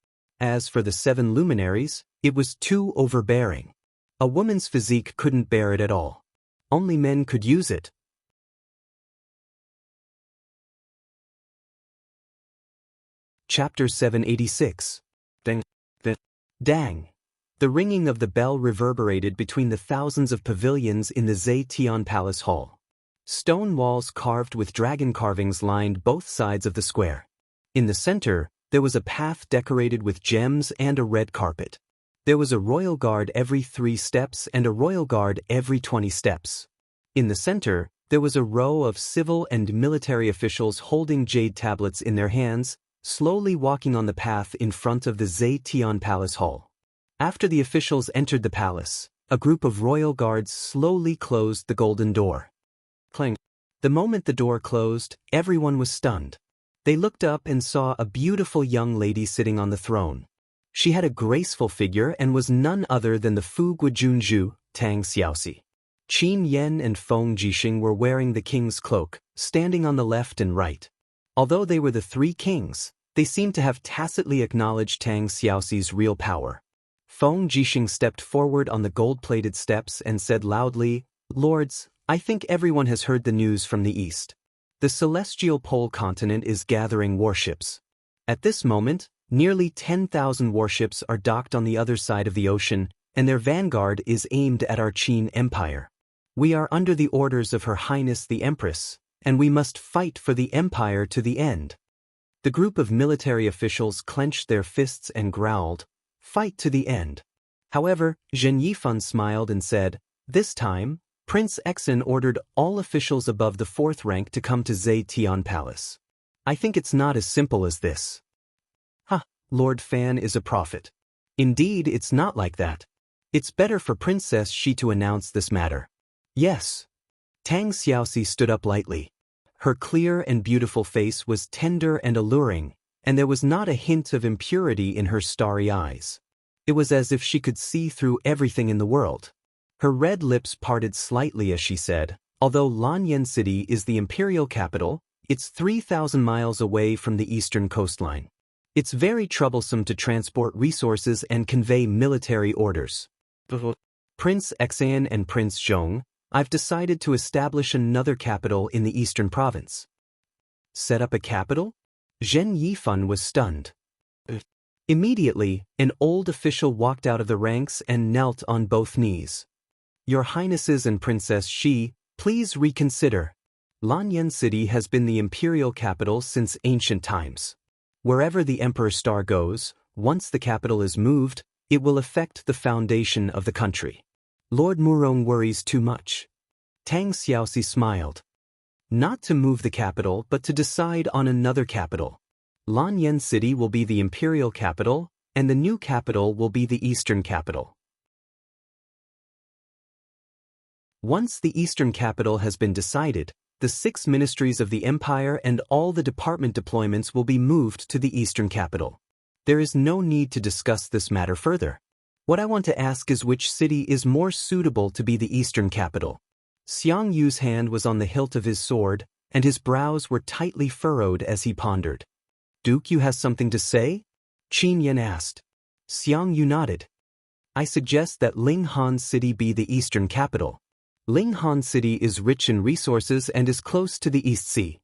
S1: As for the 7 luminaries, it was too overbearing. A woman's physique couldn't bear it at all. Only men could use it. Chapter 786. Dang. The ringing of the bell reverberated between the thousands of pavilions in the Zetian Palace Hall. Stone walls carved with dragon carvings lined both sides of the square. In the center, there was a path decorated with gems and a red carpet. There was a royal guard every 3 steps and a royal guard every 20 steps. In the center, there was a row of civil and military officials holding jade tablets in their hands, slowly walking on the path in front of the Zetian Palace Hall. After the officials entered the palace, a group of royal guards slowly closed the golden door. Clang. The moment the door closed, everyone was stunned. They looked up and saw a beautiful young lady sitting on the throne. She had a graceful figure and was none other than the Fu Guojunju, Tang Xiaoxi. Qin Yan and Feng Jixing were wearing the king's cloak, standing on the left and right. Although they were the 3 kings, they seemed to have tacitly acknowledged Tang Xiaoxi's real power. Feng Jixing stepped forward on the gold-plated steps and said loudly, "Lords, I think everyone has heard the news from the east. The celestial pole continent is gathering warships. At this moment, nearly 10,000 warships are docked on the other side of the ocean, and their vanguard is aimed at our Qin Empire. We are under the orders of Her Highness the Empress, and we must fight for the empire to the end." The group of military officials clenched their fists and growled, "Fight to the end." However, Zhen Yifan smiled and said, "This time, Prince Exin ordered all officials above the 4th rank to come to Zetian Palace. I think it's not as simple as this." "Ha, Lord Fan is a prophet. Indeed, it's not like that. It's better for Princess Shi to announce this matter." "Yes." Tang Xiaoxi stood up lightly. Her clear and beautiful face was tender and alluring, and there was not a hint of impurity in her starry eyes. It was as if she could see through everything in the world. Her red lips parted slightly as she said, "Although Lanyan City is the imperial capital, it's 3,000 miles away from the eastern coastline. It's very troublesome to transport resources and convey military orders. Prince Exan and Prince Zhong, I've decided to establish another capital in the eastern province." "Set up a capital?" Zhen Yifan was stunned. Immediately, an old official walked out of the ranks and knelt on both knees. "Your Highnesses and Princess Shi, please reconsider. Lanyan City has been the imperial capital since ancient times. Wherever the Emperor's star goes, once the capital is moved, it will affect the foundation of the country. Lord Murong worries too much." Tang Xiaoxi smiled. "Not to move the capital, but to decide on another capital. Lanyan City will be the imperial capital, and the new capital will be the eastern capital. Once the eastern capital has been decided, the 6 ministries of the empire and all the department deployments will be moved to the eastern capital. There is no need to discuss this matter further. What I want to ask is which city is more suitable to be the eastern capital." Xiang Yu's hand was on the hilt of his sword, and his brows were tightly furrowed as he pondered. "Duke, you has something to say?" Qin Yan asked. Xiang Yu nodded. "I suggest that Linghan City be the eastern capital. Linghan City is rich in resources and is close to the East Sea.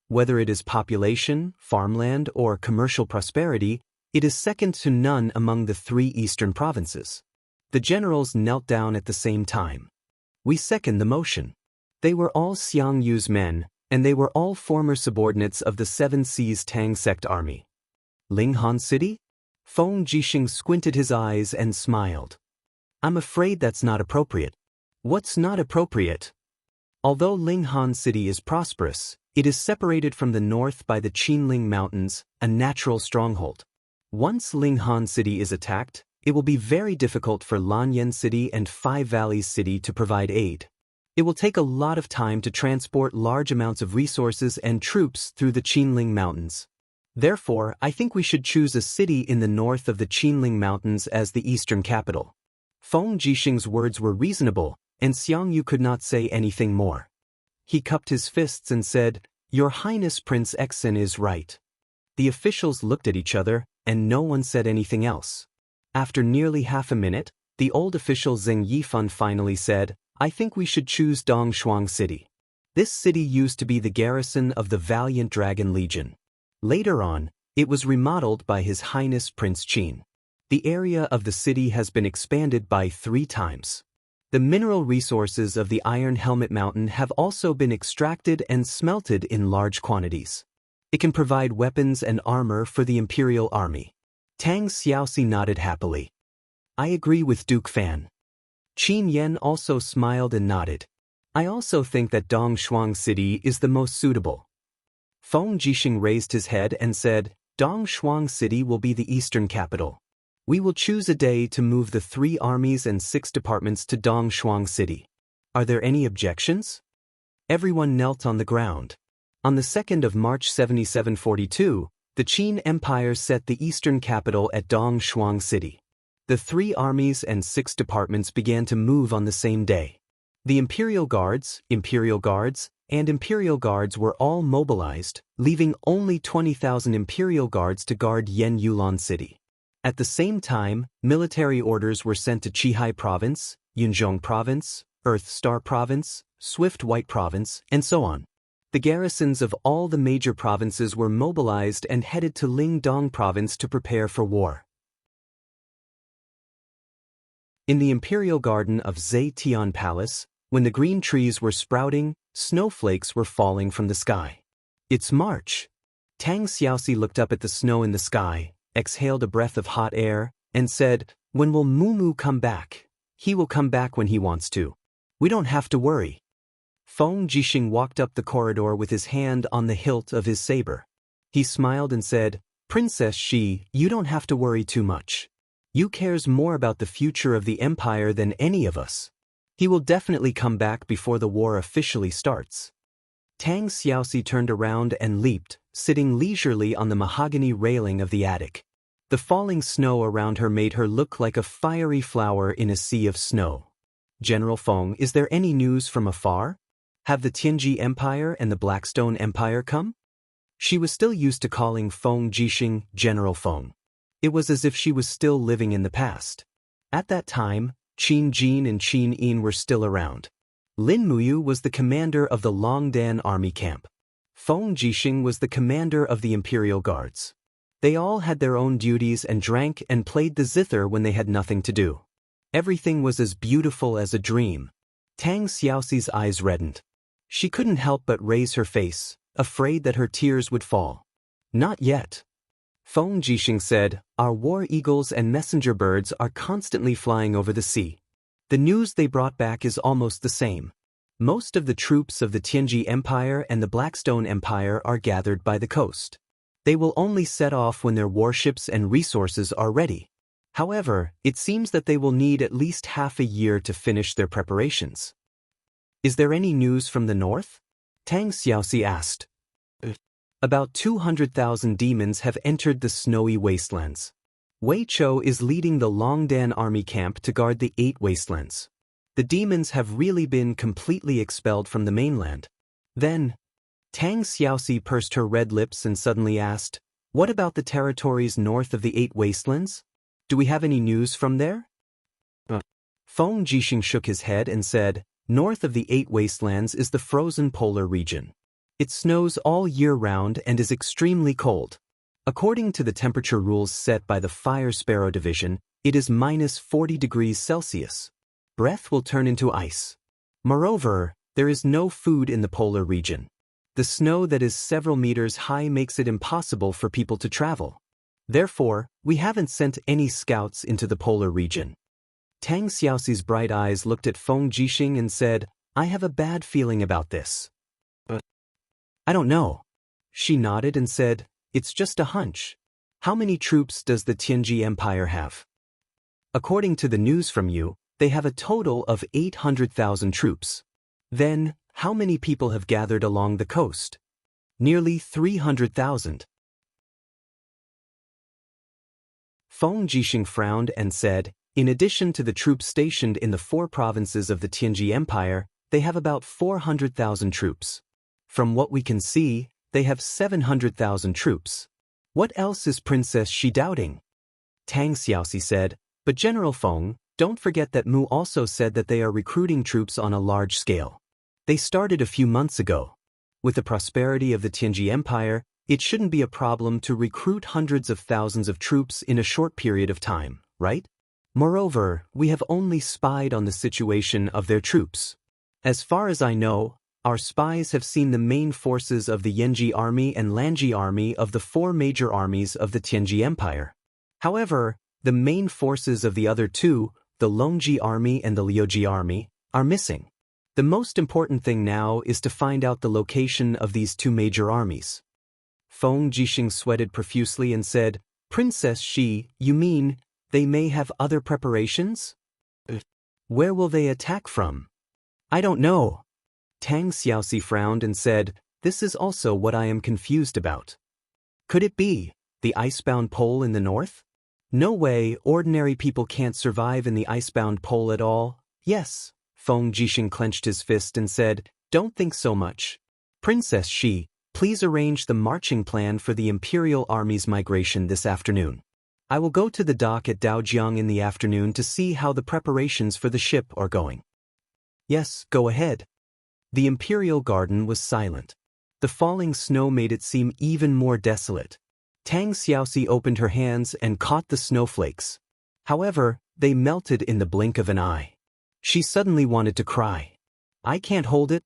S1: Whether it is population, farmland, or commercial prosperity, it is second to none among the 3 eastern provinces." The generals knelt down at the same time. "We second the motion." They were all Xiang Yu's men, and they were all former subordinates of the 7 Seas Tang sect army. "Linghan City?" Feng Jixing squinted his eyes and smiled. "I'm afraid that's not appropriate." "What's not appropriate?" "Although Linghan City is prosperous, it is separated from the north by the Qinling Mountains, a natural stronghold. Once Linghan City is attacked, it will be very difficult for Lanyan City and 5 Valleys City to provide aid. It will take a lot of time to transport large amounts of resources and troops through the Qinling Mountains. Therefore, I think we should choose a city in the north of the Qinling Mountains as the eastern capital." Feng Jixing's words were reasonable, and Xiang Yu could not say anything more. He cupped his fists and said, Your Highness Prince Exen is right. The officials looked at each other, and no one said anything else. After nearly half a minute, the old official Zheng Yifan finally said, I think we should choose Dongshuang City. This city used to be the garrison of the valiant Dragon Legion. Later on, it was remodeled by His Highness Prince Qin. The area of the city has been expanded by 3 times. The mineral resources of the Iron Helmet Mountain have also been extracted and smelted in large quantities. It can provide weapons and armor for the Imperial Army. Tang Xiaoxi nodded happily. I agree with Duke Fan. Qin Yen also smiled and nodded. I also think that Dongshuang City is the most suitable. Feng Jixing raised his head and said, Dongshuang City will be the eastern capital. We will choose a day to move the 3 armies and 6 departments to Dongshuang City. Are there any objections? Everyone knelt on the ground. On the 2nd of March 7742, the Qin Empire set the eastern capital at Dongshuang City. The 3 armies and 6 departments began to move on the same day. The Imperial Guards, and Imperial Guards were all mobilized, leaving only 20,000 Imperial Guards to guard Yen Yulon City. At the same time, military orders were sent to Qihai Province, Yunzhong Province, Earth Star Province, Swift White Province, and so on. The garrisons of all the major provinces were mobilized and headed to Lingdong Province to prepare for war. In the Imperial Garden of Zetian Palace, when the green trees were sprouting, snowflakes were falling from the sky. It's March. Tang Xiaoxi looked up at the snow in the sky, exhaled a breath of hot air, and said, When will Mumu come back? He will come back when he wants to. We don't have to worry. Feng Jixing walked up the corridor with his hand on the hilt of his saber. He smiled and said, Princess Shi, you don't have to worry too much. You cares more about the future of the empire than any of us. He will definitely come back before the war officially starts. Tang Xiaoxi turned around and leaped, sitting leisurely on the mahogany railing of the attic. The falling snow around her made her look like a fiery flower in a sea of snow. General Feng, is there any news from afar? Have the Tianji Empire and the Blackstone Empire come? She was still used to calling Feng Jixing General Feng. It was as if she was still living in the past. At that time, Qin Jin and Qin Yin were still around. Lin Muyu was the commander of the Longdan army camp. Feng Jixing was the commander of the Imperial Guards. They all had their own duties and drank and played the zither when they had nothing to do. Everything was as beautiful as a dream. Tang Xiaoxi's eyes reddened. She couldn't help but raise her face, afraid that her tears would fall. Not yet. Feng Jixing said, Our war eagles and messenger birds are constantly flying over the sea. The news they brought back is almost the same. Most of the troops of the Tianji Empire and the Blackstone Empire are gathered by the coast. They will only set off when their warships and resources are ready. However, it seems that they will need at least half a year to finish their preparations. Is there any news from the north? Tang Xiaoxi asked. About 200,000 demons have entered the snowy wastelands. Wei Chou is leading the Longdan army camp to guard the 8 wastelands. The demons have really been completely expelled from the mainland. Then, Tang Xiaoxi pursed her red lips and suddenly asked, What about the territories north of the 8 wastelands? Do we have any news from there? Feng Jixing shook his head and said, North of the 8 wastelands is the frozen polar region. It snows all year round and is extremely cold. According to the temperature rules set by the Fire Sparrow Division, it is minus 40 degrees Celsius. Breath will turn into ice. Moreover, there is no food in the polar region. The snow that is several meters high makes it impossible for people to travel. Therefore, we haven't sent any scouts into the polar region. Tang Xiaoxi's bright eyes looked at Feng Jixing and said, I have a bad feeling about this. I don't know. She nodded and said, It's just a hunch. How many troops does the Tianji Empire have? According to the news from you, they have a total of 800,000 troops. Then, how many people have gathered along the coast? Nearly 300,000. Feng Jixing frowned and said, In addition to the troops stationed in the 4 provinces of the Tianji Empire, they have about 400,000 troops. From what we can see, they have 700,000 troops. What else is Princess Shi doubting? Tang Xiaoxi said, but General Feng, don't forget that Mu also said that they are recruiting troops on a large scale. They started a few months ago. With the prosperity of the Tianji Empire, it shouldn't be a problem to recruit hundreds of thousands of troops in a short period of time, right? Moreover, we have only spied on the situation of their troops. As far as I know, our spies have seen the main forces of the Yanji army and Lanji army of the four major armies of the Tianji Empire. However, the main forces of the other two, the Longji army and the Liuji army, are missing. The most important thing now is to find out the location of these two major armies. Feng Jixing sweated profusely and said, Princess Shi, you mean they may have other preparations? Where will they attack from? I don't know. Tang Xiaoxi frowned and said, this is also what I am confused about. Could it be the icebound pole in the north? No way, ordinary people can't survive in the icebound pole at all. Yes, Feng Jixing clenched his fist and said, don't think so much. Princess Shi, please arrange the marching plan for the Imperial Army's migration this afternoon. I will go to the dock at Daojiang in the afternoon to see how the preparations for the ship are going. Yes, go ahead. The Imperial Garden was silent. The falling snow made it seem even more desolate. Tang Xiaoxi opened her hands and caught the snowflakes. However, they melted in the blink of an eye. She suddenly wanted to cry. I can't hold it.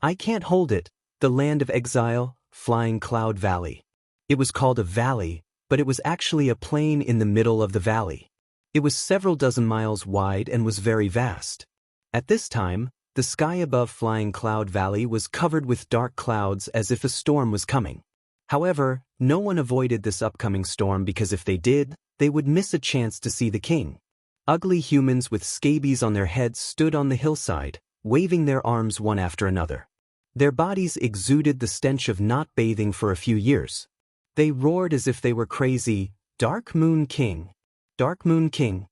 S1: I can't hold it. The land of exile, Flying Cloud Valley. It was called a valley, but it was actually a plain in the middle of the valley. It was several dozen miles wide and was very vast. At this time, the sky above Flying Cloud Valley was covered with dark clouds as if a storm was coming. However, no one avoided this upcoming storm because if they did, they would miss a chance to see the king. Ugly humans with scabies on their heads stood on the hillside, waving their arms one after another. Their bodies exuded the stench of not bathing for a few years. They roared as if they were crazy, Dark Moon King. Dark Moon King.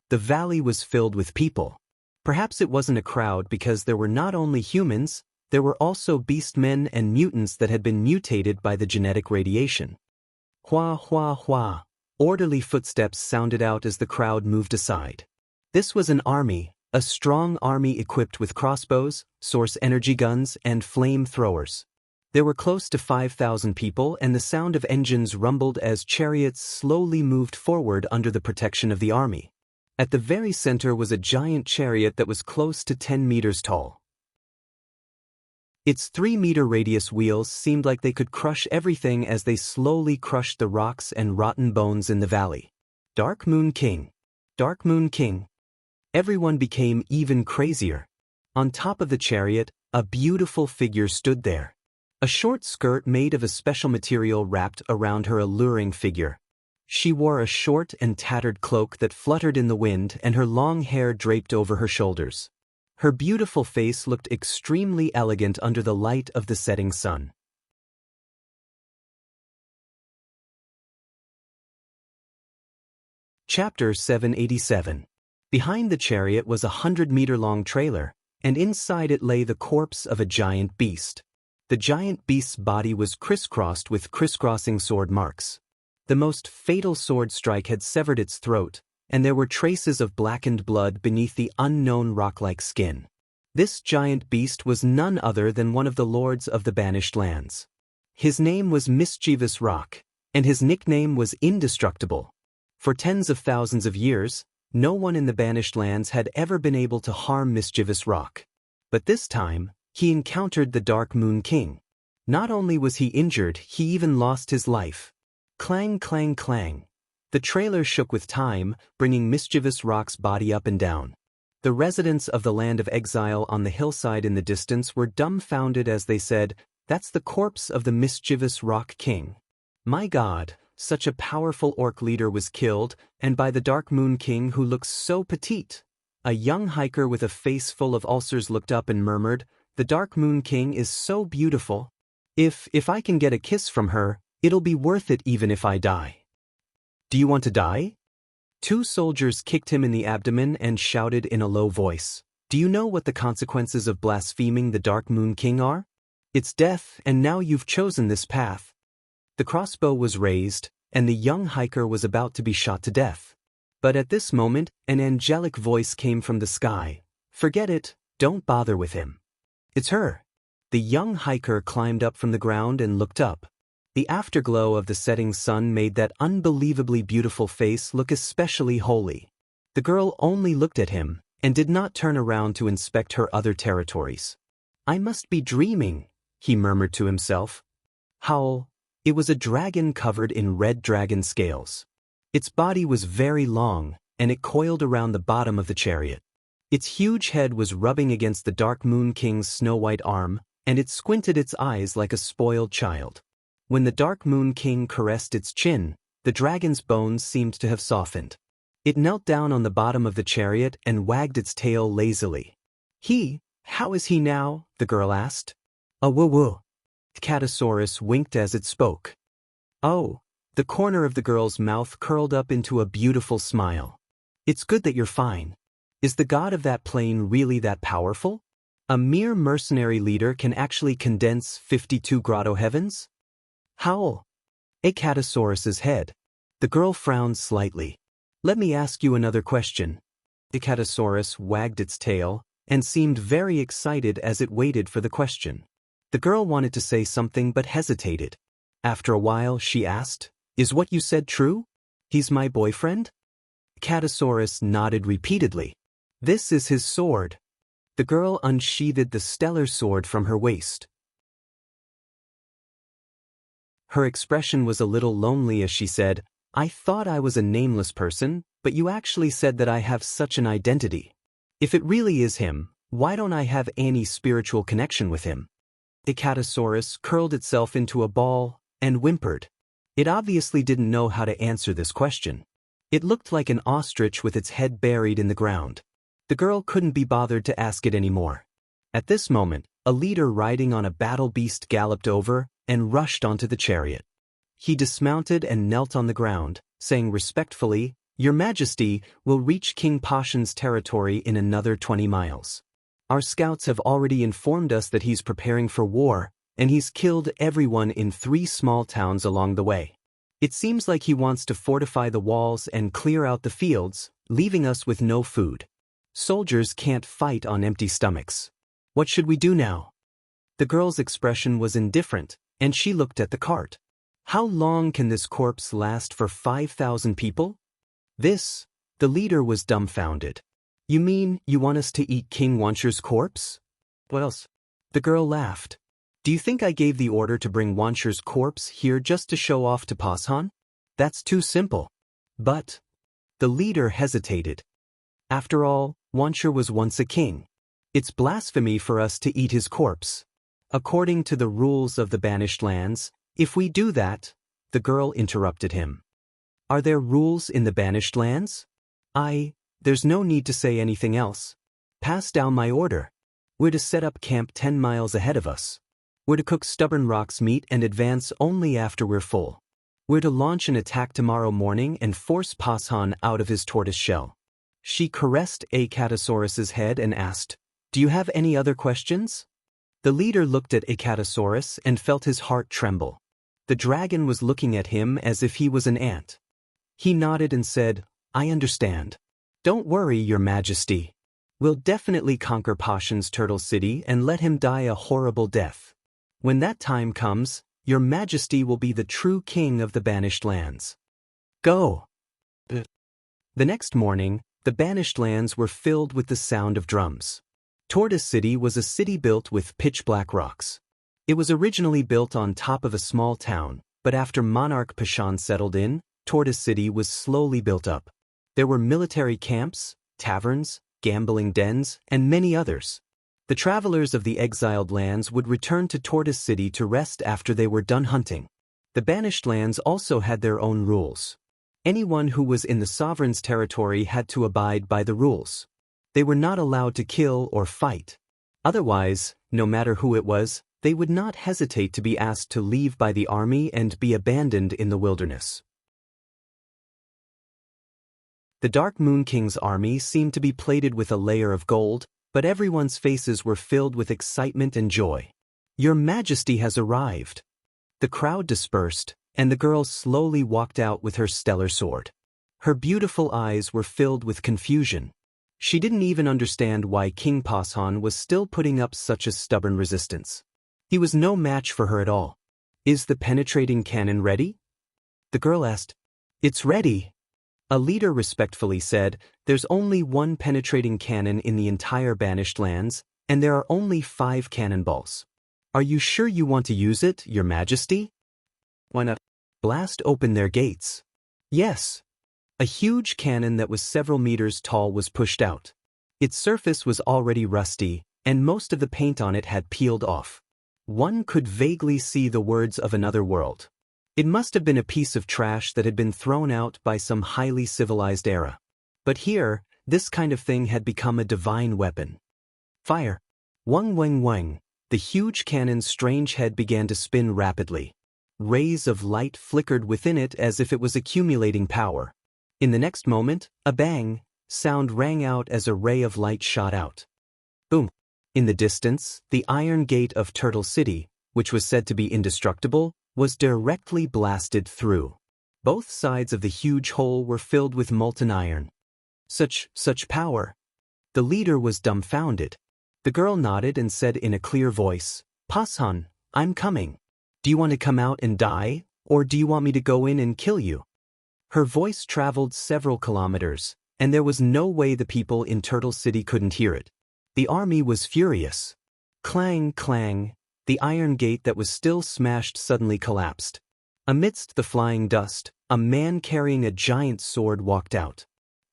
S1: The valley was filled with people. Perhaps it wasn't a crowd because there were not only humans, there were also beastmen and mutants that had been mutated by the genetic radiation. Hua hua hua. Orderly footsteps sounded out as the crowd moved aside. This was an army, a strong army equipped with crossbows, source energy guns, and flame throwers. There were close to 5,000 people and the sound of engines rumbled as chariots slowly moved forward under the protection of the army. At the very center was a giant chariot that was close to 10 meters tall. Its 3-meter radius wheels seemed like they could crush everything as they slowly crushed the rocks and rotten bones in the valley. Dark Moon King. Dark Moon King. Everyone became even crazier. On top of the chariot, a beautiful figure stood there. A short skirt made of a special material wrapped around her alluring figure. She wore a short and tattered cloak that fluttered in the wind and her long hair draped over her shoulders. Her beautiful face looked extremely elegant under the light of the setting sun. Chapter 787. Behind the chariot was a 100-meter-long trailer, and inside it lay the corpse of a giant beast. The giant beast's body was crisscrossed with crisscrossing sword marks. The most fatal sword strike had severed its throat, and there were traces of blackened blood beneath the unknown rock-like skin. This giant beast was none other than one of the lords of the Banished Lands. His name was Mischievous Rock, and his nickname was Indestructible. For tens of thousands of years, no one in the Banished Lands had ever been able to harm Mischievous Rock. But this time, he encountered the Dark Moon King. Not only was he injured, he even lost his life. Clang, clang, clang. The trailer shook with time, bringing Mischievous Rock's body up and down. The residents of the land of exile on the hillside in the distance were dumbfounded as they said, "That's the corpse of the Mischievous Rock King." My God, such a powerful orc leader was killed, and by the Dark Moon King who looks so petite. A young hiker with a face full of ulcers looked up and murmured, "The Dark Moon King is so beautiful. If I can get a kiss from her, it'll be worth it even if I die." "Do you want to die?" Two soldiers kicked him in the abdomen and shouted in a low voice, "Do you know what the consequences of blaspheming the Dark Moon King are?" It's death, and now you've chosen this path. The crossbow was raised, and the young hiker was about to be shot to death. But at this moment, an angelic voice came from the sky. Forget it, don't bother with him. It's her. The young hiker climbed up from the ground and looked up. The afterglow of the setting sun made that unbelievably beautiful face look especially holy. The girl only looked at him, and did not turn around to inspect her other territories. I must be dreaming, he murmured to himself. Howl. It was a dragon covered in red dragon scales. Its body was very long, and it coiled around the bottom of the chariot. Its huge head was rubbing against the Dark Moon King's snow-white arm, and it squinted its eyes like a spoiled child. When the Dark Moon King caressed its chin, the dragon's bones seemed to have softened. It knelt down on the bottom of the chariot and wagged its tail lazily. How is he now? The girl asked. Woo-woo. Catosaurus winked as it spoke. Oh, the corner of the girl's mouth curled up into a beautiful smile. It's good that you're fine. Is the god of that plane really that powerful? A mere mercenary leader can actually condense 52 grotto heavens? Howl. Catosaurus's head. The girl frowned slightly. Let me ask you another question. Catosaurus wagged its tail, and seemed very excited as it waited for the question. The girl wanted to say something but hesitated. After a while, she asked, Is what you said true? He's my boyfriend? Catosaurus nodded repeatedly. This is his sword. The girl unsheathed the stellar sword from her waist. Her expression was a little lonely as she said, I thought I was a nameless person, but you actually said that I have such an identity. If it really is him, why don't I have any spiritual connection with him? The Catosaurus curled itself into a ball and whimpered. It obviously didn't know how to answer this question. It looked like an ostrich with its head buried in the ground. The girl couldn't be bothered to ask it anymore. At this moment, a leader riding on a battle beast galloped over and rushed onto the chariot. He dismounted and knelt on the ground, saying respectfully, Your Majesty will reach King Pashan's territory in another 20 miles. Our scouts have already informed us that he's preparing for war, and he's killed everyone in 3 small towns along the way. It seems like he wants to fortify the walls and clear out the fields, leaving us with no food. Soldiers can't fight on empty stomachs. What should we do now? The girl's expression was indifferent, and she looked at the cart. How long can this corpse last for 5,000 people? The leader was dumbfounded. You mean you want us to eat King Wansher's corpse? What else? The girl laughed. Do you think I gave the order to bring Wansher's corpse here just to show off to Pashan? That's too simple. But the leader hesitated. After all, Wansher was once a king. It's blasphemy for us to eat his corpse. According to the rules of the Banished Lands, if we do that, the girl interrupted him. Are there rules in the Banished Lands? There's no need to say anything else. Pass down my order. We're to set up camp 10 miles ahead of us. We're to cook Stubborn Rock's meat and advance only after we're full. We're to launch an attack tomorrow morning and force Pashan out of his tortoise shell. She caressed Acatosaurus's head and asked, Do you have any other questions? The leader looked at Acatosaurus and felt his heart tremble. The dragon was looking at him as if he was an ant. He nodded and said, I understand. Don't worry, Your Majesty. We'll definitely conquer Pashan's Turtle City and let him die a horrible death. When that time comes, Your Majesty will be the true king of the Banished Lands. Go! The next morning, the Banished Lands were filled with the sound of drums. Tortoise City was a city built with pitch-black rocks. It was originally built on top of a small town, but after Monarch Pashan settled in, Tortoise City was slowly built up. There were military camps, taverns, gambling dens, and many others. The travelers of the exiled lands would return to Tortoise City to rest after they were done hunting. The Banished Lands also had their own rules. Anyone who was in the sovereign's territory had to abide by the rules. They were not allowed to kill or fight. Otherwise, no matter who it was, they would not hesitate to be asked to leave by the army and be abandoned in the wilderness. The Dark Moon King's army seemed to be plated with a layer of gold, but everyone's faces were filled with excitement and joy. Your Majesty has arrived. The crowd dispersed, and the girl slowly walked out with her stellar sword. Her beautiful eyes were filled with confusion. She didn't even understand why King Pashan was still putting up such a stubborn resistance. He was no match for her at all. Is the penetrating cannon ready? The girl asked. It's ready. A leader respectfully said, there's only one penetrating cannon in the entire Banished Lands, and there are only 5 cannonballs. Are you sure you want to use it, Your Majesty? Why not? Blast open their gates. Yes. A huge cannon that was several meters tall was pushed out. Its surface was already rusty, and most of the paint on it had peeled off. One could vaguely see the words of another world. It must have been a piece of trash that had been thrown out by some highly civilized era. But here, this kind of thing had become a divine weapon. Fire. Wang wang wang. The huge cannon's strange head began to spin rapidly. Rays of light flickered within it as if it was accumulating power. In the next moment, a bang sound rang out as a ray of light shot out. Boom. In the distance, the iron gate of Turtle City, which was said to be indestructible, was directly blasted through. Both sides of the huge hole were filled with molten iron. Such power. The leader was dumbfounded. The girl nodded and said in a clear voice, Pashan, I'm coming. Do you want to come out and die, or do you want me to go in and kill you? Her voice traveled several kilometers, and there was no way the people in Turtle City couldn't hear it. The army was furious. Clang, clang, the iron gate that was still smashed suddenly collapsed. Amidst the flying dust, a man carrying a giant sword walked out.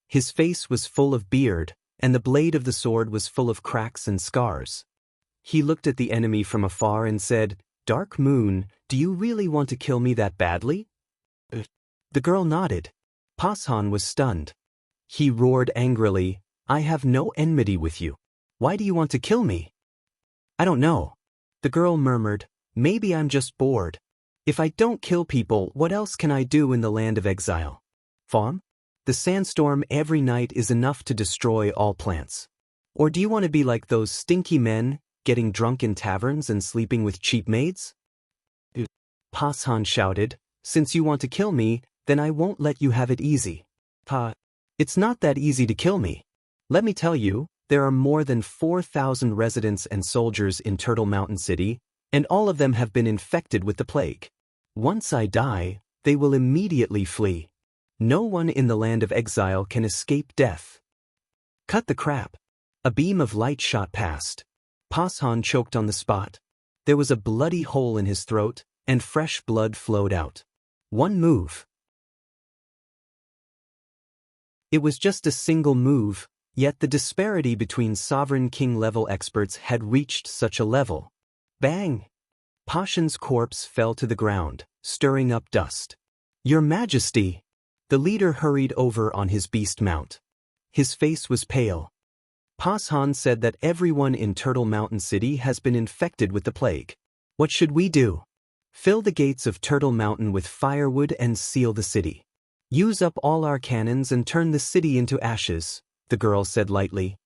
S1: His face was full of beard, and the blade of the sword was full of cracks and scars. He looked at the enemy from afar and said, Dark Moon, do you really want to kill me that badly? The girl nodded. Pashan was stunned. He roared angrily, I have no enmity with you. Why do you want to kill me? I don't know. The girl murmured, maybe I'm just bored. If I don't kill people, what else can I do in the land of exile? Farm? The sandstorm every night is enough to destroy all plants. Or do you want to be like those stinky men, getting drunk in taverns and sleeping with cheap maids? Pashan shouted, since you want to kill me, then I won't let you have it easy. It's not that easy to kill me. Let me tell you, there are more than 4,000 residents and soldiers in Turtle Mountain City, and all of them have been infected with the plague. Once I die, they will immediately flee. No one in the land of exile can escape death. Cut the crap. A beam of light shot past. Pashan choked on the spot. There was a bloody hole in his throat, and fresh blood flowed out. One move. It was just a single move, yet the disparity between Sovereign King-level experts had reached such a level. Bang! Pashan's corpse fell to the ground, stirring up dust. Your Majesty! The leader hurried over on his beast mount. His face was pale. Pashan said that everyone in Turtle Mountain City has been infected with the plague. What should we do? Fill the gates of Turtle Mountain with firewood and seal the city. Use up all our cannons and turn the city into ashes, the girl said lightly.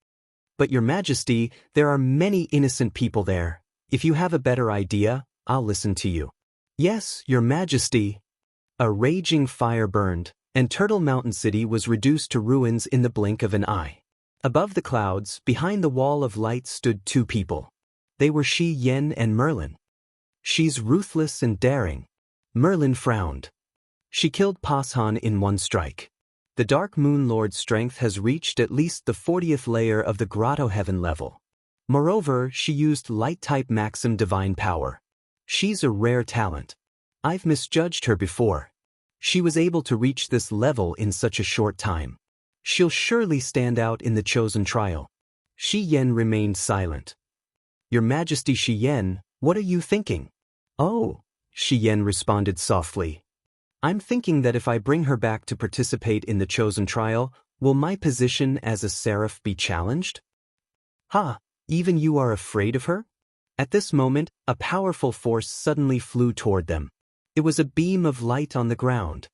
S1: But Your Majesty, there are many innocent people there. If you have a better idea, I'll listen to you. Yes, Your Majesty. A raging fire burned, and Turtle Mountain City was reduced to ruins in the blink of an eye. Above the clouds, behind the wall of light stood 2 people. They were Shi Yen and Merlin. She's ruthless and daring. Merlin frowned. She killed Pashan in one strike. The Dark Moon Lord's strength has reached at least the 40th layer of the Grotto Heaven level. Moreover, she used Light-type Maxim Divine Power. She's a rare talent. I've misjudged her before. She was able to reach this level in such a short time. She'll surely stand out in the chosen trial. Shi Yen remained silent. Your Majesty Shi Yen, what are you thinking? Oh, Shi Yen responded softly. I'm thinking that if I bring her back to participate in the chosen trial, will my position as a seraph be challenged? Ha, even you are afraid of her? At this moment, a powerful force suddenly flew toward them. It was a beam of light on the ground.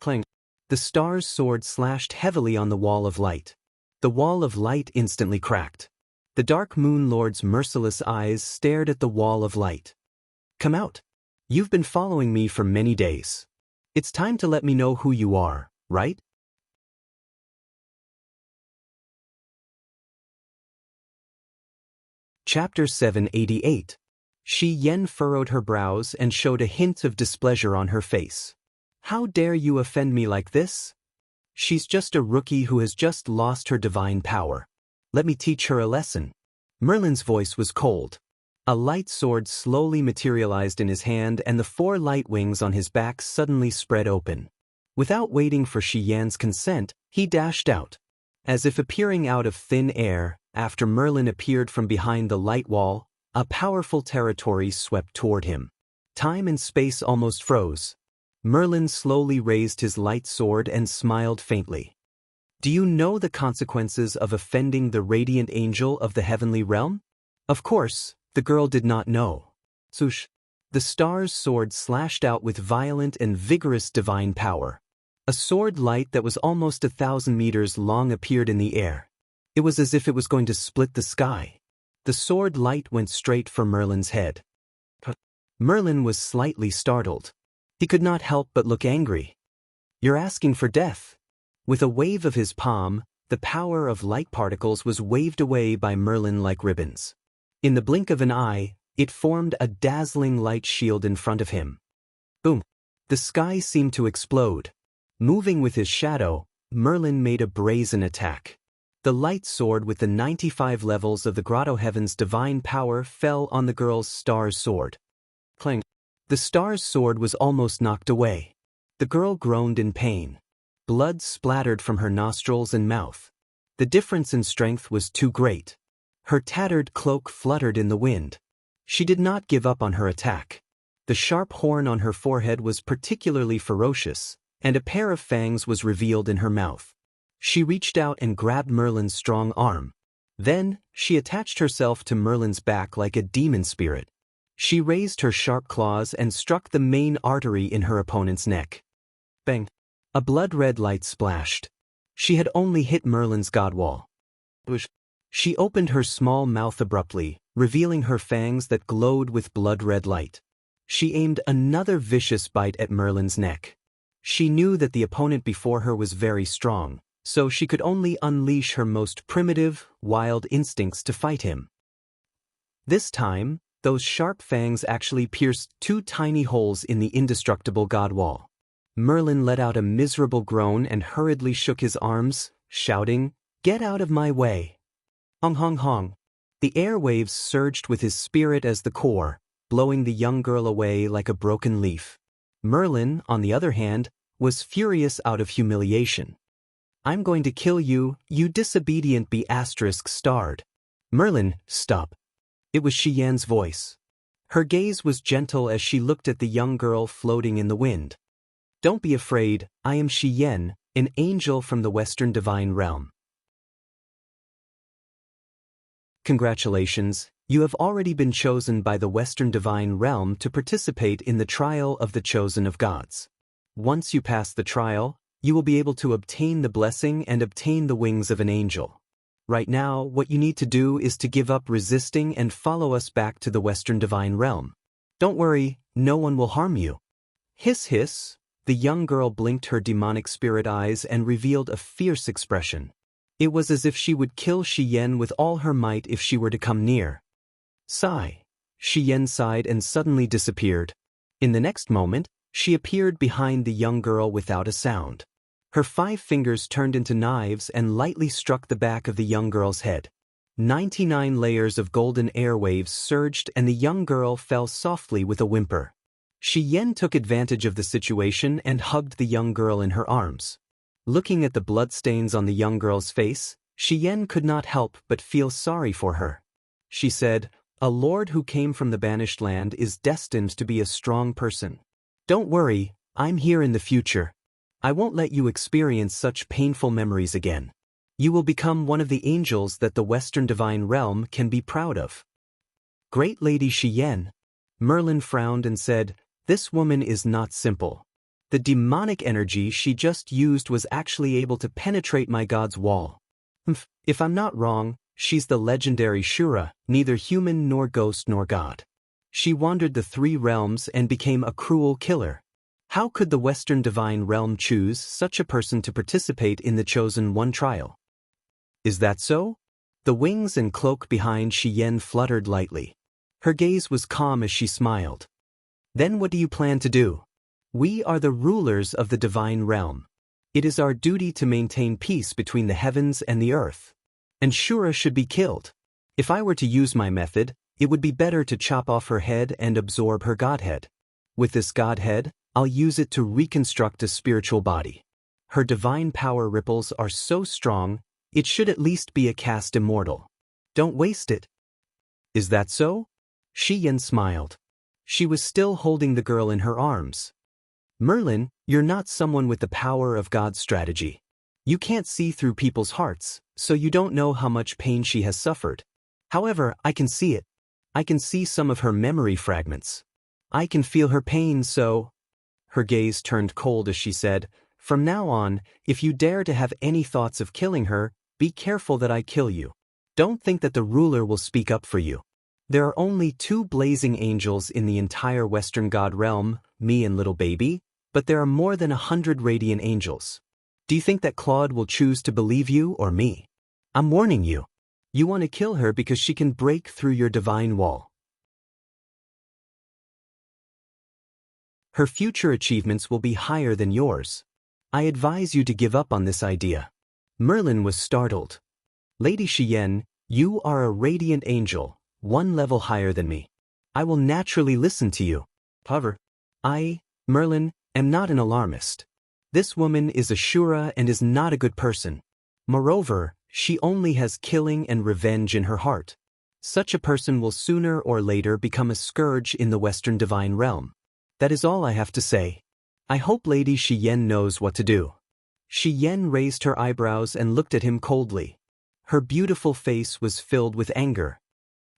S1: Clang. The star's sword slashed heavily on the wall of light. The wall of light instantly cracked. The Dark Moon Lord's merciless eyes stared at the wall of light. Come out. You've been following me for many days. It's time to let me know who you are, right? Chapter 788. Shi Yen furrowed her brows and showed a hint of displeasure on her face. How dare you offend me like this? She's just a rookie who has just lost her divine power. Let me teach her a lesson. Merlin's voice was cold. A light sword slowly materialized in his hand and the 4 light wings on his back suddenly spread open. Without waiting for Shi Yan's consent, he dashed out. As if appearing out of thin air, after Merlin appeared from behind the light wall, a powerful territory swept toward him. Time and space almost froze. Merlin slowly raised his light sword and smiled faintly. Do you know the consequences of offending the radiant angel of the heavenly realm? Of course, the girl did not know. Swoosh! The star's sword slashed out with violent and vigorous divine power. A sword light that was almost 1,000 meters long appeared in the air. It was as if it was going to split the sky. The sword light went straight for Merlin's head. Merlin was slightly startled. He could not help but look angry. You're asking for death. With a wave of his palm, the power of light particles was waved away by Merlin like ribbons. In the blink of an eye, it formed a dazzling light shield in front of him. Boom! The sky seemed to explode. Moving with his shadow, Merlin made a brazen attack. The light sword with the 95 levels of the Grotto Heaven's divine power fell on the girl's star's sword. Clang! The star's sword was almost knocked away. The girl groaned in pain. Blood splattered from her nostrils and mouth. The difference in strength was too great. Her tattered cloak fluttered in the wind. She did not give up on her attack. The sharp horn on her forehead was particularly ferocious, and a pair of fangs was revealed in her mouth. She reached out and grabbed Merlin's strong arm. Then, she attached herself to Merlin's back like a demon spirit. She raised her sharp claws and struck the main artery in her opponent's neck. Bang! A blood-red light splashed. She had only hit Merlin's godwall. Whoosh! She opened her small mouth abruptly, revealing her fangs that glowed with blood-red light. She aimed another vicious bite at Merlin's neck. She knew that the opponent before her was very strong, so she could only unleash her most primitive, wild instincts to fight him. This time, those sharp fangs actually pierced 2 tiny holes in the indestructible godwall. Merlin let out a miserable groan and hurriedly shook his arms, shouting, "Get out of my way!" Hong hong hong. The airwaves surged with his spirit as the core, blowing the young girl away like a broken leaf. Merlin, on the other hand, was furious out of humiliation. "I'm going to kill you, you disobedient be***starred. Merlin, stop." It was Shi Yan's voice. Her gaze was gentle as she looked at the young girl floating in the wind. "Don't be afraid, I am Shi Yan, an angel from the Western Divine Realm." Congratulations, you have already been chosen by the Western Divine Realm to participate in the trial of the chosen of gods. Once you pass the trial, you will be able to obtain the blessing and obtain the wings of an angel. Right now, what you need to do is to give up resisting and follow us back to the Western Divine Realm. Don't worry, no one will harm you. Hiss hiss, the young girl blinked her demonic spirit eyes and revealed a fierce expression. It was as if she would kill Shi Yan with all her might if she were to come near. Sigh. Shi Yan sighed and suddenly disappeared. In the next moment, she appeared behind the young girl without a sound. Her 5 fingers turned into knives and lightly struck the back of the young girl's head. 99 layers of golden airwaves surged and the young girl fell softly with a whimper. Shi Yan took advantage of the situation and hugged the young girl in her arms. Looking at the bloodstains on the young girl's face, Shi Yan could not help but feel sorry for her. She said, "A lord who came from the banished land is destined to be a strong person. Don't worry, I'm here in the future. I won't let you experience such painful memories again. You will become one of the angels that the Western Divine Realm can be proud of." "Great Lady Shi Yan." Merlin frowned and said, "This woman is not simple. The demonic energy she just used was actually able to penetrate my god's wall. If I'm not wrong, She's the legendary Shura, neither human nor ghost nor god. She wandered the 3 realms and became a cruel killer. How could the Western Divine Realm choose such a person to participate in the Chosen One trial? Is that so? The wings and cloak behind Shi Yen fluttered lightly. Her gaze was calm as she smiled. Then what do you plan to do? We are the rulers of the Divine Realm. It is our duty to maintain peace between the heavens and the earth. And Shura should be killed. If I were to use my method, it would be better to chop off her head and absorb her godhead. With this godhead, I'll use it to reconstruct a spiritual body. Her divine power ripples are so strong, it should at least be a caste immortal. Don't waste it. Is that so? Shi Yen smiled. She was still holding the girl in her arms. Merlin, you're not someone with the power of God's strategy. You can't see through people's hearts, so you don't know how much pain she has suffered. However, I can see it. I can see some of her memory fragments. I can feel her pain, so... Her gaze turned cold as she said, "From now on, if you dare to have any thoughts of killing her, be careful that I kill you. Don't think that the ruler will speak up for you. There are only 2 blazing angels in the entire Western God realm, me and little baby, but there are more than 100 radiant angels. Do you think that Claude will choose to believe you or me? I'm warning you. You want to kill her because she can break through your divine wall. Her future achievements will be higher than yours. I advise you to give up on this idea." Merlin was startled. "Lady Shi Yen, you are a radiant angel, 1 level higher than me. I will naturally listen to you. However, I, Merlin, am not an alarmist. This woman is a Shura and is not a good person. Moreover, she only has killing and revenge in her heart. Such a person will sooner or later become a scourge in the Western Divine Realm. That is all I have to say. I hope Lady Shi Yen knows what to do." Shi Yen raised her eyebrows and looked at him coldly. Her beautiful face was filled with anger.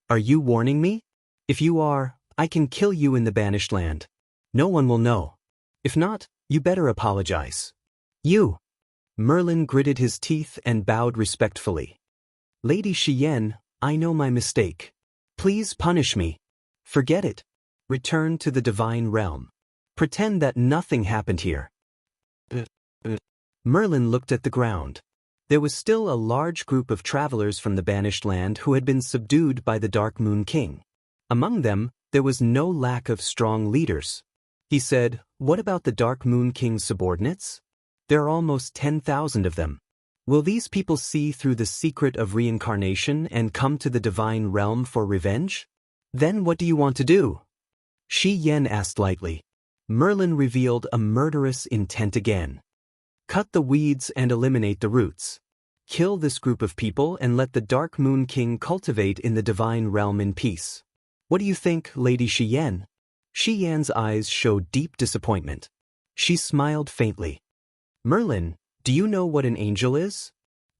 S1: "Are you warning me? If you are, I can kill you in the banished land. No one will know. If not, you better apologize." "You." Merlin gritted his teeth and bowed respectfully. "Lady Shi Yen, I know my mistake. Please punish me. Forget it. Return to the Divine Realm. Pretend that nothing happened here." Merlin looked at the ground. There was still a large group of travelers from the banished land who had been subdued by the Dark Moon King. Among them, there was no lack of strong leaders. He said, "What about the Dark Moon King's subordinates? There are almost 10,000 of them. Will these people see through the secret of reincarnation and come to the Divine Realm for revenge? Then what do you want to do?" Shi Yen asked lightly. Merlin revealed a murderous intent again. "Cut the weeds and eliminate the roots. Kill this group of people and let the Dark Moon King cultivate in the Divine Realm in peace. What do you think, Lady Shi Yen?" Shi Yan's eyes showed deep disappointment. She smiled faintly. "Merlin, do you know what an angel is?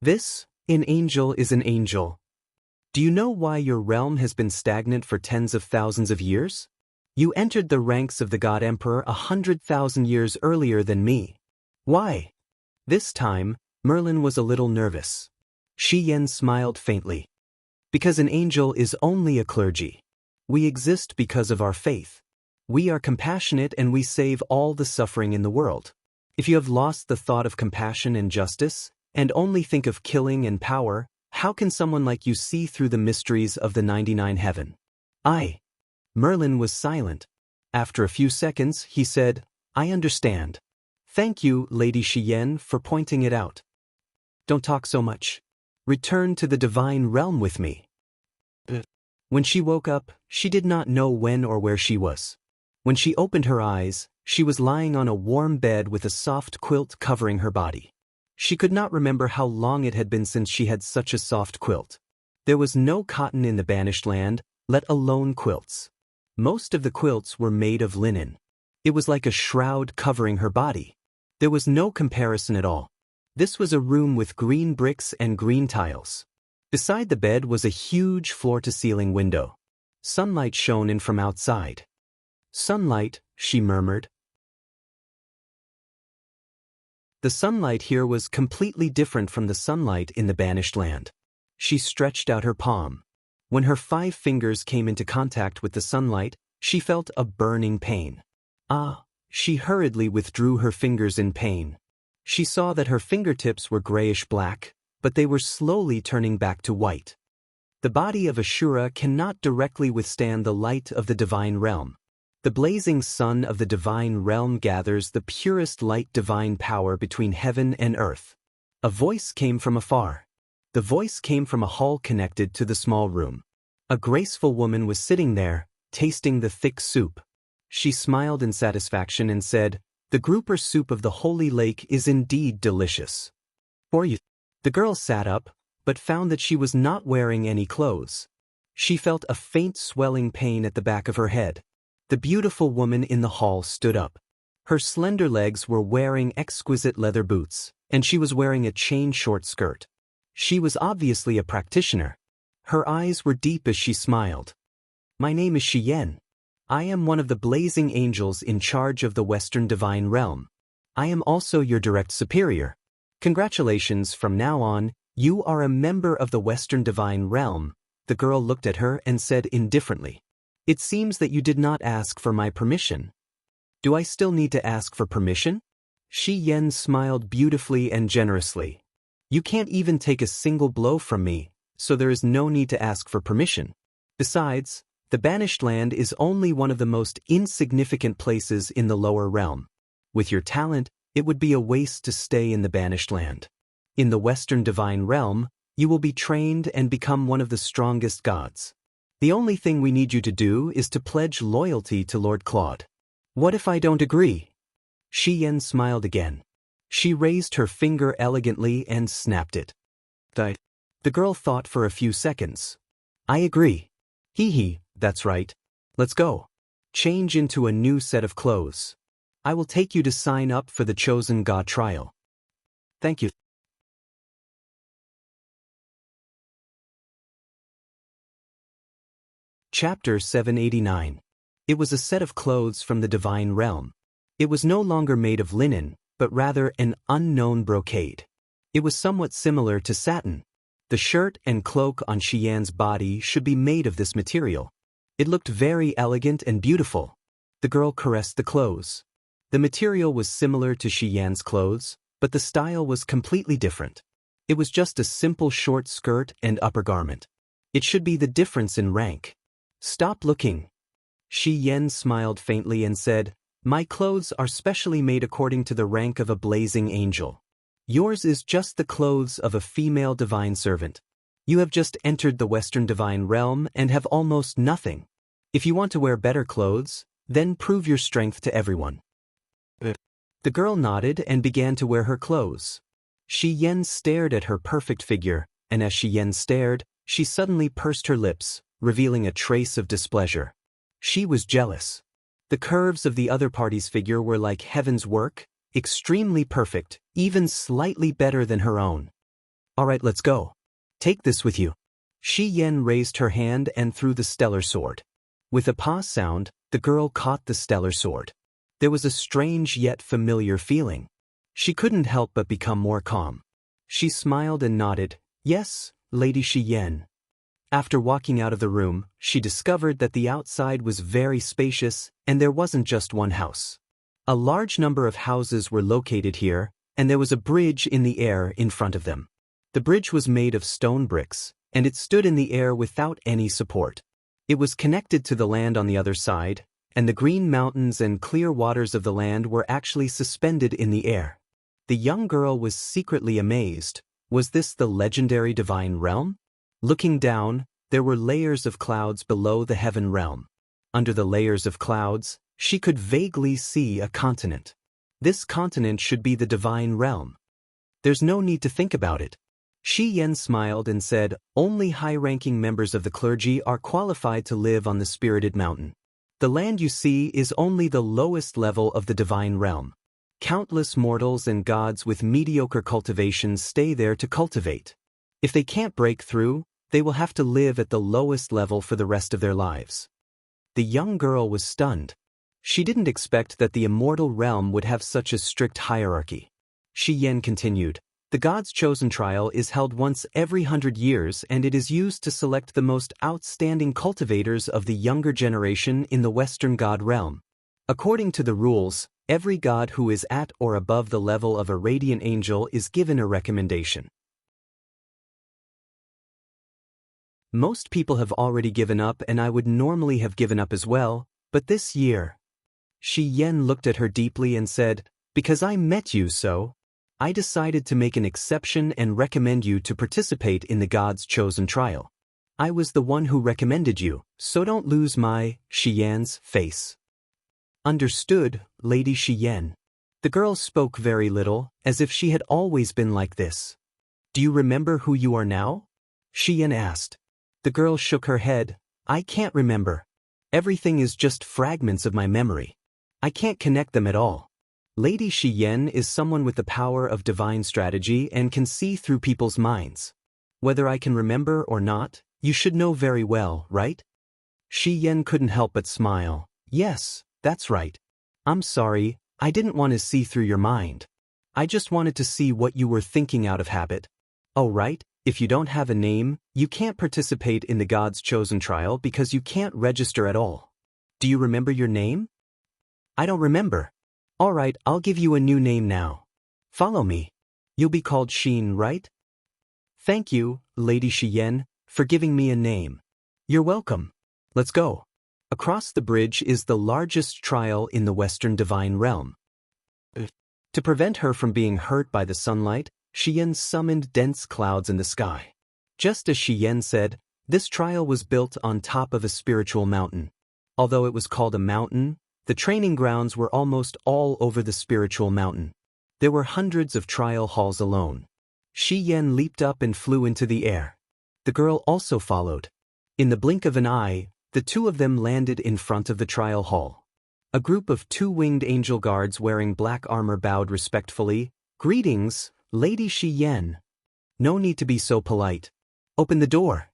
S1: An angel is an angel. Do you know why your realm has been stagnant for tens of thousands of years? You entered the ranks of the God Emperor 100,000 years earlier than me. Why?" This time, Merlin was a little nervous. Shi Yen smiled faintly. "Because an angel is only a clergy. We exist because of our faith. We are compassionate and we save all the suffering in the world. If you have lost the thought of compassion and justice, and only think of killing and power, how can someone like you see through the mysteries of the 99 heaven?" Merlin was silent. After a few seconds, he said, "I understand. Thank you, Lady Shi Yen, for pointing it out. Don't talk so much. Return to the Divine Realm with me." When she woke up, she did not know when or where she was. When she opened her eyes, she was lying on a warm bed with a soft quilt covering her body. She could not remember how long it had been since she had such a soft quilt. There was no cotton in the banished land, let alone quilts. Most of the quilts were made of linen. It was like a shroud covering her body. There was no comparison at all. This was a room with green bricks and green tiles. Beside the bed was a huge floor-to-ceiling window. Sunlight shone in from outside. "Sunlight," she murmured. The sunlight here was completely different from the sunlight in the banished land. She stretched out her palm. When her 5 fingers came into contact with the sunlight, she felt a burning pain. Ah! She hurriedly withdrew her fingers in pain. She saw that her fingertips were grayish-black, but they were slowly turning back to white. The body of Ashura cannot directly withstand the light of the divine realm. The blazing sun of the divine realm gathers the purest light divine power between heaven and earth. A voice came from afar. The voice came from a hall connected to the small room. A graceful woman was sitting there, tasting the thick soup. She smiled in satisfaction and said, "The grouper soup of the holy lake is indeed delicious. For you." The girl sat up, but found that she was not wearing any clothes. She felt a faint swelling pain at the back of her head. The beautiful woman in the hall stood up. Her slender legs were wearing exquisite leather boots, and she was wearing a chain short skirt. She was obviously a practitioner. Her eyes were deep as she smiled. "My name is Shiyen. I am one of the blazing angels in charge of the Western Divine Realm. I am also your direct superior. Congratulations, from now on, you are a member of the Western Divine Realm." The girl looked at her and said indifferently, "It seems that you did not ask for my permission." "Do I still need to ask for permission?" Shi Yen smiled beautifully and generously. "You can't even take a single blow from me, so there is no need to ask for permission. Besides, the Banished Land is only one of the most insignificant places in the lower realm. With your talent, it would be a waste to stay in the Banished Land. In the Western Divine Realm, you will be trained and become one of the strongest gods. The only thing we need you to do is to pledge loyalty to Lord Claude." "What if I don't agree?" Shi Yen smiled again. She raised her finger elegantly and snapped it. The girl thought for a few seconds. "I agree. Hee, that's right. Let's go. Change into a new set of clothes. I will take you to sign up for the Chosen God trial." "Thank you." Chapter 789. It was a set of clothes from the divine realm. It was no longer made of linen, but rather an unknown brocade. It was somewhat similar to satin. The shirt and cloak on Shiyan's body should be made of this material. It looked very elegant and beautiful. The girl caressed the clothes. The material was similar to Shiyan's clothes, but the style was completely different. It was just a simple short skirt and upper garment. It should be the difference in rank. "Stop looking." Shi Yen smiled faintly and said, "My clothes are specially made according to the rank of a blazing angel. Yours is just the clothes of a female divine servant. You have just entered the Western Divine Realm and have almost nothing. If you want to wear better clothes, then prove your strength to everyone." The girl nodded and began to wear her clothes. Shi Yen stared at her perfect figure, and as Shi Yen stared, she suddenly pursed her lips, revealing a trace of displeasure. She was jealous. The curves of the other party's figure were like heaven's work, extremely perfect, even slightly better than her own. "All right, let's go. Take this with you." Shi Yen raised her hand and threw the stellar sword. With a pa sound, the girl caught the stellar sword. There was a strange yet familiar feeling. She couldn't help but become more calm. She smiled and nodded, "Yes, Lady Shi Yen." After walking out of the room, she discovered that the outside was very spacious, and there wasn't just one house. A large number of houses were located here, and there was a bridge in the air in front of them. The bridge was made of stone bricks, and it stood in the air without any support. It was connected to the land on the other side, and the green mountains and clear waters of the land were actually suspended in the air. The young girl was secretly amazed. Was this the legendary divine realm? Looking down, there were layers of clouds below the heaven realm. Under the layers of clouds, she could vaguely see a continent. This continent should be the divine realm. There's no need to think about it. Shi Yen smiled and said, "Only high-ranking members of the clergy are qualified to live on the spirited mountain. The land you see is only the lowest level of the divine realm. Countless mortals and gods with mediocre cultivations stay there to cultivate. If they can't break through, they will have to live at the lowest level for the rest of their lives." The young girl was stunned. She didn't expect that the immortal realm would have such a strict hierarchy. Shi Yen continued, The God's Chosen trial is held once every 100 years, and it is used to select the most outstanding cultivators of the younger generation in the Western God realm. According to the rules, every god who is at or above the level of a radiant angel is given a recommendation. Most people have already given up, and I would normally have given up as well, but this year. Shi Yan looked at her deeply and said, "Because I met you, so I decided to make an exception and recommend you to participate in the God's Chosen trial. I was the one who recommended you, so don't lose my Shi Yan's face." Understood, Lady Shi Yan. The girl spoke very little, as if she had always been like this. "Do you remember who you are now?" Shi Yan asked. The girl shook her head. "I can't remember. Everything is just fragments of my memory. I can't connect them at all." Lady Shi Yan is someone with the power of divine strategy and can see through people's minds. Whether I can remember or not, you should know very well, right? Shi Yan couldn't help but smile. "Yes, that's right. I'm sorry, I didn't want to see through your mind. I just wanted to see what you were thinking out of habit. Oh right, if you don't have a name, you can't participate in the God's Chosen trial because you can't register at all. Do you remember your name?" "I don't remember." "All right, I'll give you a new name now. Follow me. You'll be called Sheen, right?" "Thank you, Lady Shi Yan, for giving me a name." "You're welcome. Let's go." Across the bridge is the largest trial in the Western divine realm. To prevent her from being hurt by the sunlight, Shi Yan summoned dense clouds in the sky. Just as Shi Yan said, this trial was built on top of a spiritual mountain. Although it was called a mountain, the training grounds were almost all over the spiritual mountain. There were hundreds of trial halls alone. Shi Yan leaped up and flew into the air. The girl also followed. In the blink of an eye, the two of them landed in front of the trial hall. A group of two-winged angel guards wearing black armor bowed respectfully. "Greetings, Lady Shi Yan. No need to be so polite. Open the door.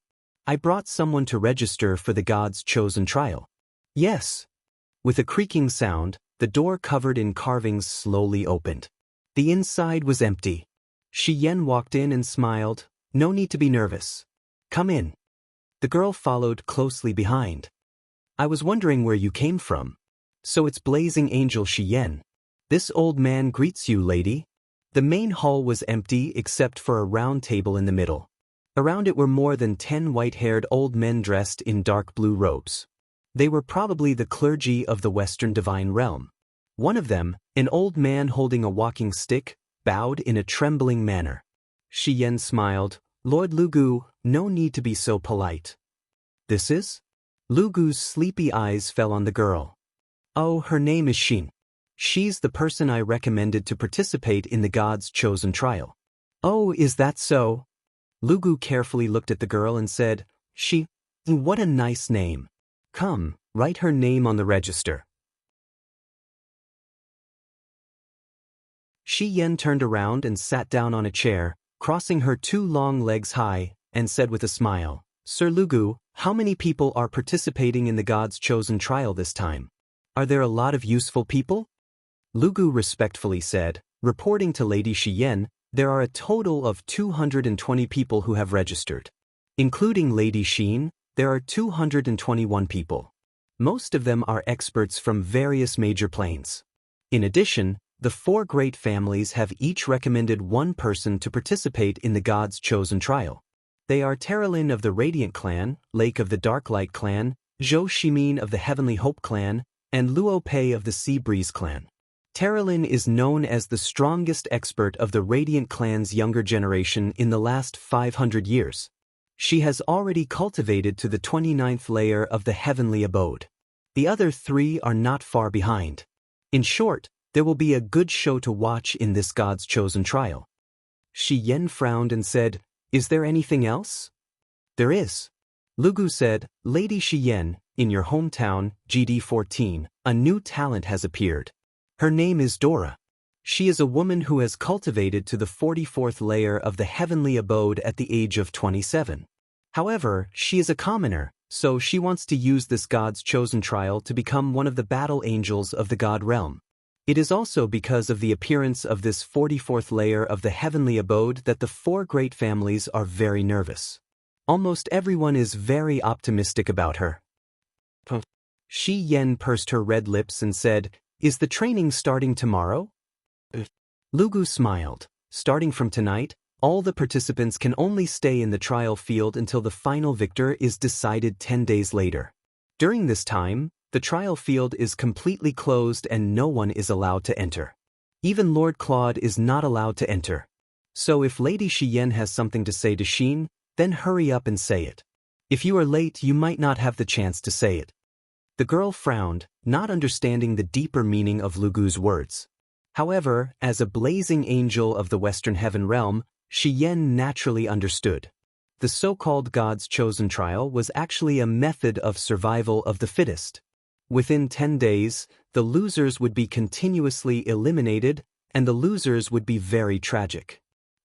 S1: I brought someone to register for the God's Chosen trial." "Yes." With a creaking sound, the door covered in carvings slowly opened. The inside was empty. Shi Yan walked in and smiled. "No need to be nervous. Come in." The girl followed closely behind. "I was wondering where you came from. So it's Blazing Angel Shi Yan. This old man greets you, lady." The main hall was empty except for a round table in the middle. Around it were more than 10 white-haired old men dressed in dark blue robes. They were probably the clergy of the Western divine realm. One of them, an old man holding a walking stick, bowed in a trembling manner. Shi Yan smiled. "Lord Lugu, no need to be so polite." "This is?" Lugu's sleepy eyes fell on the girl. "Oh, her name is Shin. She's the person I recommended to participate in the God's Chosen trial." "Oh, is that so?" Lugu carefully looked at the girl and said, What a nice name. Come, write her name on the register." Shi Yan turned around and sat down on a chair, crossing her two long legs high, and said with a smile, "Sir Lugu, how many people are participating in the God's Chosen trial this time? Are there a lot of useful people?" Lugu respectfully said, "Reporting to Lady Shi Yan, there are a total of 220 people who have registered. Including Lady Sheen, there are 221 people. Most of them are experts from various major planes. In addition, the 4 great families have each recommended one person to participate in the God's Chosen trial. They are Terralin of the Radiant clan, Lake of the Darklight clan, Zhou Shimin of the Heavenly Hope clan, and Luo Pei of the Sea Breeze clan. Terralin is known as the strongest expert of the Radiant clan's younger generation in the last 500 years. She has already cultivated to the 29th layer of the heavenly abode. The other 3 are not far behind. In short, there will be a good show to watch in this God's Chosen trial." Shi Yan frowned and said, "Is there anything else?" "There is." Lugu said, "Lady Shi Yan, in your hometown, GD14, a new talent has appeared. Her name is Dora. She is a woman who has cultivated to the 44th layer of the heavenly abode at the age of 27. However, she is a commoner, so she wants to use this God's Chosen trial to become one of the battle angels of the God realm. It is also because of the appearance of this 44th layer of the heavenly abode that the four great families are very nervous. Almost everyone is very optimistic about her. Shi Yen pursed her red lips and said, "Is the training starting tomorrow?" Lugu smiled. "Starting from tonight, all the participants can only stay in the trial field until the final victor is decided 10 days later. During this time, the trial field is completely closed and no one is allowed to enter. Even Lord Claude is not allowed to enter. So if Lady Shi Yen has something to say to Xin, then hurry up and say it. If you are late, you might not have the chance to say it." The girl frowned, not understanding the deeper meaning of Lugu's words. However, as a blazing angel of the Western Heaven realm, Shi Yen naturally understood. The so-called God's chosen trial was actually a method of survival of the fittest. Within 10 days, the losers would be continuously eliminated, and the losers would be very tragic.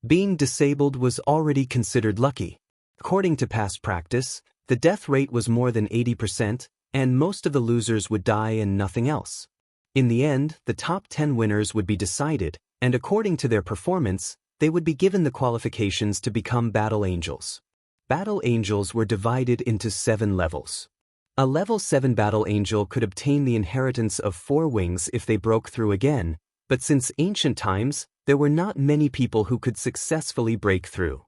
S1: Being disabled was already considered lucky. According to past practice, the death rate was more than 80%, and most of the losers would die and nothing else. In the end, the top 10 winners would be decided, and according to their performance, they would be given the qualifications to become battle angels. Battle angels were divided into 7 levels. A level 7 battle angel could obtain the inheritance of 4 wings if they broke through again, but since ancient times, there were not many people who could successfully break through.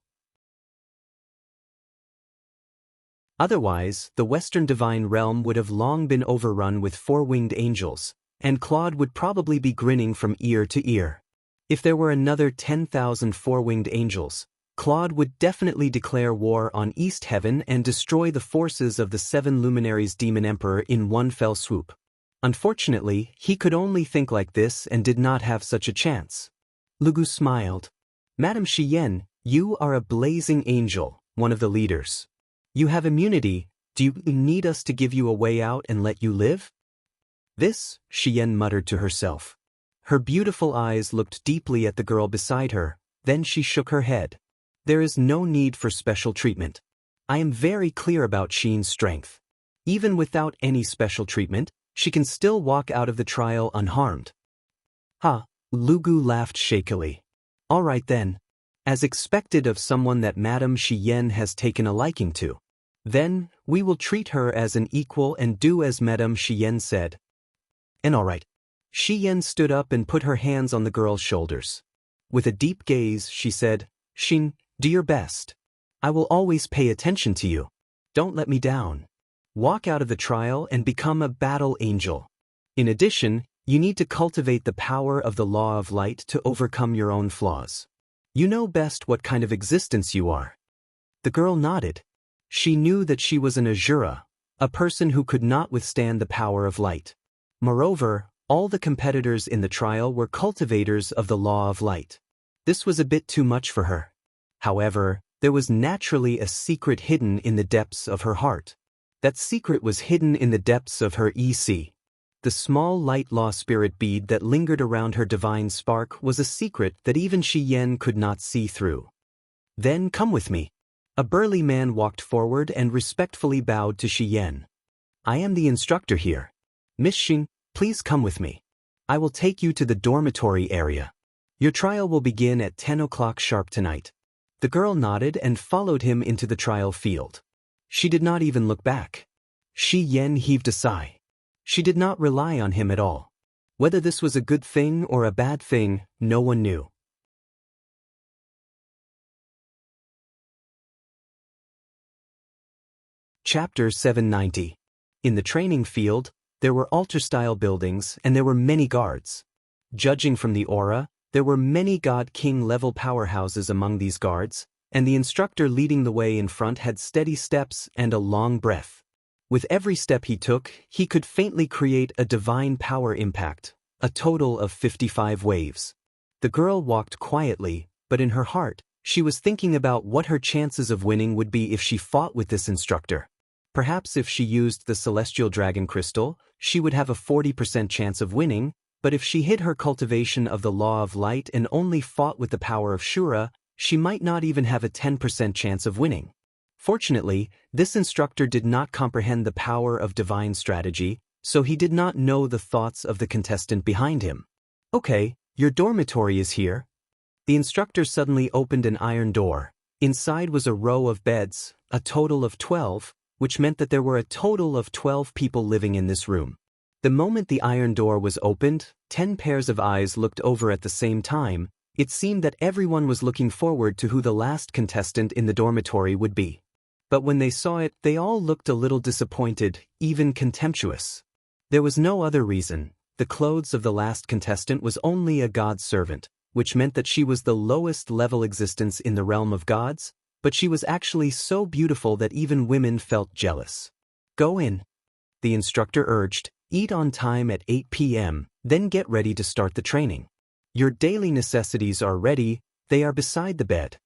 S1: Otherwise, the Western divine realm would have long been overrun with 4-winged angels, and Claude would probably be grinning from ear to ear. If there were another 10,000 4-winged angels, Claude would definitely declare war on East Heaven and destroy the forces of the 7 luminaries Demon Emperor in one fell swoop. Unfortunately, he could only think like this and did not have such a chance. Lugu smiled. "Madame Shi Yen, you are a blazing angel," one of the leaders. "You have immunity. Do you need us to give you a way out and let you live?" "This," Shi Yen muttered to herself. Her beautiful eyes looked deeply at the girl beside her, then she shook her head. "There is no need for special treatment. I am very clear about Xin's strength. Even without any special treatment, she can still walk out of the trial unharmed." "Ha," Lugu laughed shakily. "All right then. As expected of someone that Madame Shi Yen has taken a liking to. Then, we will treat her as an equal and do as Madame Shi Yen said." "And all right." Shi Yen stood up and put her hands on the girl's shoulders. With a deep gaze, she said, "Xin, do your best. I will always pay attention to you. Don't let me down. Walk out of the trial and become a battle angel. In addition, you need to cultivate the power of the law of light to overcome your own flaws. You know best what kind of existence you are." The girl nodded. She knew that she was an Azura, a person who could not withstand the power of light. Moreover, all the competitors in the trial were cultivators of the law of light. This was a bit too much for her. However, there was naturally a secret hidden in the depths of her heart. That secret was hidden in the depths of her EC. The small light law spirit bead that lingered around her divine spark was a secret that even Shi Yen could not see through. "Then come with me." A burly man walked forward and respectfully bowed to Shi Yen. "I am the instructor here. Miss Xin, please come with me. I will take you to the dormitory area. Your trial will begin at 10 o'clock sharp tonight." The girl nodded and followed him into the trial field. She did not even look back. Shi Yen heaved a sigh. She did not rely on him at all. Whether this was a good thing or a bad thing, no one knew. Chapter 790. In the training field, there were altar-style buildings and there were many guards. Judging from the aura, there were many God-King level powerhouses among these guards, and the instructor leading the way in front had steady steps and a long breath. With every step he took, he could faintly create a divine power impact, a total of 55 waves. The girl walked quietly, but in her heart, she was thinking about what her chances of winning would be if she fought with this instructor. Perhaps if she used the Celestial Dragon Crystal, she would have a 40% chance of winning, but if she hid her cultivation of the Law of Light and only fought with the power of Shura, she might not even have a 10% chance of winning. Fortunately, this instructor did not comprehend the power of divine strategy, so he did not know the thoughts of the contestant behind him. Okay, your dormitory is here. The instructor suddenly opened an iron door. Inside was a row of beds, a total of 12, which meant that there were a total of 12 people living in this room. The moment the iron door was opened, 10 pairs of eyes looked over at the same time. It seemed that everyone was looking forward to who the last contestant in the dormitory would be. But when they saw it, they all looked a little disappointed, even contemptuous. There was no other reason. The clothes of the last contestant was only a god's servant, which meant that she was the lowest level existence in the realm of gods, but she was actually so beautiful that even women felt jealous. Go in, the instructor urged, eat on time at 8 p.m., then get ready to start the training. Your daily necessities are ready, they are beside the bed.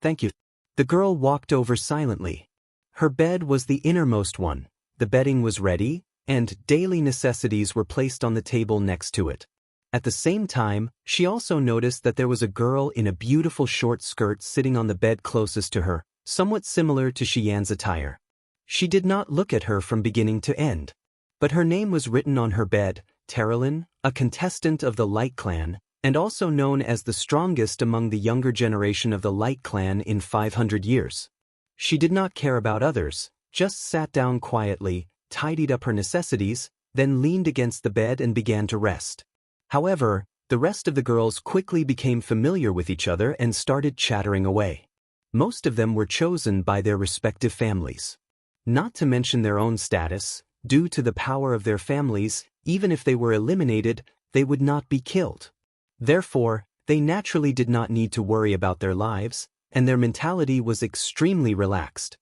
S1: Thank you. The girl walked over silently. Her bed was the innermost one, the bedding was ready, and daily necessities were placed on the table next to it. At the same time, she also noticed that there was a girl in a beautiful short skirt sitting on the bed closest to her, somewhat similar to Xian's attire. She did not look at her from beginning to end. But her name was written on her bed, Terralyn, a contestant of the Light Clan, and also known as the strongest among the younger generation of the Light Clan in 500 years. She did not care about others, just sat down quietly, tidied up her necessities, then leaned against the bed and began to rest. However, the rest of the girls quickly became familiar with each other and started chattering away. Most of them were chosen by their respective families. Not to mention their own status, due to the power of their families, even if they were eliminated, they would not be killed. Therefore, they naturally did not need to worry about their lives, and their mentality was extremely relaxed.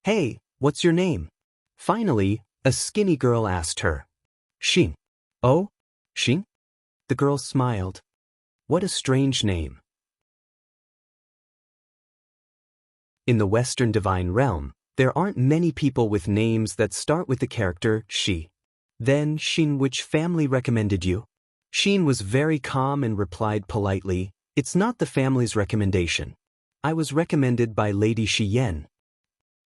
S1: Hey, what's your name? Finally, a skinny girl asked her. Xin. Oh? Xin? The girl smiled. What a strange name. In the Western Divine Realm, there aren't many people with names that start with the character Shi. Then, Xin, which family recommended you? Xin was very calm and replied politely, it's not the family's recommendation. I was recommended by Lady Xian.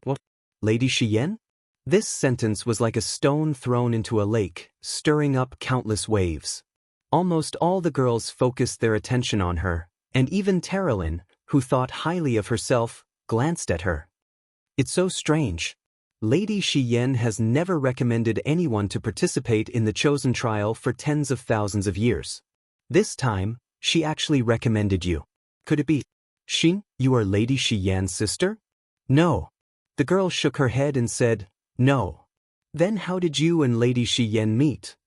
S1: What? Lady Xian? This sentence was like a stone thrown into a lake, stirring up countless waves. Almost all the girls focused their attention on her, and even Terralyn, who thought highly of herself, glanced at her. It's so strange. Lady Xian has never recommended anyone to participate in the chosen trial for tens of thousands of years. This time, she actually recommended you. Could it be? Xin, you are Lady Xian's sister? No. The girl shook her head and said, no. Then how did you and Lady Xian meet?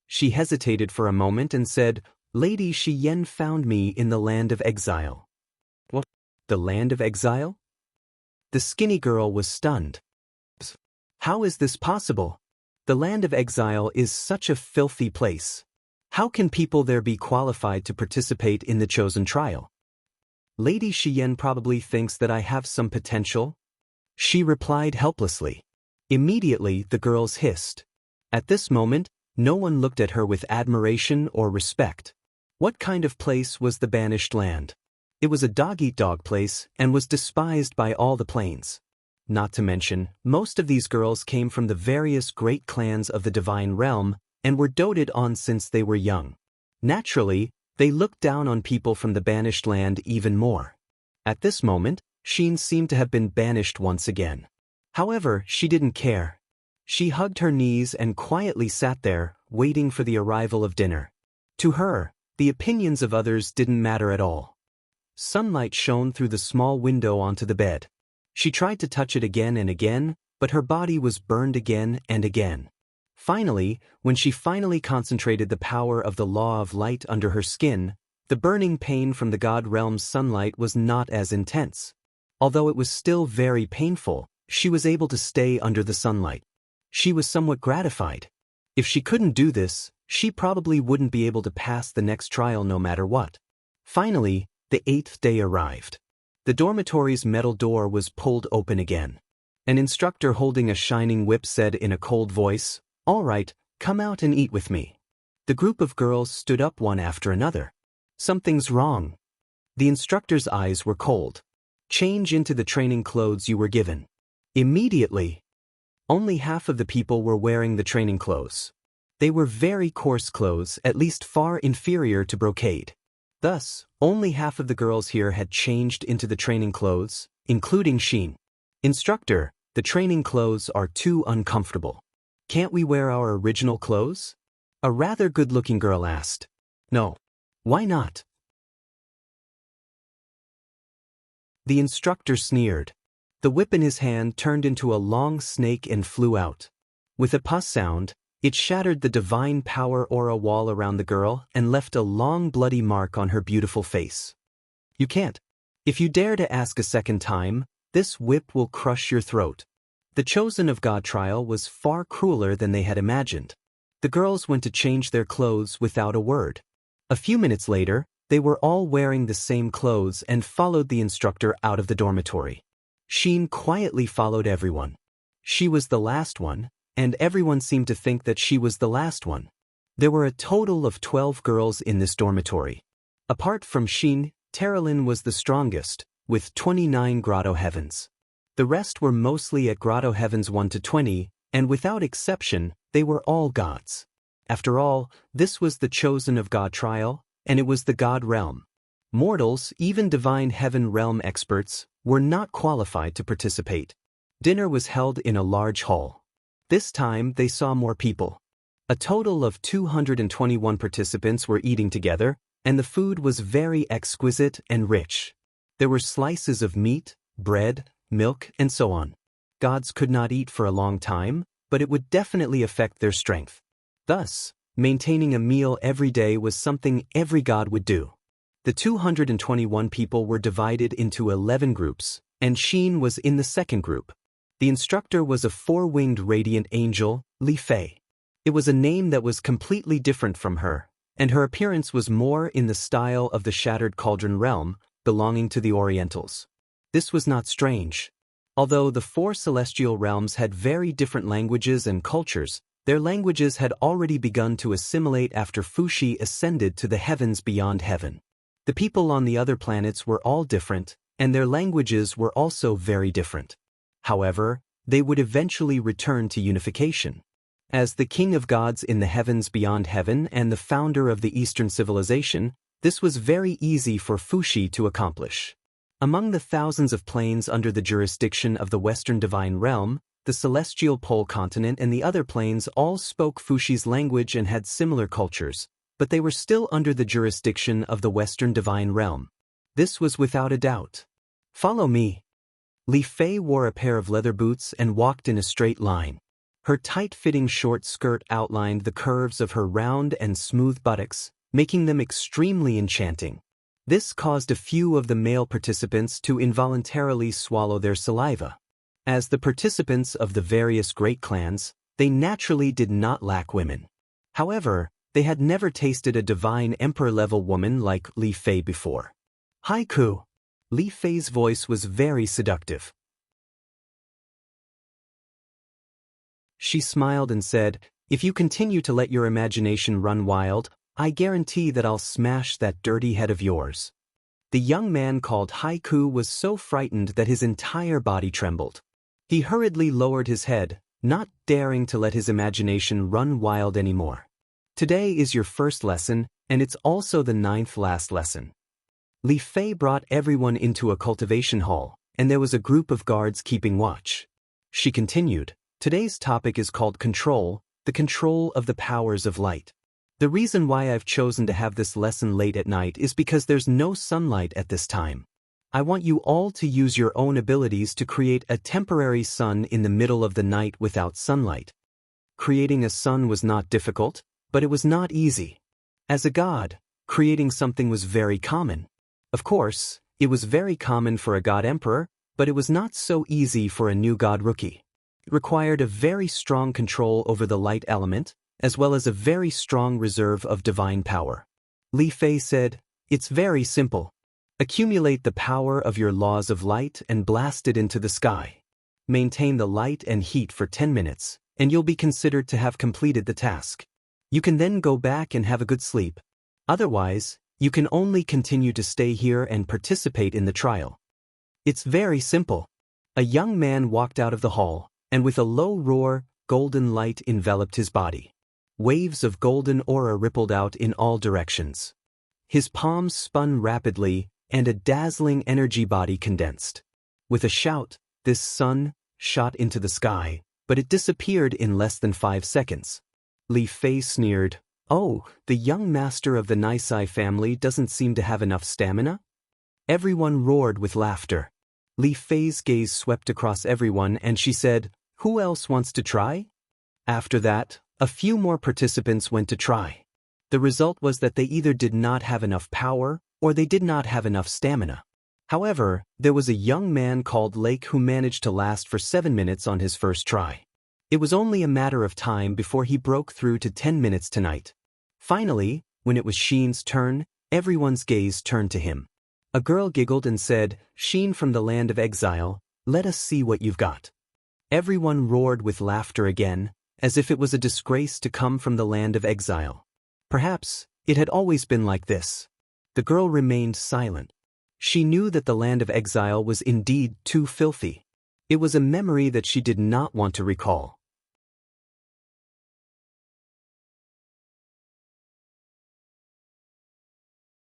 S1: She hesitated for a moment and said, Lady Xian found me in the land of exile. What? The land of exile? The skinny girl was stunned. How is this possible? The land of exile is such a filthy place. How can people there be qualified to participate in the chosen trial? Lady Xian probably thinks that I have some potential. She replied helplessly. Immediately the girls hissed. At this moment, no one looked at her with admiration or respect. What kind of place was the banished land? It was a dog-eat-dog place and was despised by all the plains. Not to mention, most of these girls came from the various great clans of the divine realm and were doted on since they were young. Naturally, they looked down on people from the banished land even more. At this moment, Xin seemed to have been banished once again. However, she didn't care. She hugged her knees and quietly sat there, waiting for the arrival of dinner. To her, the opinions of others didn't matter at all. Sunlight shone through the small window onto the bed. She tried to touch it again and again, but her body was burned again and again. Finally, when she finally concentrated the power of the law of light under her skin, the burning pain from the god realm's sunlight was not as intense. Although it was still very painful, she was able to stay under the sunlight. She was somewhat gratified. If she couldn't do this, she probably wouldn't be able to pass the next trial no matter what. Finally, the 8th day arrived. The dormitory's metal door was pulled open again. An instructor holding a shining whip said in a cold voice, "All right, come out and eat with me." The group of girls stood up one after another. Something's wrong. The instructor's eyes were cold. Change into the training clothes you were given. Immediately. Only half of the people were wearing the training clothes. They were very coarse clothes, at least far inferior to brocade. Thus, only half of the girls here had changed into the training clothes, including Sheen. Instructor, the training clothes are too uncomfortable. Can't we wear our original clothes? A rather good-looking girl asked. No. Why not? The instructor sneered. The whip in his hand turned into a long snake and flew out. With a puss sound, it shattered the divine power aura wall around the girl and left a long bloody mark on her beautiful face. You can't. If you dare to ask a second time, this whip will crush your throat. The Chosen of God trial was far crueler than they had imagined. The girls went to change their clothes without a word. A few minutes later, they were all wearing the same clothes and followed the instructor out of the dormitory. Sheen quietly followed everyone. She was the last one, and everyone seemed to think that she was the last one. There were a total of 12 girls in this dormitory. Apart from Sheen, Terralyn was the strongest, with 29 Grotto Heavens. The rest were mostly at Grotto Heavens 1 to 20, and without exception, they were all gods. After all, this was the Chosen of God trial, and it was the God realm. Mortals, even divine heaven realm experts, were not qualified to participate. Dinner was held in a large hall. This time they saw more people. A total of 221 participants were eating together, and the food was very exquisite and rich. There were slices of meat, bread, milk, and so on. Gods could not eat for a long time, but it would definitely affect their strength. Thus, maintaining a meal every day was something every god would do. The 221 people were divided into 11 groups, and Sheen was in the second group. The instructor was a four-winged radiant angel, Li Fei. It was a name that was completely different from her, and her appearance was more in the style of the Shattered Cauldron realm, belonging to the Orientals. This was not strange. Although the four celestial realms had very different languages and cultures, their languages had already begun to assimilate after Fuxi ascended to the heavens beyond heaven. The people on the other planets were all different, and their languages were also very different. However, they would eventually return to unification. As the king of gods in the heavens beyond heaven and the founder of the Eastern civilization, this was very easy for Fuxi to accomplish. Among the thousands of planes under the jurisdiction of the Western Divine Realm, the Celestial Pole Continent and the other planes all spoke Fuxi's language and had similar cultures, but they were still under the jurisdiction of the Western Divine Realm. This was without a doubt. Follow me. Li Fei wore a pair of leather boots and walked in a straight line. Her tight-fitting short skirt outlined the curves of her round and smooth buttocks, making them extremely enchanting. This caused a few of the male participants to involuntarily swallow their saliva. As the participants of the various great clans, they naturally did not lack women. However, they had never tasted a divine emperor-level woman like Li Fei before. Haiku. Li Fei's voice was very seductive. She smiled and said, "If you continue to let your imagination run wild, I guarantee that I'll smash that dirty head of yours." The young man called Haiku was so frightened that his entire body trembled. He hurriedly lowered his head, not daring to let his imagination run wild anymore. Today is your first lesson, and it's also the 9th last lesson. Li Fei brought everyone into a cultivation hall, and there was a group of guards keeping watch. She continued, "Today's topic is called control, the control of the powers of light. The reason why I've chosen to have this lesson late at night is because there's no sunlight at this time. I want you all to use your own abilities to create a temporary sun in the middle of the night without sunlight." Creating a sun was not difficult, but it was not easy. As a god, creating something was very common. Of course, it was very common for a god emperor, but it was not so easy for a new god rookie. It required a very strong control over the light element, as well as a very strong reserve of divine power. Li Fei said, "It's very simple. Accumulate the power of your laws of light and blast it into the sky. Maintain the light and heat for 10 minutes, and you'll be considered to have completed the task. You can then go back and have a good sleep. Otherwise, you can only continue to stay here and participate in the trial." It's very simple. A young man walked out of the hall, and with a low roar, golden light enveloped his body. Waves of golden aura rippled out in all directions. His palms spun rapidly, and a dazzling energy body condensed. With a shout, this sun shot into the sky, but it disappeared in less than 5 seconds. Li Fei sneered, "Oh, the young master of the Nisei family doesn't seem to have enough stamina?" Everyone roared with laughter. Li Fei's gaze swept across everyone and she said, "Who else wants to try?" After that, a few more participants went to try. The result was that they either did not have enough power or they did not have enough stamina. However, there was a young man called Lake who managed to last for 7 minutes on his first try. It was only a matter of time before he broke through to 10 minutes tonight. Finally, when it was Sheen's turn, everyone's gaze turned to him. A girl giggled and said, "Sheen from the land of exile, let us see what you've got." Everyone roared with laughter again, as if it was a disgrace to come from the land of exile. Perhaps it had always been like this. The girl remained silent. She knew that the land of exile was indeed too filthy. It was a memory that she did not want to recall.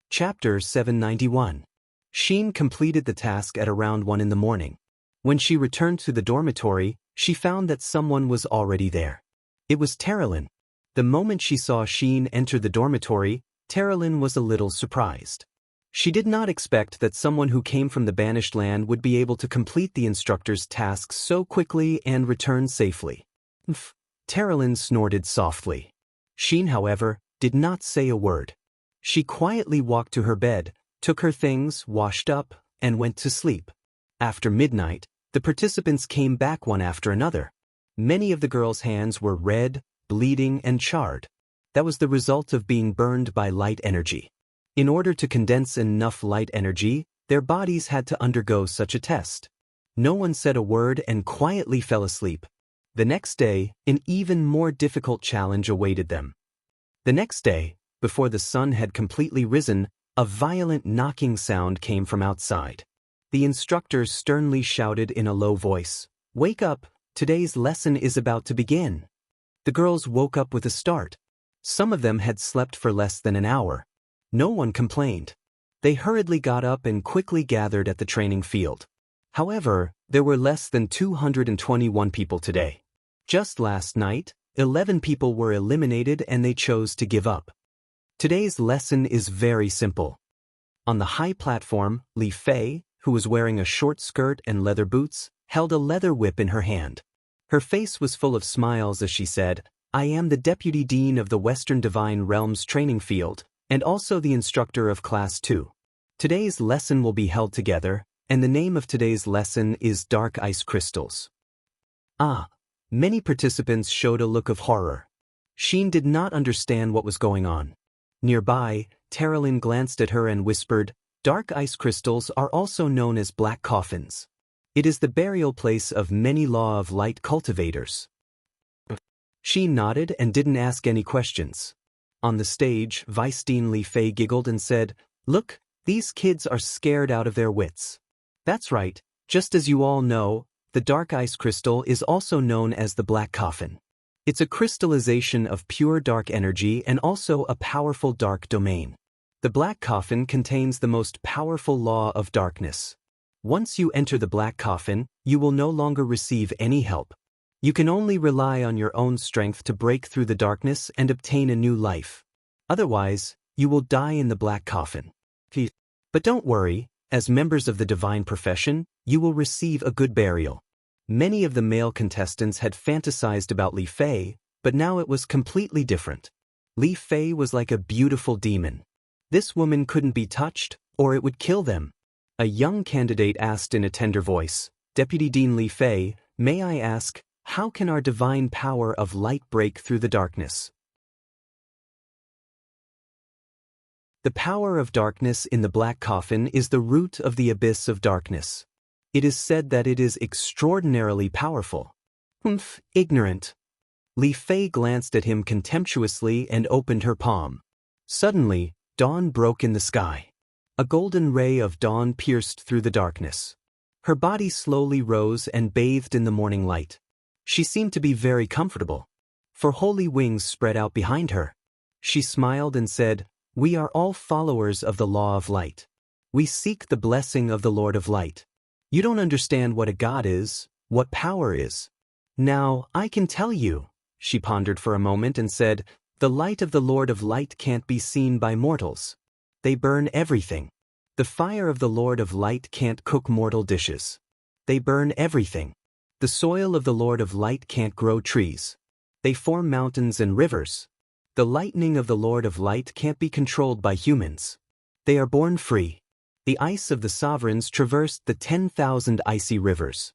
S1: Chapter 791. Sheen completed the task at around 1 in the morning. When she returned to the dormitory, she found that someone was already there. It was Terralyn. The moment she saw Sheen enter the dormitory, Terralyn was a little surprised. She did not expect that someone who came from the banished land would be able to complete the instructor's tasks so quickly and return safely. Terralyn snorted softly. Sheen, however, did not say a word. She quietly walked to her bed, took her things, washed up, and went to sleep. After midnight, the participants came back one after another. Many of the girls' hands were red, bleeding, and charred. That was the result of being burned by light energy. In order to condense enough light energy, their bodies had to undergo such a test. No one said a word and quietly fell asleep. The next day, an even more difficult challenge awaited them. The next day, before the sun had completely risen, a violent knocking sound came from outside. The instructor sternly shouted in a low voice, "Wake up, today's lesson is about to begin." The girls woke up with a start. Some of them had slept for less than an hour. No one complained. They hurriedly got up and quickly gathered at the training field. However, there were less than 221 people today. Just last night, 11 people were eliminated and they chose to give up. Today's lesson is very simple. On the high platform, Li Fei, who was wearing a short skirt and leather boots, held a leather whip in her hand. Her face was full of smiles as she said, "I am the Deputy Dean of the Western Divine Realms training field, and also the instructor of Class 2. Today's lesson will be held together, and the name of today's lesson is Dark Ice Crystals." Many participants showed a look of horror. Sheen did not understand what was going on. Nearby, Terralyn glanced at her and whispered, "Dark ice crystals are also known as black coffins. It is the burial place of many Law of Light cultivators." Sheen nodded and didn't ask any questions. On the stage, Vice Dean Li Fei giggled and said, "Look, these kids are scared out of their wits." That's right, just as you all know, the dark ice crystal is also known as the black coffin. It's a crystallization of pure dark energy and also a powerful dark domain. The black coffin contains the most powerful law of darkness. Once you enter the black coffin, you will no longer receive any help. You can only rely on your own strength to break through the darkness and obtain a new life. Otherwise, you will die in the black coffin. But don't worry, as members of the divine profession, you will receive a good burial. Many of the male contestants had fantasized about Li Fei, but now it was completely different. Li Fei was like a beautiful demon. This woman couldn't be touched, or it would kill them. A young candidate asked in a tender voice, "Deputy Dean Li Fei, may I ask, how can our divine power of light break through the darkness?" The power of darkness in the black coffin is the root of the abyss of darkness. It is said that it is extraordinarily powerful. Ignorant. Li Fei glanced at him contemptuously and opened her palm. Suddenly, dawn broke in the sky. A golden ray of dawn pierced through the darkness. Her body slowly rose and bathed in the morning light. She seemed to be very comfortable. for holy wings spread out behind her. She smiled and said, "We are all followers of the law of light. We seek the blessing of the Lord of Light. You don't understand what a god is, what power is. Now, I can tell you." She pondered for a moment and said, "The light of the Lord of Light can't be seen by mortals. They burn everything. The fire of the Lord of Light can't cook mortal dishes. They burn everything. The soil of the Lord of Light can't grow trees. They form mountains and rivers. The lightning of the Lord of Light can't be controlled by humans. They are born free. The ice of the sovereigns traversed the 10,000 icy rivers."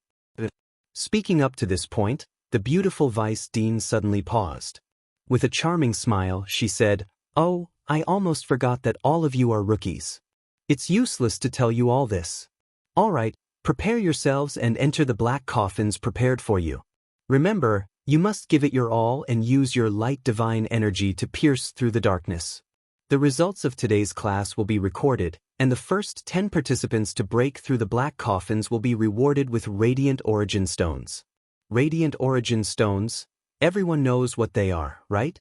S1: Speaking up to this point, the beautiful Vice Dean suddenly paused. With a charming smile, she said, "Oh, I almost forgot that all of you are rookies. It's useless to tell you all this. All right, prepare yourselves and enter the black coffins prepared for you. Remember, you must give it your all and use your light divine energy to pierce through the darkness. The results of today's class will be recorded, and the first 10 participants to break through the black coffins will be rewarded with Radiant Origin Stones." Radiant Origin Stones, everyone knows what they are, right?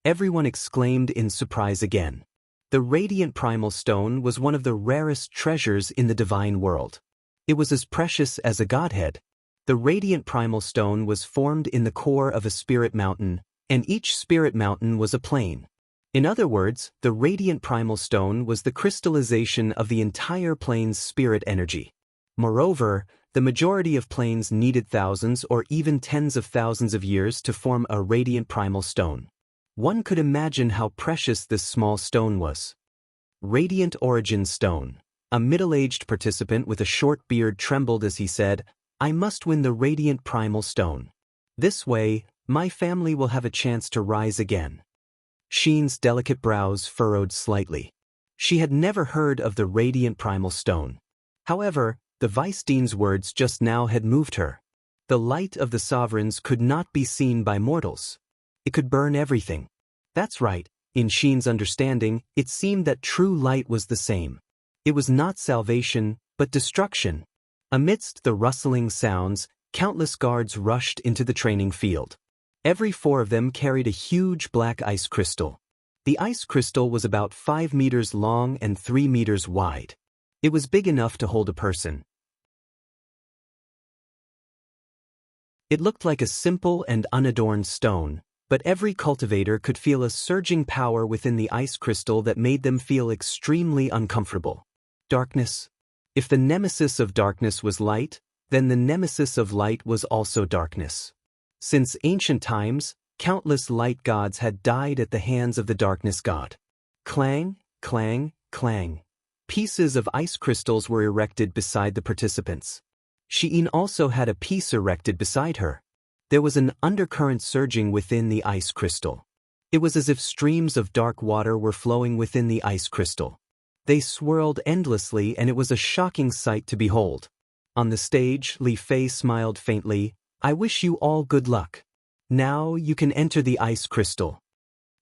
S1: Everyone exclaimed in surprise again. The Radiant Primal Stone was one of the rarest treasures in the divine world. It was as precious as a godhead. The Radiant Primal Stone was formed in the core of a spirit mountain, and each spirit mountain was a plane. In other words, the Radiant Primal Stone was the crystallization of the entire plane's spirit energy. Moreover, the majority of planes needed thousands or even tens of thousands of years to form a Radiant Primal Stone. One could imagine how precious this small stone was. Radiant Origin Stone. A middle-aged participant with a short beard trembled as he said, "I must win the Radiant Primal Stone. This way, my family will have a chance to rise again." Sheen's delicate brows furrowed slightly. She had never heard of the Radiant Primal Stone. However, the Vice Dean's words just now had moved her. The light of the sovereigns could not be seen by mortals. It could burn everything. That's right, in Sheen's understanding, it seemed that true light was the same. It was not salvation, but destruction. Amidst the rustling sounds, countless guards rushed into the training field. Every 4 of them carried a huge black ice crystal. The ice crystal was about 5 meters long and 3 meters wide. It was big enough to hold a person. It looked like a simple and unadorned stone, but every cultivator could feel a surging power within the ice crystal that made them feel extremely uncomfortable. Darkness. If the nemesis of darkness was light, then the nemesis of light was also darkness. Since ancient times, countless light gods had died at the hands of the darkness god. Clang, clang, clang. Pieces of ice crystals were erected beside the participants. Sheen also had a piece erected beside her. There was an undercurrent surging within the ice crystal. It was as if streams of dark water were flowing within the ice crystal. They swirled endlessly, and it was a shocking sight to behold. On the stage, Li Fei smiled faintly. "I wish you all good luck. Now you can enter the ice crystal."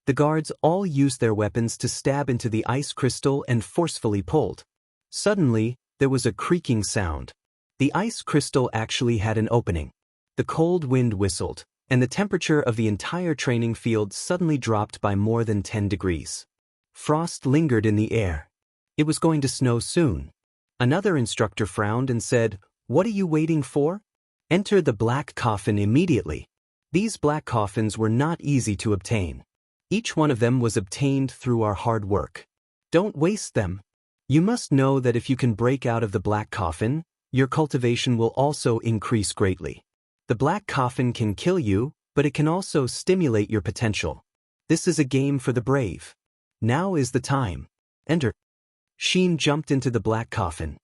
S1: The guards all used their weapons to stab into the ice crystal and forcefully pulled. Suddenly, there was a creaking sound. The ice crystal actually had an opening. The cold wind whistled, and the temperature of the entire training field suddenly dropped by more than 10 degrees. Frost lingered in the air. It was going to snow soon. Another instructor frowned and said, "What are you waiting for? Enter the black coffin immediately." These black coffins were not easy to obtain. Each one of them was obtained through our hard work. Don't waste them. You must know that if you can break out of the black coffin, your cultivation will also increase greatly. The black coffin can kill you, but it can also stimulate your potential. This is a game for the brave. Now is the time. Enter. Sheen jumped into the black coffin.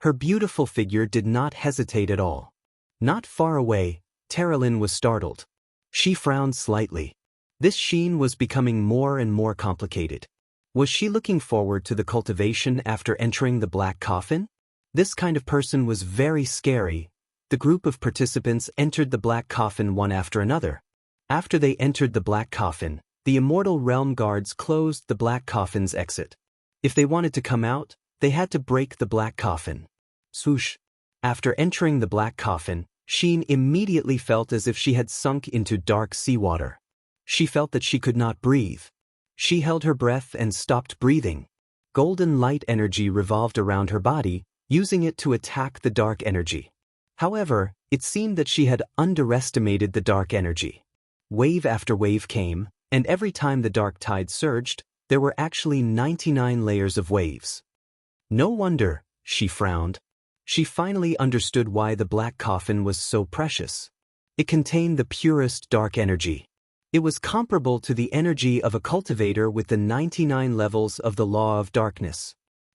S1: Her beautiful figure did not hesitate at all. Not far away, Terralyn was startled. She frowned slightly. This Sheen was becoming more and more complicated. Was she looking forward to the cultivation after entering the black coffin? This kind of person was very scary. The group of participants entered the black coffin one after another. After they entered the black coffin, the Immortal Realm guards closed the black coffin's exit. If they wanted to come out, they had to break the black coffin. Swoosh! After entering the black coffin, Sheen immediately felt as if she had sunk into dark seawater. She felt that she could not breathe. She held her breath and stopped breathing. Golden light energy revolved around her body, using it to attack the dark energy. However, it seemed that she had underestimated the dark energy. Wave after wave came, and every time the dark tide surged, there were actually 99 layers of waves. No wonder, she frowned. She finally understood why the black coffin was so precious. It contained the purest dark energy. It was comparable to the energy of a cultivator with the 99 levels of the law of darkness.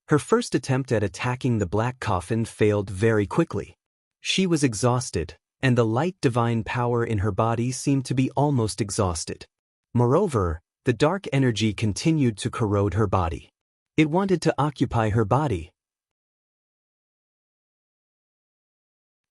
S1: Her first attempt at attacking the black coffin failed very quickly. She was exhausted, and the light divine power in her body seemed to be almost exhausted. Moreover, the dark energy continued to corrode her body. It wanted to occupy her body.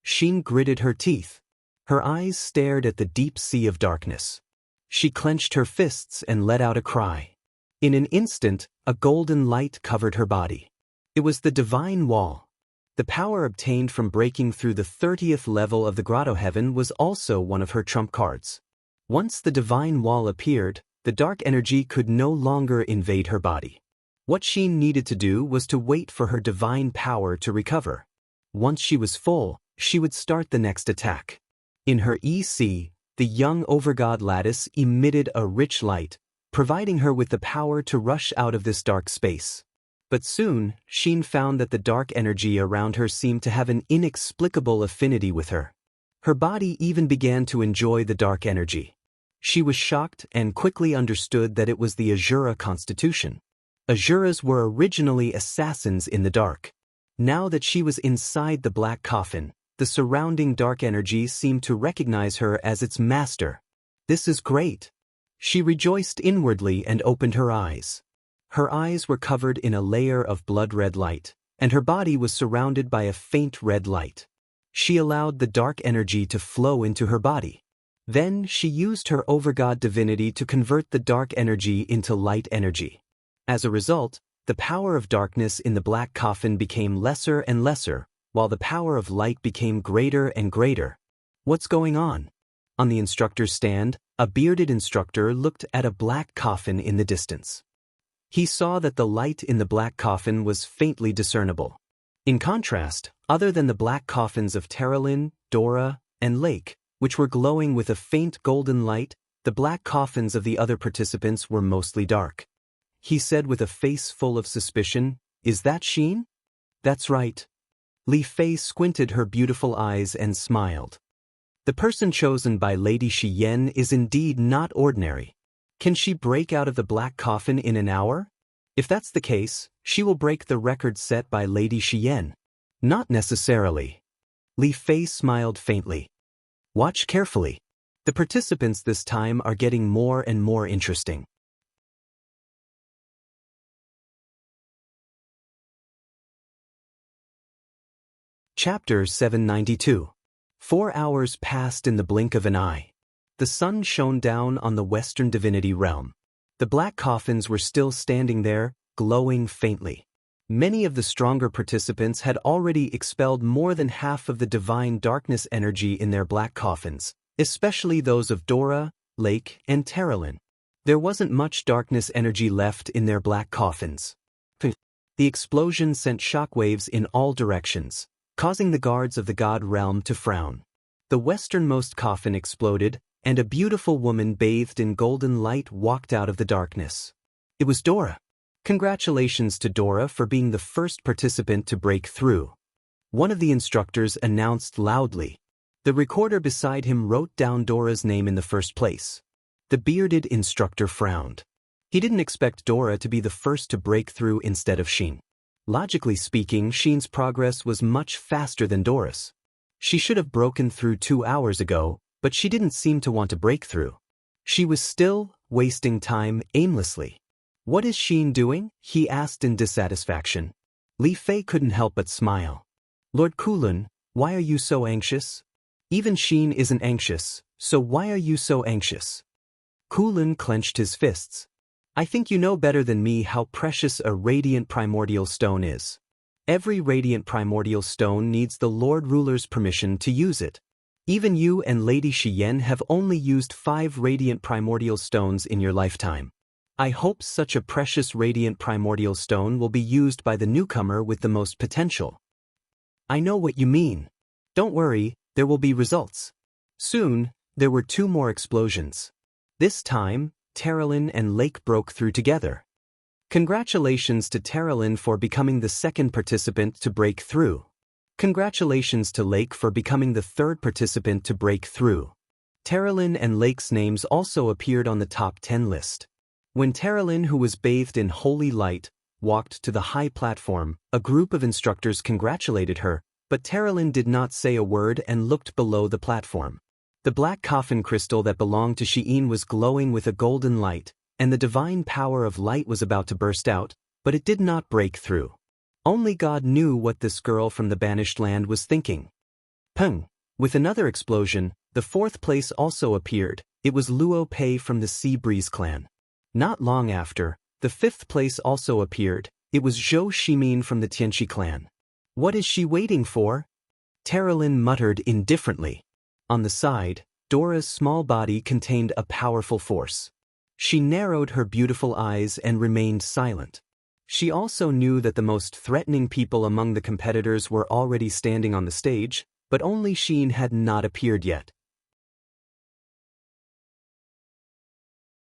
S1: Xin gritted her teeth. Her eyes stared at the deep sea of darkness. She clenched her fists and let out a cry. In an instant, a golden light covered her body. It was the divine wall. The power obtained from breaking through the 30th level of the grotto heaven was also one of her trump cards. Once the divine wall appeared, the dark energy could no longer invade her body. What she needed to do was to wait for her divine power to recover. Once she was full, she would start the next attack. In her EC, the young overgod lattice emitted a rich light, providing her with the power to rush out of this dark space. But soon, Xin found that the dark energy around her seemed to have an inexplicable affinity with her. Her body even began to enjoy the dark energy. She was shocked and quickly understood that it was the Azura constitution. Azuras were originally assassins in the dark. Now that she was inside the black coffin, the surrounding dark energy seemed to recognize her as its master. This is great. She rejoiced inwardly and opened her eyes. Her eyes were covered in a layer of blood-red light, and her body was surrounded by a faint red light. She allowed the dark energy to flow into her body. Then she used her overgod divinity to convert the dark energy into light energy. As a result, the power of darkness in the black coffin became lesser and lesser, while the power of light became greater and greater. What's going on? On the instructor's stand, a bearded instructor looked at a black coffin in the distance. He saw that the light in the black coffin was faintly discernible. In contrast, other than the black coffins of Terralyn, Dora, and Lake, which were glowing with a faint golden light, the black coffins of the other participants were mostly dark. He said with a face full of suspicion, "Is that Xin?" "That's right." Li Fei squinted her beautiful eyes and smiled. The person chosen by Lady Shiyen is indeed not ordinary. Can she break out of the black coffin in an hour? If that's the case, she will break the record set by Lady Shiyen. Not necessarily. Li Fei smiled faintly. Watch carefully. The participants this time are getting more and more interesting. Chapter 792. 4 hours passed in the blink of an eye. The sun shone down on the western divinity realm. The black coffins were still standing there, glowing faintly. Many of the stronger participants had already expelled more than half of the divine darkness energy in their black coffins, especially those of Dora, Lake, and Terralyn. There wasn't much darkness energy left in their black coffins. The explosion sent shockwaves in all directions, causing the guards of the god realm to frown. The westernmost coffin exploded, and a beautiful woman bathed in golden light walked out of the darkness. It was Dora. Congratulations to Dora for being the first participant to break through. One of the instructors announced loudly. The recorder beside him wrote down Dora's name in the first place. The bearded instructor frowned. He didn't expect Dora to be the first to break through instead of Xin. Logically speaking, Xin's progress was much faster than Dora's. She should have broken through 2 hours ago, but she didn't seem to want to break through. She was still wasting time aimlessly. What is Xin doing? He asked in dissatisfaction. Li Fei couldn't help but smile. Lord Kulun, why are you so anxious? Even Xin isn't anxious, so why are you so anxious? Kulun clenched his fists. I think you know better than me how precious a radiant primordial stone is. Every radiant primordial stone needs the Lord Ruler's permission to use it. Even you and Lady Shiyen have only used 5 radiant primordial stones in your lifetime. I hope such a precious radiant primordial stone will be used by the newcomer with the most potential. I know what you mean. Don't worry, there will be results. Soon, there were 2 more explosions. This time, Terralyn and Lake broke through together. Congratulations to Terralyn for becoming the 2nd participant to break through. Congratulations to Lake for becoming the 3rd participant to break through. Terralyn and Lake's names also appeared on the top 10 list. When Terralyn, who was bathed in holy light, walked to the high platform, a group of instructors congratulated her, but Terralyn did not say a word and looked below the platform. The black coffin crystal that belonged to Shiin was glowing with a golden light, and the divine power of light was about to burst out, but it did not break through. Only God knew what this girl from the banished land was thinking. Peng! With another explosion, the 4th place also appeared. It was Luo Pei from the Sea Breeze clan. Not long after, the 5th place also appeared. It was Zhou Shimin from the Tianxi clan. What is she waiting for? Terralyn muttered indifferently. On the side, Dora's small body contained a powerful force. She narrowed her beautiful eyes and remained silent. She also knew that the most threatening people among the competitors were already standing on the stage, but only Shiin had not appeared yet.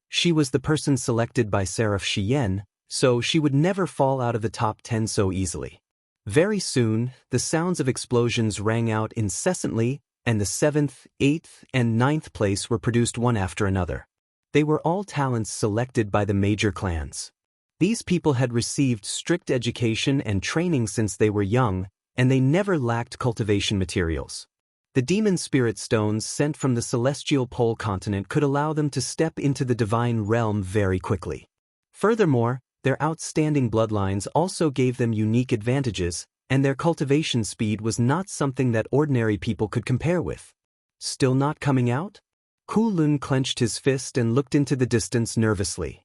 S1: She was the person selected by Seraph Shiyen, so she would never fall out of the top 10 so easily. Very soon, the sounds of explosions rang out incessantly, and the 7th, 8th, and 9th place were produced one after another. They were all talents selected by the major clans. These people had received strict education and training since they were young, and they never lacked cultivation materials. The demon spirit stones sent from the celestial pole continent could allow them to step into the divine realm very quickly. Furthermore, their outstanding bloodlines also gave them unique advantages, and their cultivation speed was not something that ordinary people could compare with. Still not coming out? Kulun clenched his fist and looked into the distance nervously.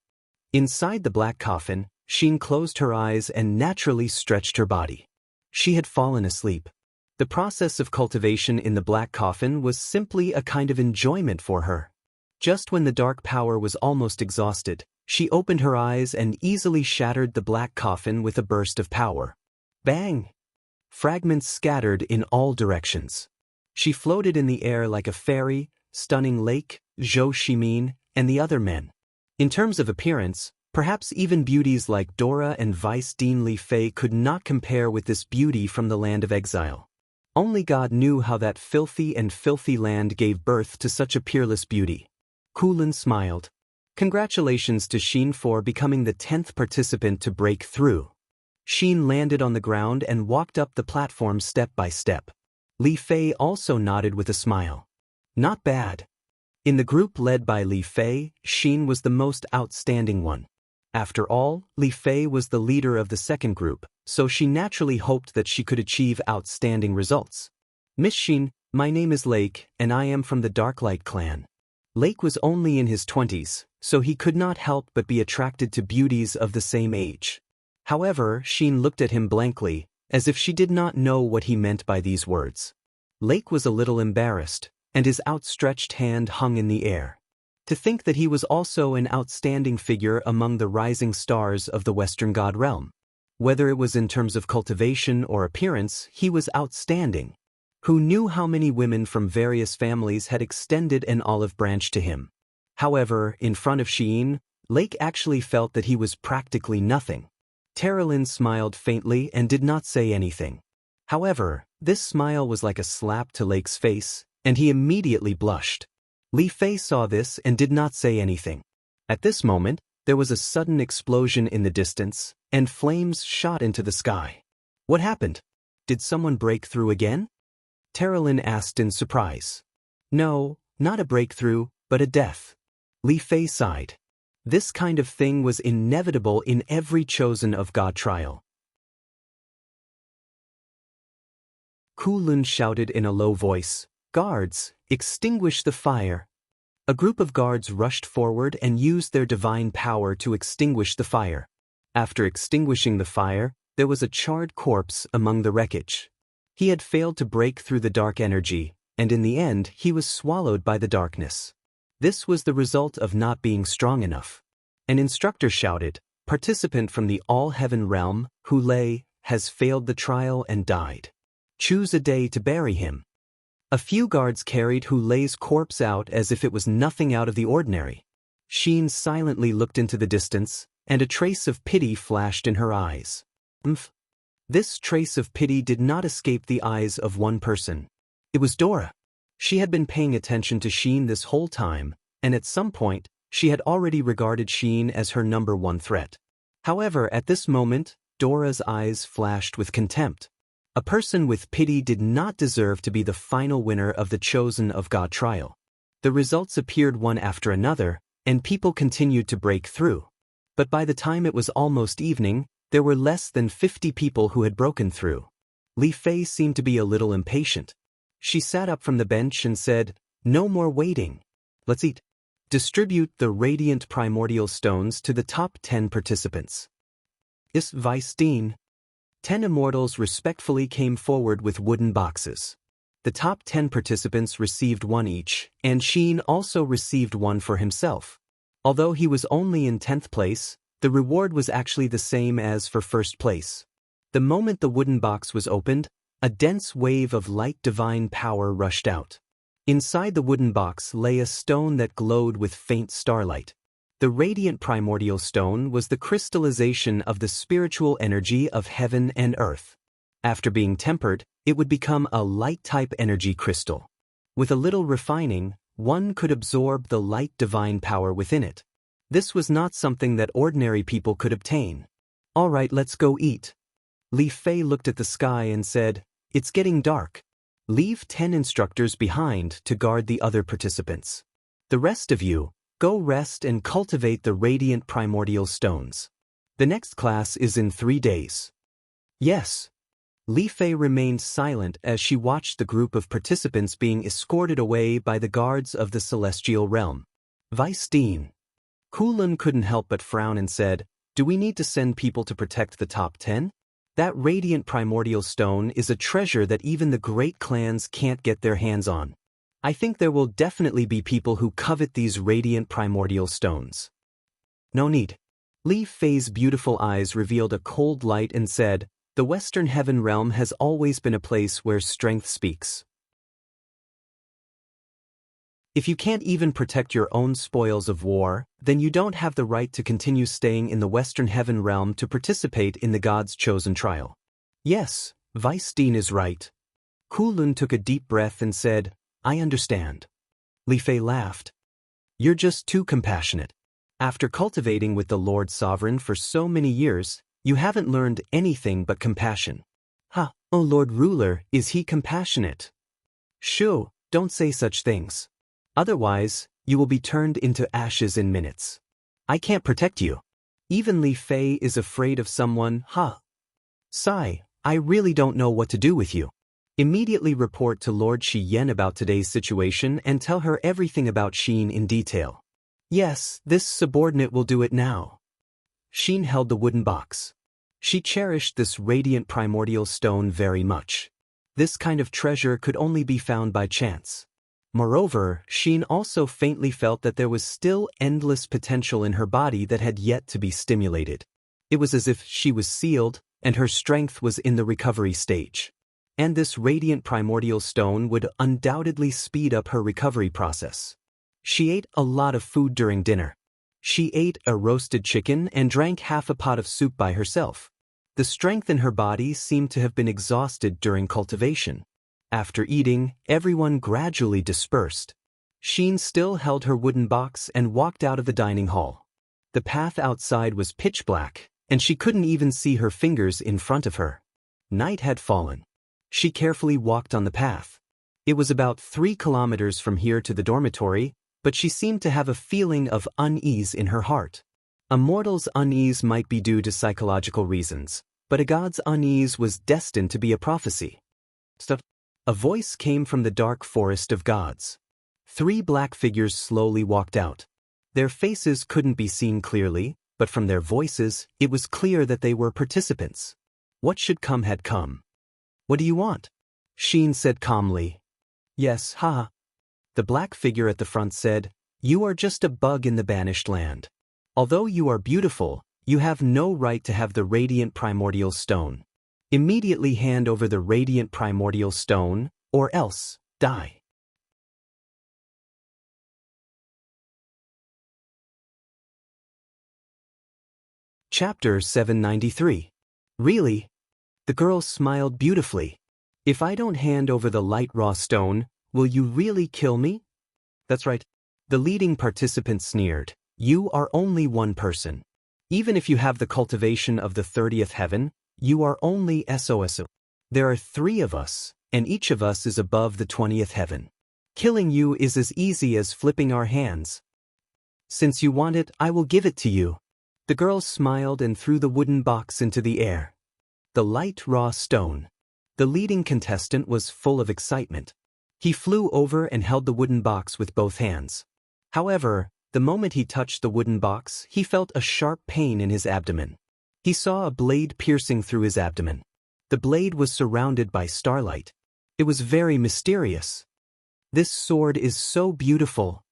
S1: Inside the black coffin, Shiin closed her eyes and naturally stretched her body. She had fallen asleep. The process of cultivation in the black coffin was simply a kind of enjoyment for her. Just when the dark power was almost exhausted, she opened her eyes and easily shattered the black coffin with a burst of power. Bang! Fragments scattered in all directions. She floated in the air like a fairy, stunning Lake, Zhou Shimin, and the other men. In terms of appearance, perhaps even beauties like Dora and Vice Dean Li Fei could not compare with this beauty from the land of exile. Only God knew how that filthy land gave birth to such a peerless beauty. Kulin smiled. Congratulations to Shiin for becoming the 10th participant to break through. Shiin landed on the ground and walked up the platform step by step. Li Fei also nodded with a smile. Not bad. In the group led by Li Fei, Shiin was the most outstanding one. After all, Li Fei was the leader of the second group, so she naturally hoped that she could achieve outstanding results. Miss Shiin, my name is Lake, and I am from the Darklight clan. Lake was only in his 20s, so he could not help but be attracted to beauties of the same age. However, Shiin looked at him blankly, as if she did not know what he meant by these words. Lake was a little embarrassed, and his outstretched hand hung in the air. To think that he was also an outstanding figure among the rising stars of the Western God realm. Whether it was in terms of cultivation or appearance, he was outstanding. Who knew how many women from various families had extended an olive branch to him? However, in front of Shiin, Lake actually felt that he was practically nothing. Terralyn smiled faintly and did not say anything. However, this smile was like a slap to Lake's face, and he immediately blushed. Li Fei saw this and did not say anything. At this moment, there was a sudden explosion in the distance, and flames shot into the sky. What happened? Did someone break through again? Terralyn asked in surprise. No, not a breakthrough, but a death. Li Fei sighed. This kind of thing was inevitable in every chosen of God trial. Kulun shouted in a low voice, "Guards, extinguish the fire." A group of guards rushed forward and used their divine power to extinguish the fire. After extinguishing the fire, there was a charred corpse among the wreckage. He had failed to break through the dark energy, and in the end he was swallowed by the darkness. This was the result of not being strong enough. An instructor shouted, "Participant from the all-heaven realm, Hu Lei, has failed the trial and died. Choose a day to bury him." A few guards carried Hu Lei's corpse out as if it was nothing out of the ordinary. Xin silently looked into the distance, and a trace of pity flashed in her eyes. This trace of pity did not escape the eyes of one person. It was Dora. She had been paying attention to Xin this whole time, and at some point, she had already regarded Xin as her #1 threat. However, at this moment, Dora's eyes flashed with contempt. A person with pity did not deserve to be the final winner of the Chosen of God trial. The results appeared one after another, and people continued to break through. But by the time it was almost evening, there were less than 50 people who had broken through. Li Fei seemed to be a little impatient. She sat up from the bench and said, "No more waiting. Let's eat." Distribute the radiant primordial stones to the top 10 participants. Is Weisstein. 10 immortals respectfully came forward with wooden boxes. The top 10 participants received one each, and Xin also received one for himself. Although he was only in 10th place, the reward was actually the same as for first place. The moment the wooden box was opened, a dense wave of light divine power rushed out. Inside the wooden box lay a stone that glowed with faint starlight. The radiant primordial stone was the crystallization of the spiritual energy of heaven and earth. After being tempered, it would become a light-type energy crystal. With a little refining, one could absorb the light divine power within it. This was not something that ordinary people could obtain. "All right, let's go eat." Li Fei looked at the sky and said, "It's getting dark. Leave 10 instructors behind to guard the other participants. The rest of you, go rest and cultivate the radiant primordial stones. The next class is in 3 days." "Yes." Li Fei remained silent as she watched the group of participants being escorted away by the guards of the celestial realm. Weisstein. Kulun couldn't help but frown and said, "Do we need to send people to protect the top 10? That radiant primordial stone is a treasure that even the great clans can't get their hands on. I think there will definitely be people who covet these radiant primordial stones." "No need." Li Fei's beautiful eyes revealed a cold light and said, "The Western Heaven realm has always been a place where strength speaks. If you can't even protect your own spoils of war, then you don't have the right to continue staying in the Western Heaven realm to participate in the God's chosen trial." "Yes, Weisstein is right." Kulun took a deep breath and said, "I understand." Li Fei laughed. "You're just too compassionate. After cultivating with the Lord Sovereign for so many years, you haven't learned anything but compassion." "Ha, oh Lord Ruler, is he compassionate?" "Shoo, don't say such things. Otherwise, you will be turned into ashes in minutes. I can't protect you. Even Li Fei is afraid of someone, huh? Sai, I really don't know what to do with you. Immediately report to Lord Shi Yen about today's situation and tell her everything about Xin in detail." "Yes, this subordinate will do it now." Xin held the wooden box. She cherished this radiant primordial stone very much. This kind of treasure could only be found by chance. Moreover, Xin also faintly felt that there was still endless potential in her body that had yet to be stimulated. It was as if she was sealed, and her strength was in the recovery stage. And this radiant primordial stone would undoubtedly speed up her recovery process. She ate a lot of food during dinner. She ate a roasted chicken and drank half a pot of soup by herself. The strength in her body seemed to have been exhausted during cultivation. After eating, everyone gradually dispersed. Xin still held her wooden box and walked out of the dining hall. The path outside was pitch black, and she couldn't even see her fingers in front of her. Night had fallen. She carefully walked on the path. It was about 3 kilometers from here to the dormitory, but she seemed to have a feeling of unease in her heart. A mortal's unease might be due to psychological reasons, but a god's unease was destined to be a prophecy. A voice came from the dark forest of gods. 3 black figures slowly walked out. Their faces couldn't be seen clearly, but from their voices, it was clear that they were participants. What should come had come. "What do you want?" Xin said calmly. Yes, haha. The black figure at the front said, "You are just a bug in the banished land. Although you are beautiful, you have no right to have the radiant primordial stone. Immediately hand over the radiant primordial stone, or else, die." Chapter 793. Really? The girl smiled beautifully. "If I don't hand over the light raw stone, will you really kill me?" That's right. The leading participant sneered. "You are only one person. Even if you have the cultivation of the 30th heaven, you are only SOS. There are 3 of us, and each of us is above the 20th heaven. Killing you is as easy as flipping our hands. Since you want it, I will give it to you." The girl smiled and threw the wooden box into the air. The light raw stone. The leading contestant was full of excitement. He flew over and held the wooden box with both hands. However, the moment he touched the wooden box, he felt a sharp pain in his abdomen. He saw a blade piercing through his abdomen. The blade was surrounded by starlight. It was very mysterious. "This sword is so beautiful."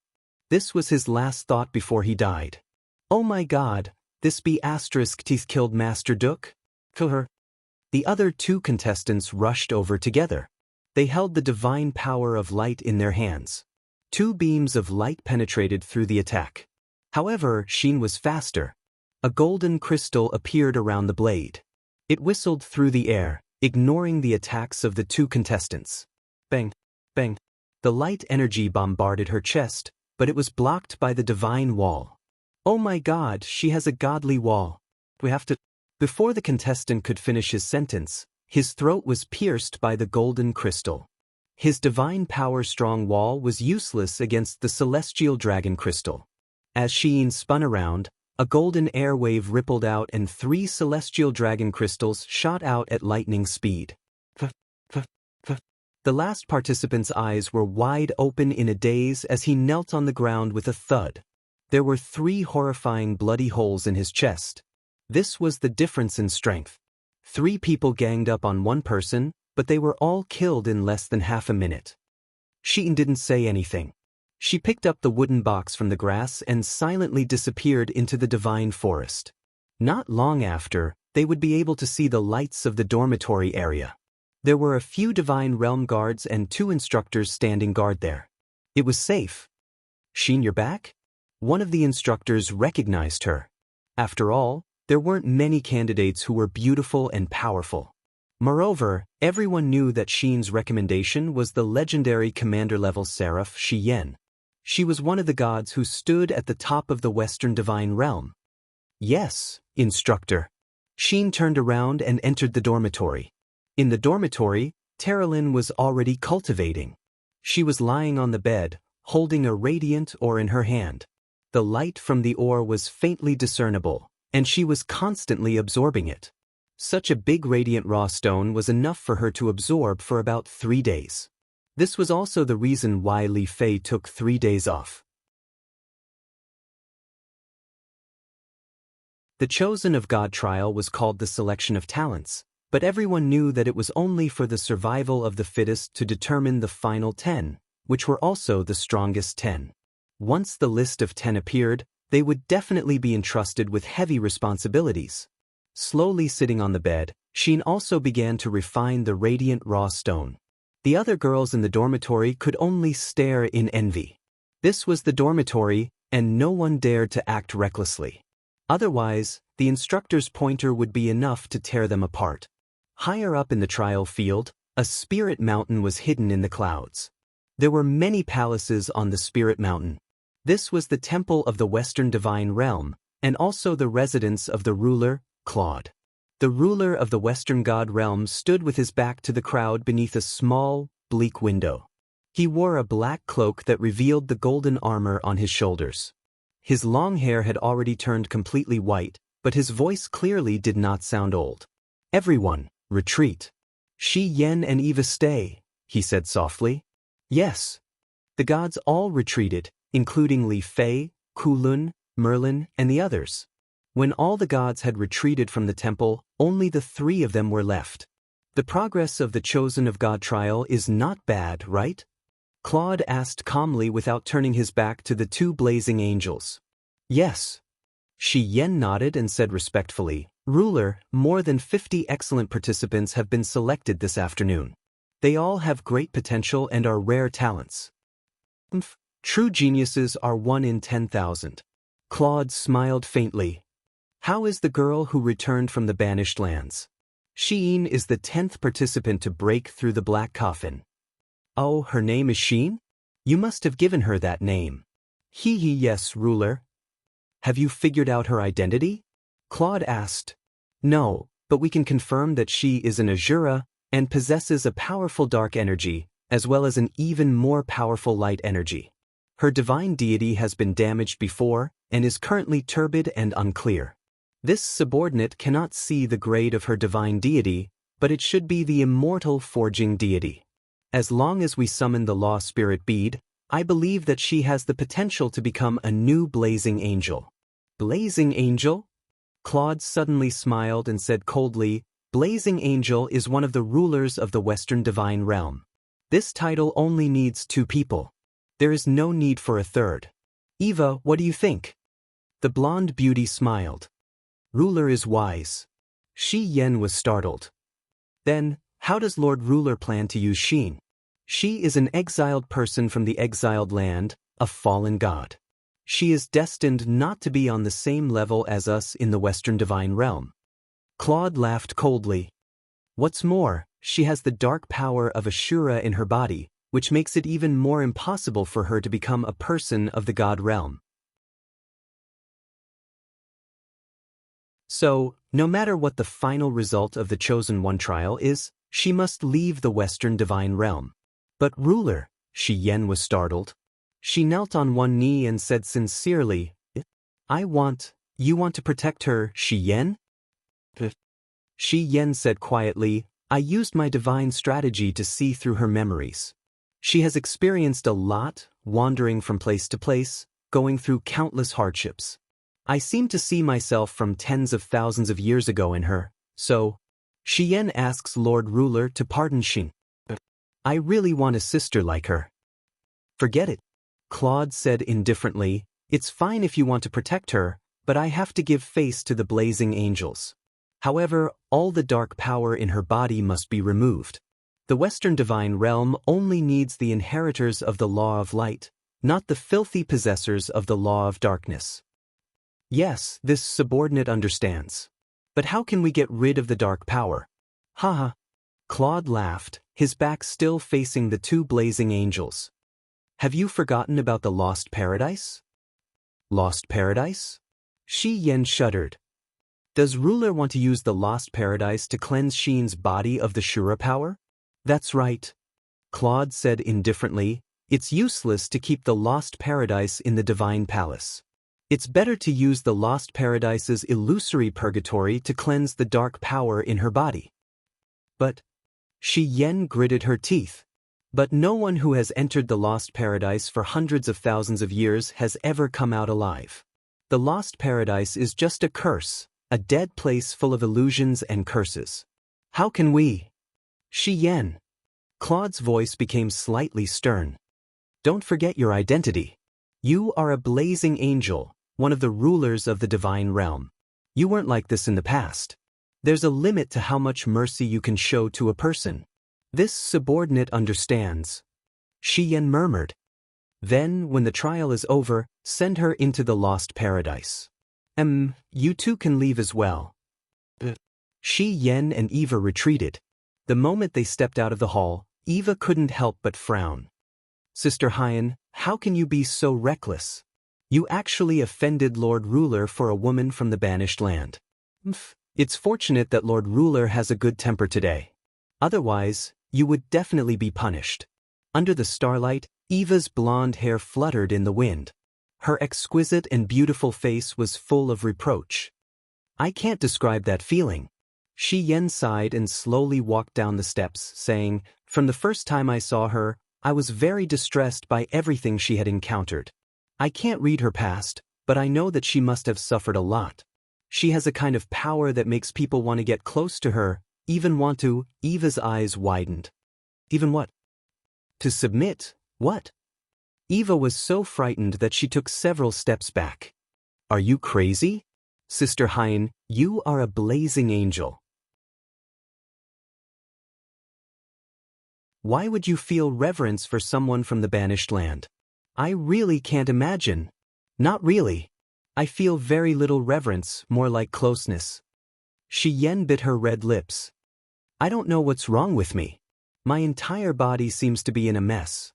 S1: This was his last thought before he died. "Oh my God, this be asterisk teeth killed Master Duke? Kill her." The other 2 contestants rushed over together. They held the divine power of light in their hands. 2 beams of light penetrated through the attack. However, Sheen was faster. A golden crystal appeared around the blade. It whistled through the air, ignoring the attacks of the 2 contestants. Bang, bang. The light energy bombarded her chest, but it was blocked by the divine wall. "Oh my God, she has a godly wall. We have to..." Before the contestant could finish his sentence, his throat was pierced by the golden crystal. His divine power-strong wall was useless against the celestial dragon crystal. As Sheen spun around, a golden airwave rippled out and 3 celestial dragon crystals shot out at lightning speed. The last participant's eyes were wide open in a daze as he knelt on the ground with a thud. There were 3 horrifying bloody holes in his chest. This was the difference in strength. 3 people ganged up on one person, but they were all killed in less than half a minute. Sheen didn't say anything. She picked up the wooden box from the grass and silently disappeared into the divine forest. Not long after, they would be able to see the lights of the dormitory area. There were a few divine realm guards and 2 instructors standing guard there. It was safe. "Sheen, you're back?" One of the instructors recognized her. After all, there weren't many candidates who were beautiful and powerful. Moreover, everyone knew that Sheen's recommendation was the legendary commander-level seraph Shi Yen. She was one of the gods who stood at the top of the Western Divine Realm. "Yes, instructor." Sheen turned around and entered the dormitory. In the dormitory, Terralyn was already cultivating. She was lying on the bed, holding a radiant ore in her hand. The light from the ore was faintly discernible, and she was constantly absorbing it. Such a big radiant raw stone was enough for her to absorb for about 3 days. This was also the reason why Li Fei took 3 days off. The Chosen of God trial was called the Selection of Talents, but everyone knew that it was only for the survival of the fittest to determine the final 10, which were also the strongest 10. Once the list of 10 appeared, they would definitely be entrusted with heavy responsibilities. Slowly sitting on the bed, Sheen also began to refine the radiant raw stone. The other girls in the dormitory could only stare in envy. This was the dormitory, and no one dared to act recklessly. Otherwise, the instructor's pointer would be enough to tear them apart. Higher up in the trial field, a spirit mountain was hidden in the clouds. There were many palaces on the spirit mountain. This was the temple of the Western Divine Realm, and also the residence of the ruler, Claude. The ruler of the Western God Realm stood with his back to the crowd beneath a small, bleak window. He wore a black cloak that revealed the golden armor on his shoulders. His long hair had already turned completely white, but his voice clearly did not sound old. "Everyone, retreat. Shi Yen and Eva stay," he said softly. Yes. The gods all retreated, including Li Fei, Kulun, Merlin, and the others. When all the gods had retreated from the temple, only the 3 of them were left. The progress of the Chosen of God trial is not bad, right? Claude asked calmly without turning his back to the two blazing angels. Yes. Shi Yen nodded and said respectfully, Ruler, more than 50 excellent participants have been selected this afternoon. They all have great potential and are rare talents. True geniuses are 1 in 10,000. Claude smiled faintly. How is the girl who returned from the banished lands? Sheen is the 10th participant to break through the black coffin. Oh, her name is Sheen? You must have given her that name. Yes, Ruler. Have you figured out her identity? Claude asked. No, but we can confirm that she is an Azura and possesses a powerful dark energy, as well as an even more powerful light energy. Her divine deity has been damaged before and is currently turbid and unclear. This subordinate cannot see the grade of her divine deity, but it should be the immortal forging deity. As long as we summon the Law Spirit bead, I believe that she has the potential to become a new blazing angel. Blazing angel? Claude suddenly smiled and said coldly, Blazing Angel is one of the rulers of the Western Divine Realm. This title only needs 2 people. There is no need for a third. Eva, what do you think? The blonde beauty smiled. Ruler is wise. Shi Yen was startled. Then, how does Lord Ruler plan to use Sheen? She is an exiled person from the exiled land, a fallen god. She is destined not to be on the same level as us in the Western Divine Realm. Claude laughed coldly. What's more, she has the dark power of Ashura in her body, which makes it even more impossible for her to become a person of the god realm. So, no matter what the final result of the Chosen One trial is, she must leave the Western Divine Realm. But Ruler, Shi Yen was startled. She knelt on one knee and said sincerely, You want to protect her, Shi Yen? Shi Yen said quietly, I used my divine strategy to see through her memories. She has experienced a lot, wandering from place to place, going through countless hardships. I seem to see myself from tens of thousands of years ago in her, so Shi Yen asks Lord Ruler to pardon Xin. I really want a sister like her. Forget it. Claude said indifferently, it's fine if you want to protect her, but I have to give face to the blazing angels. However, all the dark power in her body must be removed. The Western Divine Realm only needs the inheritors of the Law of Light, not the filthy possessors of the Law of Darkness. Yes, this subordinate understands. But how can we get rid of the dark power? Haha. Claude laughed, his back still facing the 2 blazing angels. Have you forgotten about the Lost Paradise? Lost Paradise? Shi Yen shuddered. Does Ruler want to use the Lost Paradise to cleanse Sheen's body of the Shura power? That's right. Claude said indifferently, it's useless to keep the Lost Paradise in the Divine Palace. It's better to use the Lost Paradise's illusory purgatory to cleanse the dark power in her body. But Shi Yen gritted her teeth. But no one who has entered the Lost Paradise for hundreds of thousands of years has ever come out alive. The Lost Paradise is just a curse, a dead place full of illusions and curses. How can we? Shi Yen. Claude's voice became slightly stern. Don't forget your identity. You are a blazing angel, one of the rulers of the divine realm. You weren't like this in the past. There's a limit to how much mercy you can show to a person. This subordinate understands. Shi Yen murmured. Then, when the trial is over, send her into the Lost Paradise. You 2 can leave as well. Shi Yen and Eva retreated. The moment they stepped out of the hall, Eva couldn't help but frown. Sister Hyen, how can you be so reckless? You actually offended Lord Ruler for a woman from the banished land. It's fortunate that Lord Ruler has a good temper today. Otherwise, you would definitely be punished. Under the starlight, Eva's blonde hair fluttered in the wind. Her exquisite and beautiful face was full of reproach. I can't describe that feeling. Shi Yen sighed and slowly walked down the steps, saying, From the first time I saw her, I was very distressed by everything she had encountered. I can't read her past, but I know that she must have suffered a lot. She has a kind of power that makes people want to get close to her, even want to. Eva's eyes widened. Even what? To submit. What? Eva was so frightened that she took several steps back. Are you crazy? Sister Hyen, you are a blazing angel. Why would you feel reverence for someone from the banished land? I really can't imagine. Not really. I feel very little reverence, more like closeness. Shi Yen bit her red lips. I don't know what's wrong with me. My entire body seems to be in a mess.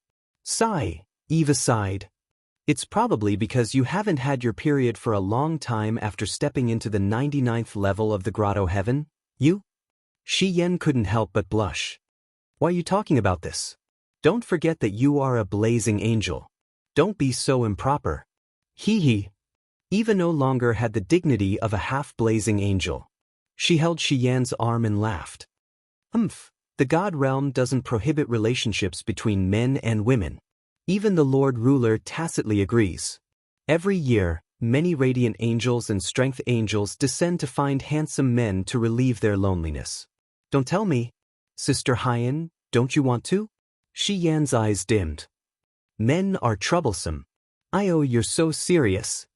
S1: Sigh, Eva sighed. It's probably because you haven't had your period for a long time after stepping into the 99th level of the grotto heaven, you? Shi Yen couldn't help but blush. Why are you talking about this? Don't forget that you are a blazing angel. Don't be so improper. Hee hee. Eva no longer had the dignity of a half-blazing angel. She held Shi Yan's arm and laughed. The God realm doesn't prohibit relationships between men and women. Even the Lord Ruler tacitly agrees. Every year, many radiant angels and strength angels descend to find handsome men to relieve their loneliness. Don't tell me. Sister Hyen, don't you want to? Shi Yan's eyes dimmed. Men are troublesome. You're so serious.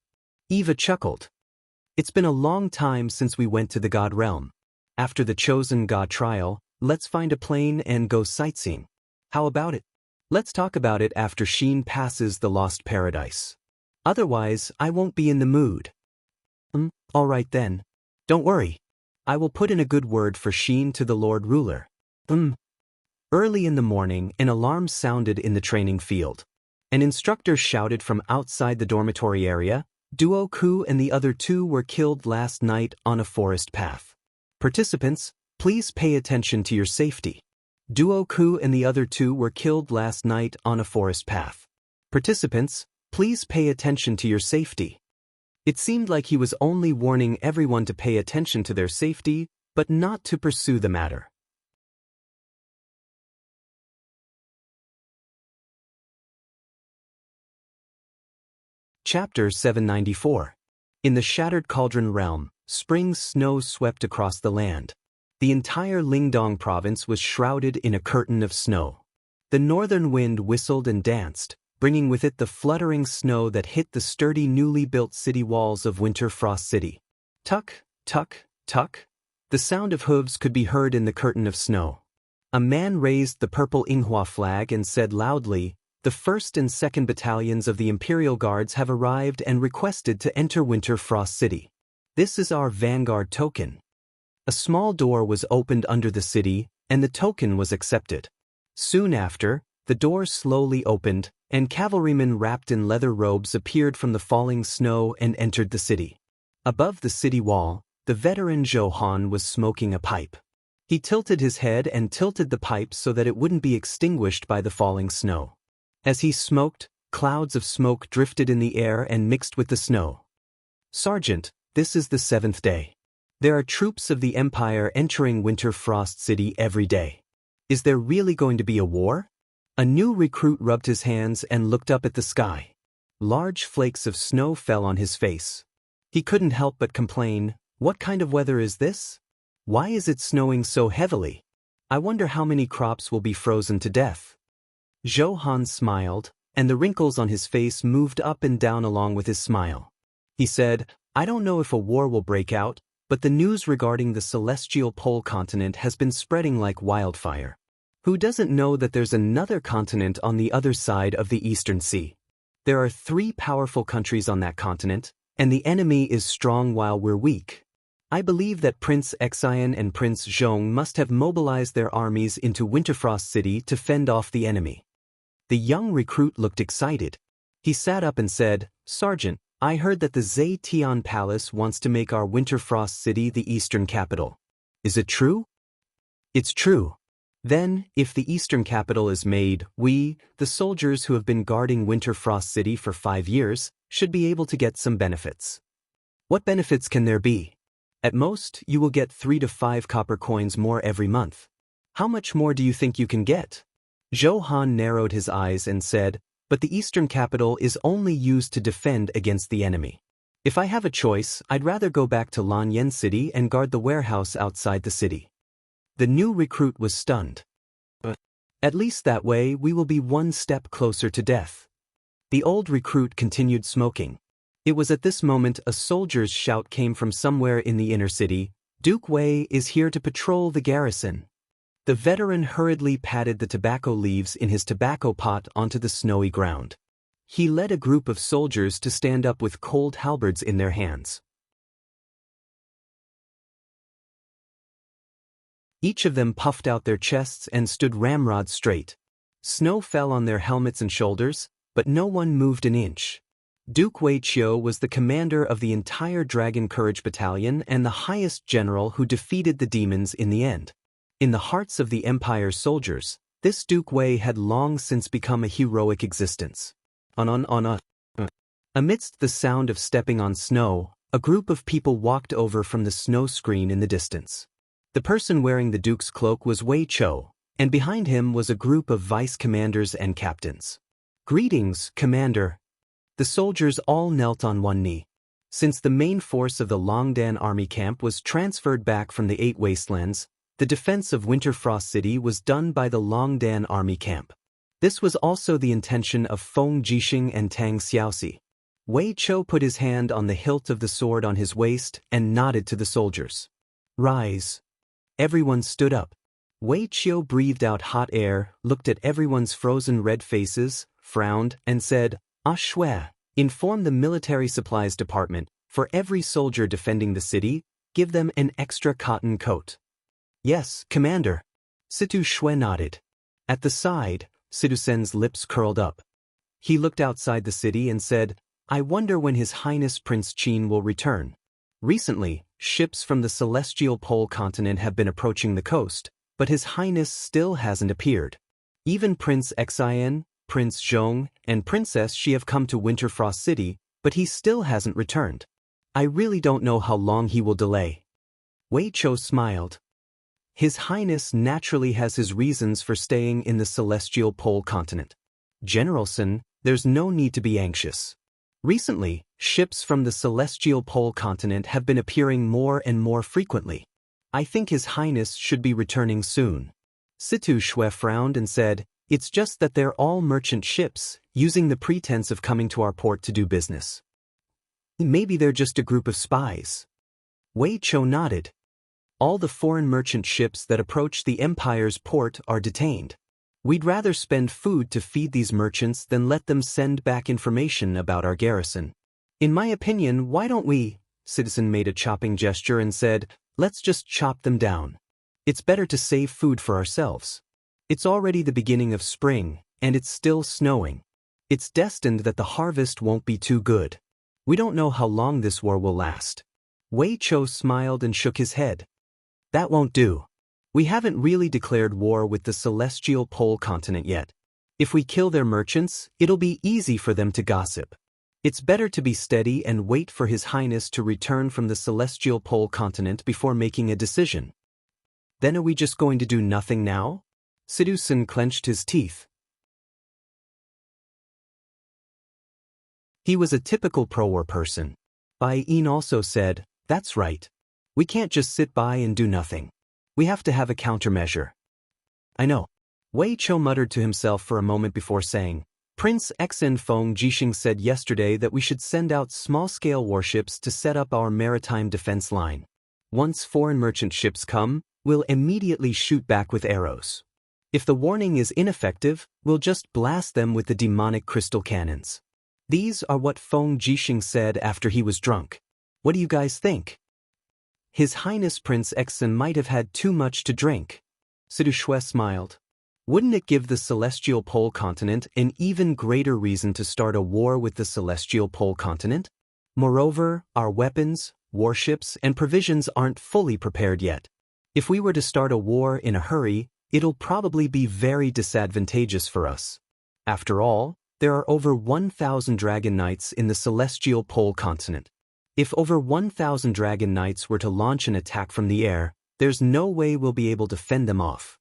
S1: Eva chuckled. It's been a long time since we went to the God realm. After the chosen God trial, let's find a plane and go sightseeing. How about it? Let's talk about it after Sheen passes the lost paradise. Otherwise, I won't be in the mood. All right then. Don't worry. I will put in a good word for Sheen to the Lord Ruler. Early in the morning, an alarm sounded in the training field. An instructor shouted from outside the dormitory area, Duo Ku and the other two were killed last night on a forest path. Participants, please pay attention to your safety. Duo Ku and the other two were killed last night on a forest path. Participants, please pay attention to your safety. It seemed like he was only warning everyone to pay attention to their safety, but not to pursue the matter. Chapter 794. In the Shattered Cauldron Realm, spring snow swept across the land. The entire Lingdong province was shrouded in a curtain of snow. The northern wind whistled and danced, bringing with it the fluttering snow that hit the sturdy newly built city walls of Winter Frost City. Tuck, tuck, tuck. The sound of hooves could be heard in the curtain of snow. A man raised the purple Inghua flag and said loudly, "The 1st and 2nd battalions of the Imperial Guards have arrived and requested to enter Winter Frost City. This is our vanguard token." A small door was opened under the city, and the token was accepted. Soon after, the door slowly opened, and cavalrymen wrapped in leather robes appeared from the falling snow and entered the city. Above the city wall, the veteran Zhou Han was smoking a pipe. He tilted his head and tilted the pipe so that it wouldn't be extinguished by the falling snow. As he smoked, clouds of smoke drifted in the air and mixed with the snow. "Sergeant, this is the 7th day. There are troops of the Empire entering Winter Frost City every day. Is there really going to be a war?" A new recruit rubbed his hands and looked up at the sky. Large flakes of snow fell on his face. He couldn't help but complain, "What kind of weather is this? Why is it snowing so heavily? I wonder how many crops will be frozen to death." Zhou Han smiled, and the wrinkles on his face moved up and down along with his smile. He said, "I don't know if a war will break out, but the news regarding the celestial pole continent has been spreading like wildfire. Who doesn't know that there's another continent on the other side of the Eastern Sea? There are 3 powerful countries on that continent, and the enemy is strong while we're weak. I believe that Prince Xian and Prince Zhong must have mobilized their armies into Winterfrost City to fend off the enemy." The young recruit looked excited. He sat up and said, "Sergeant, I heard that the Zetian Palace wants to make our Winterfrost City the eastern capital. Is it true?" "It's true. Then, if the eastern capital is made, we, the soldiers who have been guarding Winterfrost City for 5 years, should be able to get some benefits." "What benefits can there be?" "At most, you will get 3 to 5 copper coins more every month." "How much more do you think you can get?" Zhou Han narrowed his eyes and said, "But the eastern capital is only used to defend against the enemy. If I have a choice, I'd rather go back to Lanyan City and guard the warehouse outside the city." The new recruit was stunned. At least that way we will be one step closer to death. The old recruit continued smoking. It was at this moment a soldier's shout came from somewhere in the inner city. Duke Wei is here to patrol the garrison. The veteran hurriedly patted the tobacco leaves in his tobacco pot onto the snowy ground. He led a group of soldiers to stand up with cold halberds in their hands. Each of them puffed out their chests and stood ramrod straight. Snow fell on their helmets and shoulders, but no one moved an inch. Duke Wei Qiu was the commander of the entire Dragon Courage Battalion and the highest general who defeated the demons in the end. In the hearts of the Empire's soldiers, this Duke Wei had long since become a heroic existence. Amidst the sound of stepping on snow, a group of people walked over from the snow screen in the distance. The person wearing the Duke's cloak was Wei Qiu, and behind him was a group of vice commanders and captains. "Greetings, Commander." The soldiers all knelt on one knee. Since the main force of the Longdan army camp was transferred back from the Eight Wastelands, the defense of Winterfrost City was done by the Longdan army camp. This was also the intention of Feng Jixing and Tang Xiaoxi. Wei Qiu put his hand on the hilt of the sword on his waist and nodded to the soldiers. "Rise." Everyone stood up. Wei Qiu breathed out hot air, looked at everyone's frozen red faces, frowned, and said, "Ah shui, inform the military supplies department, for every soldier defending the city, give them an extra cotton coat." "Yes, Commander." Situ Shui nodded. At the side, Situ Sen's lips curled up. He looked outside the city and said, "I wonder when His Highness Prince Qin will return. Recently, ships from the celestial pole continent have been approaching the coast, but His Highness still hasn't appeared. Even Prince Xian, Prince Zhong, and Princess Xi have come to Winterfrost City, but he still hasn't returned. I really don't know how long he will delay." Wei Qiu smiled. His Highness naturally has his reasons for staying in the celestial pole continent. General Sun, there's no need to be anxious. Recently, ships from the celestial pole continent have been appearing more and more frequently. I think His Highness should be returning soon. Situ Shui frowned and said, "It's just that they're all merchant ships, using the pretense of coming to our port to do business. Maybe they're just a group of spies." Wei Qiu nodded. "All the foreign merchant ships that approach the Empire's port are detained. We'd rather spend food to feed these merchants than let them send back information about our garrison. In my opinion, why don't we?" Citizen made a chopping gesture and said, "Let's just chop them down. It's better to save food for ourselves. It's already the beginning of spring, and it's still snowing. It's destined that the harvest won't be too good. We don't know how long this war will last." Wei Qiu smiled and shook his head. "That won't do. We haven't really declared war with the celestial pole continent yet. If we kill their merchants, it'll be easy for them to gossip. It's better to be steady and wait for His Highness to return from the celestial pole continent before making a decision." "Then are we just going to do nothing now?" Situ Sun clenched his teeth. He was a typical pro-war person. Bai Yin also said, "That's right. We can't just sit by and do nothing. We have to have a countermeasure." "I know." Wei Qiu muttered to himself for a moment before saying, "Prince Xen Feng Jixing said yesterday that we should send out small-scale warships to set up our maritime defense line. Once foreign merchant ships come, we'll immediately shoot back with arrows. If the warning is ineffective, we'll just blast them with the demonic crystal cannons. These are what Feng Jixing said after he was drunk. What do you guys think?" "His Highness Prince Xen might have had too much to drink." Situ Shui smiled. "Wouldn't it give the celestial pole continent an even greater reason to start a war with the celestial pole continent? Moreover, our weapons, warships, and provisions aren't fully prepared yet. If we were to start a war in a hurry, it'll probably be very disadvantageous for us. After all, there are over 1,000 Dragon Knights in the celestial pole continent. If over 1,000 Dragon Knights were to launch an attack from the air, there's no way we'll be able to fend them off."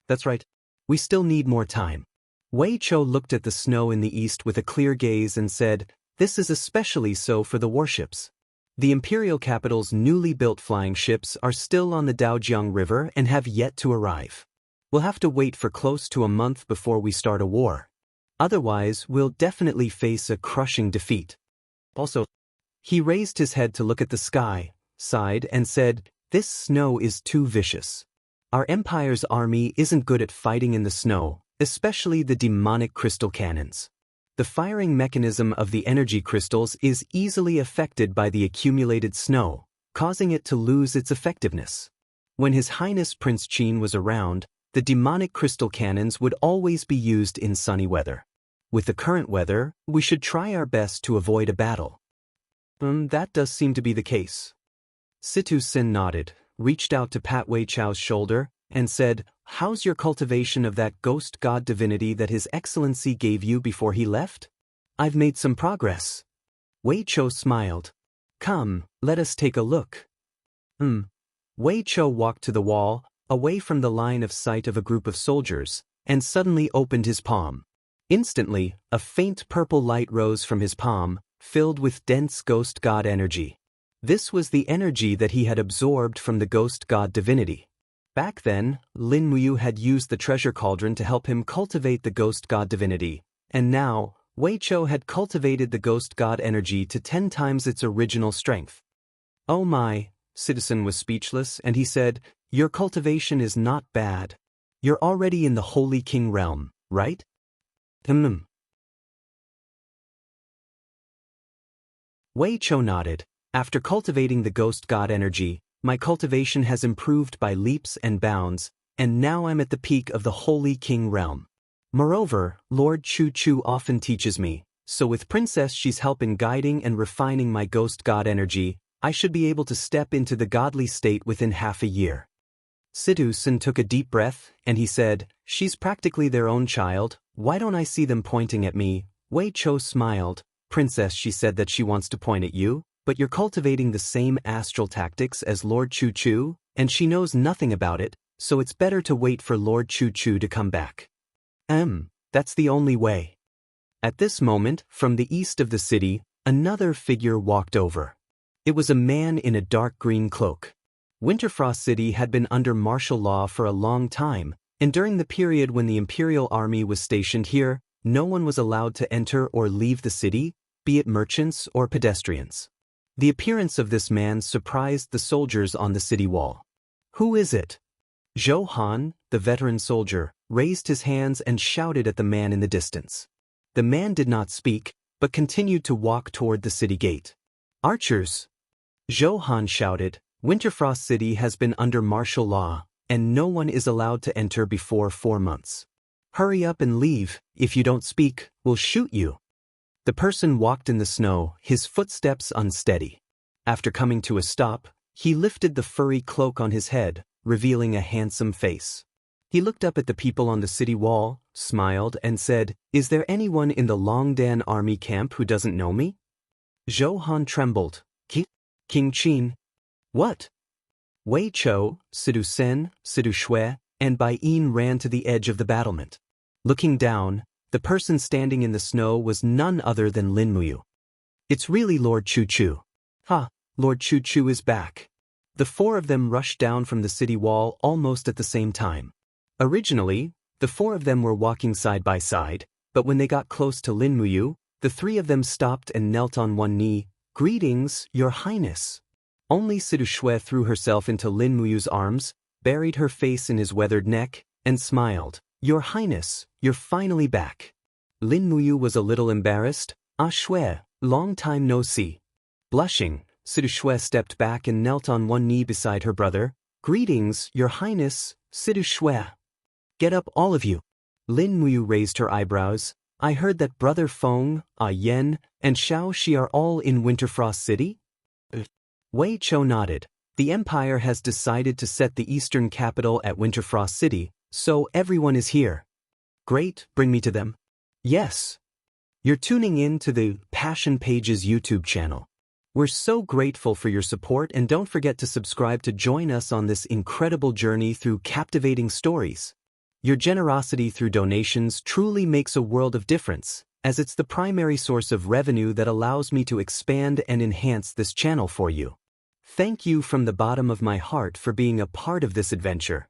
S1: "That's right. We still need more time." Wei Qiu looked at the snow in the east with a clear gaze and said, "This is especially so for the warships. The imperial capital's newly built flying ships are still on the Daojiang River and have yet to arrive. We'll have to wait for close to a month before we start a war. Otherwise, we'll definitely face a crushing defeat. Also, he raised his head to look at the sky, sighed, and said, "This snow is too vicious. Our empire's army isn't good at fighting in the snow, especially the demonic crystal cannons. The firing mechanism of the energy crystals is easily affected by the accumulated snow, causing it to lose its effectiveness. When His Highness Prince Qin was around, the demonic crystal cannons would always be used in sunny weather. With the current weather, we should try our best to avoid a battle." That does seem to be the case. Situ Sin nodded, reached out to pat Wei Chao's shoulder, and said, "How's your cultivation of that ghost god divinity that His Excellency gave you before he left?" "I've made some progress." Wei Chao smiled. "Come, let us take a look." Wei Chao walked to the wall, away from the line of sight of a group of soldiers, and suddenly opened his palm. Instantly, a faint purple light rose from his palm, filled with dense ghost god energy. This was the energy that he had absorbed from the ghost god divinity. Back then, Lin Muyu had used the treasure cauldron to help him cultivate the ghost god divinity, and now, Wei Chao had cultivated the ghost god energy to 10 times its original strength. "Oh my," Citizen was speechless, and he said, "Your cultivation is not bad. You're already in the Holy King realm, right?" Wei Chao nodded. "After cultivating the ghost god energy, my cultivation has improved by leaps and bounds, and now I'm at the peak of the Holy King realm. Moreover, Lord Chu Chu often teaches me, so with Princess she's help in guiding and refining my ghost god energy, I should be able to step into the godly state within half a year." Situ Sin took a deep breath, and he said, "She's practically their own child, why don't I see them pointing at me?" Wei Chao smiled. "Princess, she said that she wants to point at you, but you're cultivating the same astral tactics as Lord Chu Chu, and she knows nothing about it, so it's better to wait for Lord Chu Chu to come back." That's the only way." At this moment, from the east of the city, another figure walked over. It was a man in a dark green cloak. Winterfrost City had been under martial law for a long time, and during the period when the Imperial Army was stationed here, no one was allowed to enter or leave the city, be it merchants or pedestrians. The appearance of this man surprised the soldiers on the city wall. "Who is it?" Zhou Han, the veteran soldier, raised his hands and shouted at the man in the distance. The man did not speak, but continued to walk toward the city gate. "Archers!" Zhou Han shouted, "Winterfrost City has been under martial law, and no one is allowed to enter before 4 months. Hurry up and leave, if you don't speak, we'll shoot you." The person walked in the snow, his footsteps unsteady. After coming to a stop, he lifted the furry cloak on his head, revealing a handsome face. He looked up at the people on the city wall, smiled, and said, "Is there anyone in the Longdan army camp who doesn't know me?" Zhou Han trembled. King Qin." "What?" Wei Chao, Sidu Sen, Sidu Shui, and Bai Yin ran to the edge of the battlement. Looking down, the person standing in the snow was none other than Lin Muyu. "It's really Lord Chu Chu." "Ha, Lord Chu Chu is back." The 4 of them rushed down from the city wall almost at the same time. Originally, the 4 of them were walking side by side, but when they got close to Lin Muyu, the 3 of them stopped and knelt on one knee. "Greetings, Your Highness." Only Sidu Shui threw herself into Lin Muyu's arms, buried her face in his weathered neck, and smiled. "Your Highness, you're finally back." Lin Muyu was a little embarrassed. "Ah Shui, long time no see." Blushing, Sidu Shui stepped back and knelt on one knee beside her brother. "Greetings, Your Highness, Sidu Shui." "Get up, all of you." Lin Muyu raised her eyebrows. "I heard that Brother Feng, Yen, and Xiao Shi are all in Winterfrost City?" Wei Chao nodded. "The Empire has decided to set the eastern capital at Winterfrost City, so everyone is here." "Great, bring me to them." "Yes." You're tuning in to the Passion Pages YouTube channel. We're so grateful for your support, and don't forget to subscribe to join us on this incredible journey through captivating stories. Your generosity through donations truly makes a world of difference, as it's the primary source of revenue that allows me to expand and enhance this channel for you. Thank you from the bottom of my heart for being a part of this adventure.